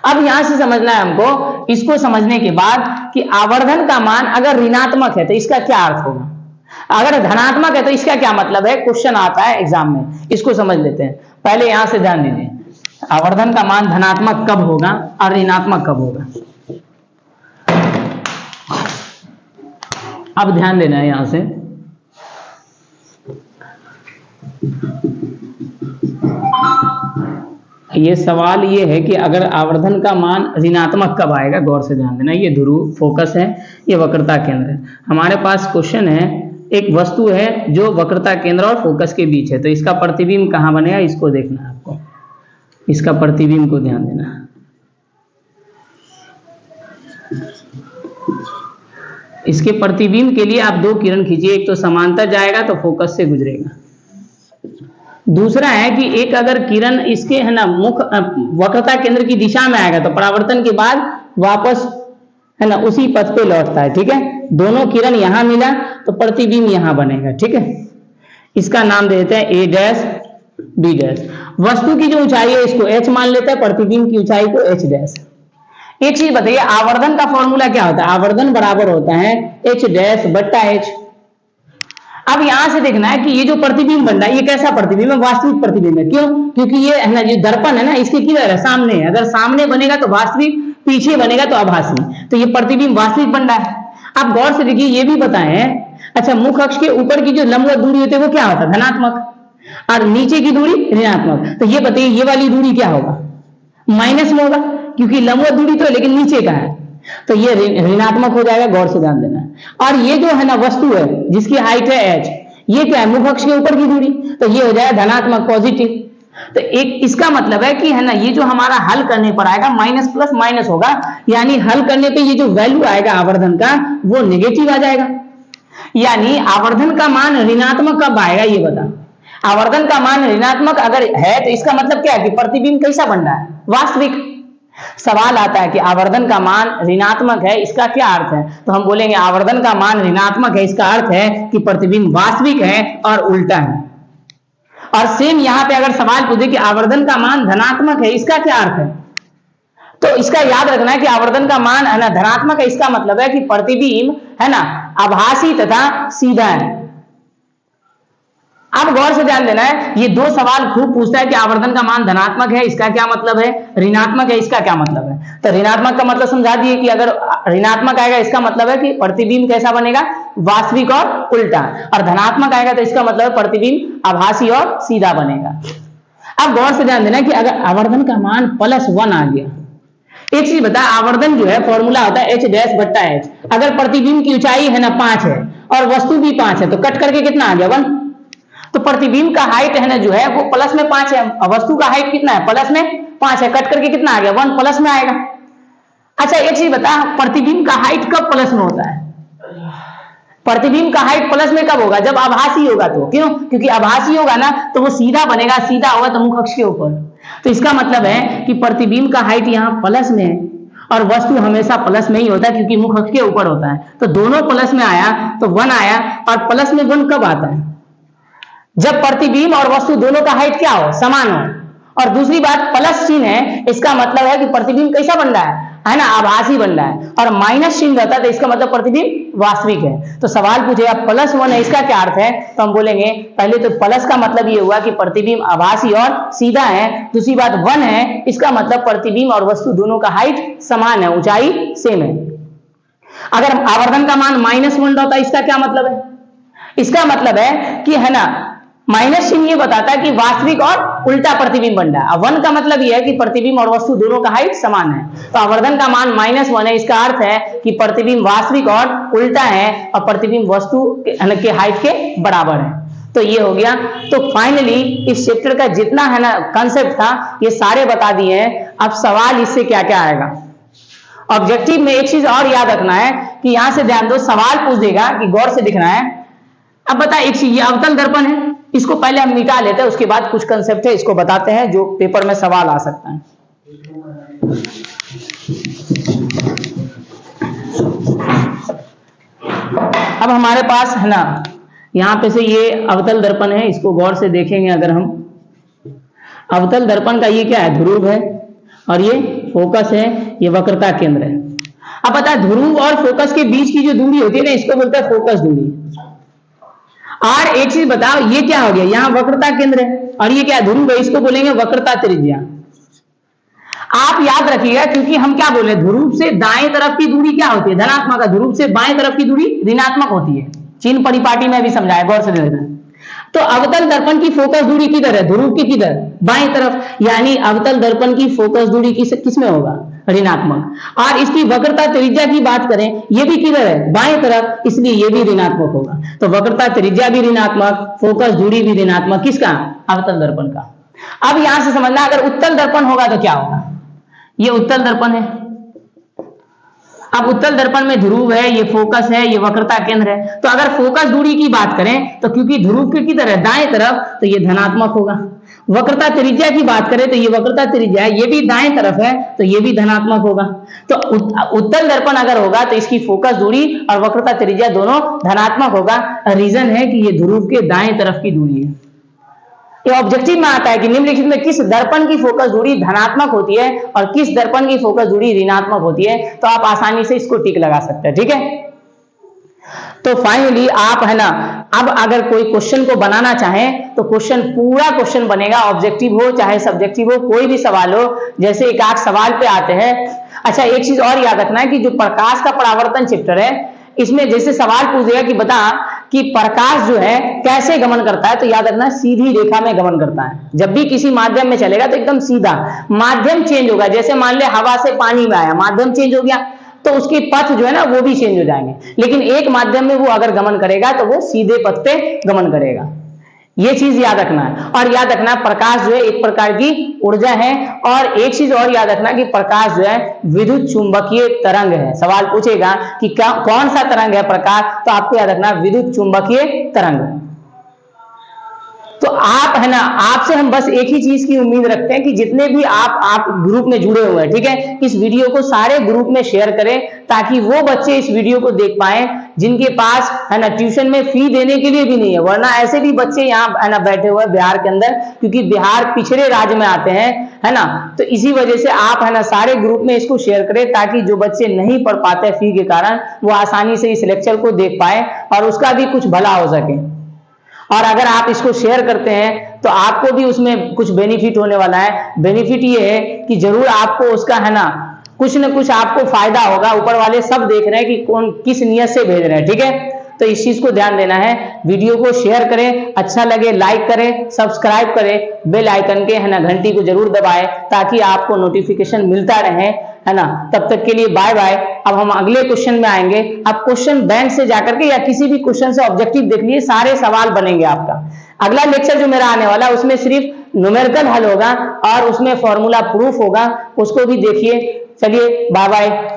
अब यहां से समझना है हमको, इसको समझने के बाद कि आवर्धन का मान अगर ऋणात्मक है तो इसका क्या अर्थ होगा, अगर धनात्मक है तो इसका क्या मतलब है, क्वेश्चन आता है एग्जाम में, इसको समझ लेते हैं। पहले यहां से ध्यान दीजिए, आवर्धन का मान धनात्मक कब होगा और ऋणात्मक कब होगा। अब ध्यान देना है यहां से, ये सवाल ये है कि अगर आवर्धन का मान ऋणात्मक कब आएगा, गौर से ध्यान देना। ये ध्रुव फोकस है, ये वक्रता केंद्र है। हमारे पास क्वेश्चन है, एक वस्तु है जो वक्रता केंद्र और फोकस के बीच है, तो इसका प्रतिबिंब कहां बनेगा, इसको देखना है आपको, इसका प्रतिबिंब को ध्यान देना है। इसके प्रतिबिंब के लिए आप दो किरण खींचिए, एक तो समांतर जाएगा तो फोकस से गुजरेगा, दूसरा है कि एक अगर किरण इसके है ना मुख वक्रता केंद्र की दिशा में आएगा तो परावर्तन के बाद वापस है ना उसी पथ पे लौटता है। ठीक है, दोनों किरण यहां मिला तो प्रतिबिंब यहां बनेगा। ठीक है, इसका नाम दे देते हैं ए डैश बी डैश। वस्तु की जो ऊंचाई है इसको h मान लेते हैं, प्रतिबिंब की ऊंचाई को h डैश। एक चीज बताइए, आवर्धन का फॉर्मूला क्या होता है, आवर्धन बराबर होता है h डैश बट्टा h। अब यहां से देखना है कि ये जो प्रतिबिंब बन रहा है ये कैसा प्रतिबिंब है, वास्तविक प्रतिबिंब है। क्यों, क्योंकि ये है ना, ये दर्पण है ना, इसके किधर है, सामने है। अगर सामने बनेगा तो वास्तविक, पीछे बनेगा तो आभासी, तो ये प्रतिबिंब वास्तविक बन रहा है। अब गौर से देखिए, ये भी बताएं, अच्छा मुख अक्ष के ऊपर की जो लंबवत दूरी होती है वो क्या होता है, धनात्मक, और नीचे की दूरी ऋणात्मक। तो ये बताइए ये वाली दूरी क्या होगा, माइनस में होगा, क्योंकि लंबवत दूरी तो है लेकिन नीचे का है, तो ये ऋणात्मक हो जाएगा। गौर से ध्यान देना। और ये जो है ना वस्तु है जिसकी हाइट है h, ये क्या है, मुख अक्ष के ऊपर की दूरी, तो ये हो जाएगा धनात्मक, पॉजिटिव। तो एक इसका मतलब है कि है ना, ये जो हमारा हल करने पर आएगा माइनस प्लस माइनस होगा, यानी हल करने पे ये जो वैल्यू आएगा आवर्धन का वो नेगेटिव आ जाएगा। यानी आवर्धन का मान ऋणात्मक कब आएगा, ये बता। आवर्धन का मान ऋणात्मक अगर है तो इसका मतलब क्या है कि प्रतिबिंब कैसा बन रहा है, वास्तविक। सवाल आता है कि आवर्धन का मान ऋणात्मक है, इसका क्या अर्थ है, तो हम बोलेंगे आवर्धन का मान ऋणात्मक है, इसका अर्थ है कि प्रतिबिंब वास्तविक है और उल्टा है। और सेम यहां पे अगर सवाल पूछे कि आवर्धन का मान धनात्मक है, इसका क्या अर्थ है, तो इसका याद रखना है कि आवर्धन का मान है ना धनात्मक है, इसका मतलब है कि प्रतिबिंब है ना आभासी तथा सीधा है। अब गौर से ध्यान देना है, ये दो सवाल खूब पूछता है कि आवर्धन का मान धनात्मक है, इसका क्या मतलब है, ऋणात्मक है, इसका क्या मतलब है। तो ऋणात्मक का मतलब समझा दिए कि अगर ऋणात्मक आएगा इसका मतलब है कि प्रतिबिंब कैसा बनेगा, वास्तविक और उल्टा, और धनात्मक आएगा तो इसका मतलब है प्रतिबिंब आभासी और सीधा बनेगा। अब गौर से ध्यान देना कि अगर आवर्धन का मान +1 आ गया, एक चीज बता, आवर्धन जो है फॉर्मूला होता है h डैश बट्टा h। अगर प्रतिबिंब की ऊंचाई है ना 5 है और वस्तु भी 5 है तो कट करके कितना आ गया 1, तो प्रतिबिंब का हाइट है ना जो है वो प्लस में 5 है, वस्तु का हाइट कितना है, प्लस में 5 है, कट करके कितना आ गया 1, प्लस में आएगा। अच्छा एक चीज बता, प्रतिबिंब का हाइट कब प्लस में होता है, प्रतिबिंब का हाइट प्लस में कब होगा, जब आभासी होगा। तो क्यों, क्योंकि आभासी होगा ना तो वो सीधा बनेगा, सीधा होगा तो मुख अक्ष के ऊपर, तो इसका मतलब है कि प्रतिबिंब का हाइट यहाँ प्लस में है और वस्तु हमेशा प्लस में ही होता है क्योंकि मुख अक्ष के ऊपर होता है। तो दोनों प्लस में आया तो 1 आया, और प्लस में 1 कब आता है, जब प्रतिबिंब और वस्तु दोनों का हाइट क्या हो, समान हो। और दूसरी बात, प्लस चिन्ह है, इसका मतलब है कि प्रतिबिंब कैसा बन रहा है, है ना, आभासी बन रहा है, और माइनस चिन्ह रहता है तो इसका मतलब प्रतिबिंब वास्तविक है। तो सवाल पूछेगा +1 है, इसका क्या अर्थ है, तो हम बोलेंगे पहले तो प्लस का मतलब ये हुआ कि प्रतिबिंब आभासी और सीधा है। दूसरी बात 1 है, इसका मतलब प्रतिबिंब और वस्तु दोनों का हाइट समान है, ऊंचाई सेम है। अगर आवर्धन का मान -1 होता है, इसका क्या मतलब है, इसका मतलब है कि, है ना, माइनस चिन्ह ये बताता है कि वास्तविक और उल्टा प्रतिबिंब बन रहा है। 1 का मतलब ये है कि प्रतिबिंब और वस्तु दोनों का हाइट समान है। तो आवर्धन का मान -1 है, इसका अर्थ है कि प्रतिबिंब वास्तविक और उल्टा है और प्रतिबिंब वस्तु के हाइट के बराबर है। तो ये हो गया। तो फाइनली इस चैप्टर का जितना, है ना, कंसेप्ट था ये सारे बता दिए हैं। अब सवाल इससे क्या क्या आएगा। ऑब्जेक्टिव में एक चीज और याद रखना है कि यहां से ध्यान दो, सवाल पूछ देगा कि गौर से दिखना है। अब बता एक चीज, ये अवतल दर्पण है, इसको पहले हम निकाल लेते हैं, उसके बाद कुछ कंसेप्ट है इसको बताते हैं जो पेपर में सवाल आ सकता है। अब हमारे पास, है ना, यहां पे से ये अवतल दर्पण है, इसको गौर से देखेंगे अगर हम, अवतल दर्पण का ये क्या है, ध्रुव है, और ये फोकस है, ये वक्रता केंद्र है। अब बता, ध्रुव और फोकस के बीच की जो दूरी होती है ना, इसको बोलते हैं फोकस दूरी। और एक चीज बताओ, ये क्या हो गया, यहां वक्रता केंद्र है और ये क्या है, ध्रुव है, इसको बोलेंगे वक्रता त्रिज्या। आप याद रखिएगा, क्योंकि हम क्या बोले, ध्रुव से दाएं तरफ की दूरी क्या होती है, धनात्मक, ध्रुव से बाएं तरफ की दूरी ऋणात्मक होती है। चिन्ह परिपाटी में भी समझाया, गौर से देखना। तो अवतल दर्पण की फोकस दूरी किधर है, ध्रुव की किधर, बाएं तरफ, यानी अवतल दर्पण की फोकस दूरी किस में होगा, ऋणात्मक। और इसकी वक्रता त्रिज्या की बात करें, ये भी किधर है, बाएं तरफ, इसलिए ये भी ऋणात्मक होगा। तो वक्रता त्रिज्या भी ऋणात्मक, फोकस दूरी भी ऋणात्मक, किसका, अवतल दर्पण का। अब यहां से समझना, अगर उत्तल दर्पण होगा तो क्या होगा, ये उत्तल दर्पण है। अब उत्तल दर्पण में ध्रुव है, ये फोकस है, ये वक्रता केंद्र है। तो अगर फोकस दूरी की बात करें तो क्योंकि ध्रुव की किधर है, दाएं तरफ, तो ये धनात्मक होगा। वक्रता त्रिज्या की बात करें तो ये वक्रता त्रिज्या है, ये भी दाएं तरफ है, तो ये भी धनात्मक होगा। तो उत्तल दर्पण अगर होगा तो इसकी फोकस दूरी और वक्रता त्रिज्या दोनों धनात्मक होगा। रीजन है कि ये ध्रुव के दाएं तरफ की दूरी है। ये ऑब्जेक्टिव में आता है कि निम्नलिखित में किस दर्पण की फोकस दूरी धनात्मक होती है और किस दर्पण की फोकस दूरी ऋणात्मक होती है। तो आप आसानी से इसको टिक लगा सकते हैं, ठीक है। तो फाइनली आप, है ना, अब अगर कोई क्वेश्चन को बनाना चाहें तो क्वेश्चन, पूरा क्वेश्चन बनेगा, ऑब्जेक्टिव हो चाहे सब्जेक्टिव हो, कोई भी सवाल हो। जैसे एक आध सवाल पे आते हैं। अच्छा, एक चीज और याद रखना है कि जो प्रकाश का परावर्तन चैप्टर है, इसमें जैसे सवाल पूछ देगा कि बता कि प्रकाश जो है कैसे गमन करता है, तो याद रखना सीधी रेखा में गमन करता है। जब भी किसी माध्यम में चलेगा तो एकदम सीधा, माध्यम चेंज होगा। जैसे मान ले हवा से पानी में आया, माध्यम चेंज हो गया तो उसके पथ जो है ना वो भी चेंज हो जाएंगे, लेकिन एक माध्यम में वो अगर गमन करेगा तो वो सीधे पथ पे गमन करेगा। ये चीज याद रखना है। और याद रखना, प्रकाश जो है एक प्रकार की ऊर्जा है। और एक चीज और याद रखना कि प्रकाश जो है विद्युत चुंबकीय तरंग है। सवाल पूछेगा कि कौन सा तरंग है प्रकाश, तो आपको याद रखना विद्युत चुंबकीय तरंग। तो आप, है ना, आपसे हम बस एक ही चीज की उम्मीद रखते हैं कि जितने भी आप ग्रुप में जुड़े हुए हैं, ठीक है, इस वीडियो को सारे ग्रुप में शेयर करें ताकि वो बच्चे इस वीडियो को देख पाए जिनके पास, है ना, ट्यूशन में फी देने के लिए भी नहीं है। वरना ऐसे भी बच्चे यहाँ, है ना, बैठे हुए हैं बिहार के अंदर, क्योंकि बिहार पिछड़े राज्य में आते हैं, है ना। तो इसी वजह से आप, है ना, सारे ग्रुप में इसको शेयर करें ताकि जो बच्चे नहीं पढ़ पाते फी के कारण, वो आसानी से इस लेक्चर को देख पाए और उसका भी कुछ भला हो सके। और अगर आप इसको शेयर करते हैं तो आपको भी उसमें कुछ बेनिफिट होने वाला है। बेनिफिट ये है कि जरूर आपको उसका, है ना, कुछ न कुछ आपको फायदा होगा। ऊपर वाले सब देख रहे हैं कि कौन किस नियत से भेज रहे हैं, ठीक है। तो इस चीज को ध्यान देना है। वीडियो को शेयर करें, अच्छा लगे लाइक करें, सब्सक्राइब करें, बेल आइकन के, है ना, घंटी को जरूर दबाएं ताकि आपको नोटिफिकेशन मिलता रहे, है ना। तब तक के लिए बाय बाय। अब हम अगले क्वेश्चन में आएंगे। अब क्वेश्चन बैंक से जाकर के या किसी भी क्वेश्चन से ऑब्जेक्टिव देख लिए, सारे सवाल बनेंगे आपका। अगला लेक्चर जो मेरा आने वाला है उसमें सिर्फ न्यूमेरिकल हल होगा और उसमें फॉर्मूला प्रूफ होगा, उसको भी देखिए। चलिए बाय बाय।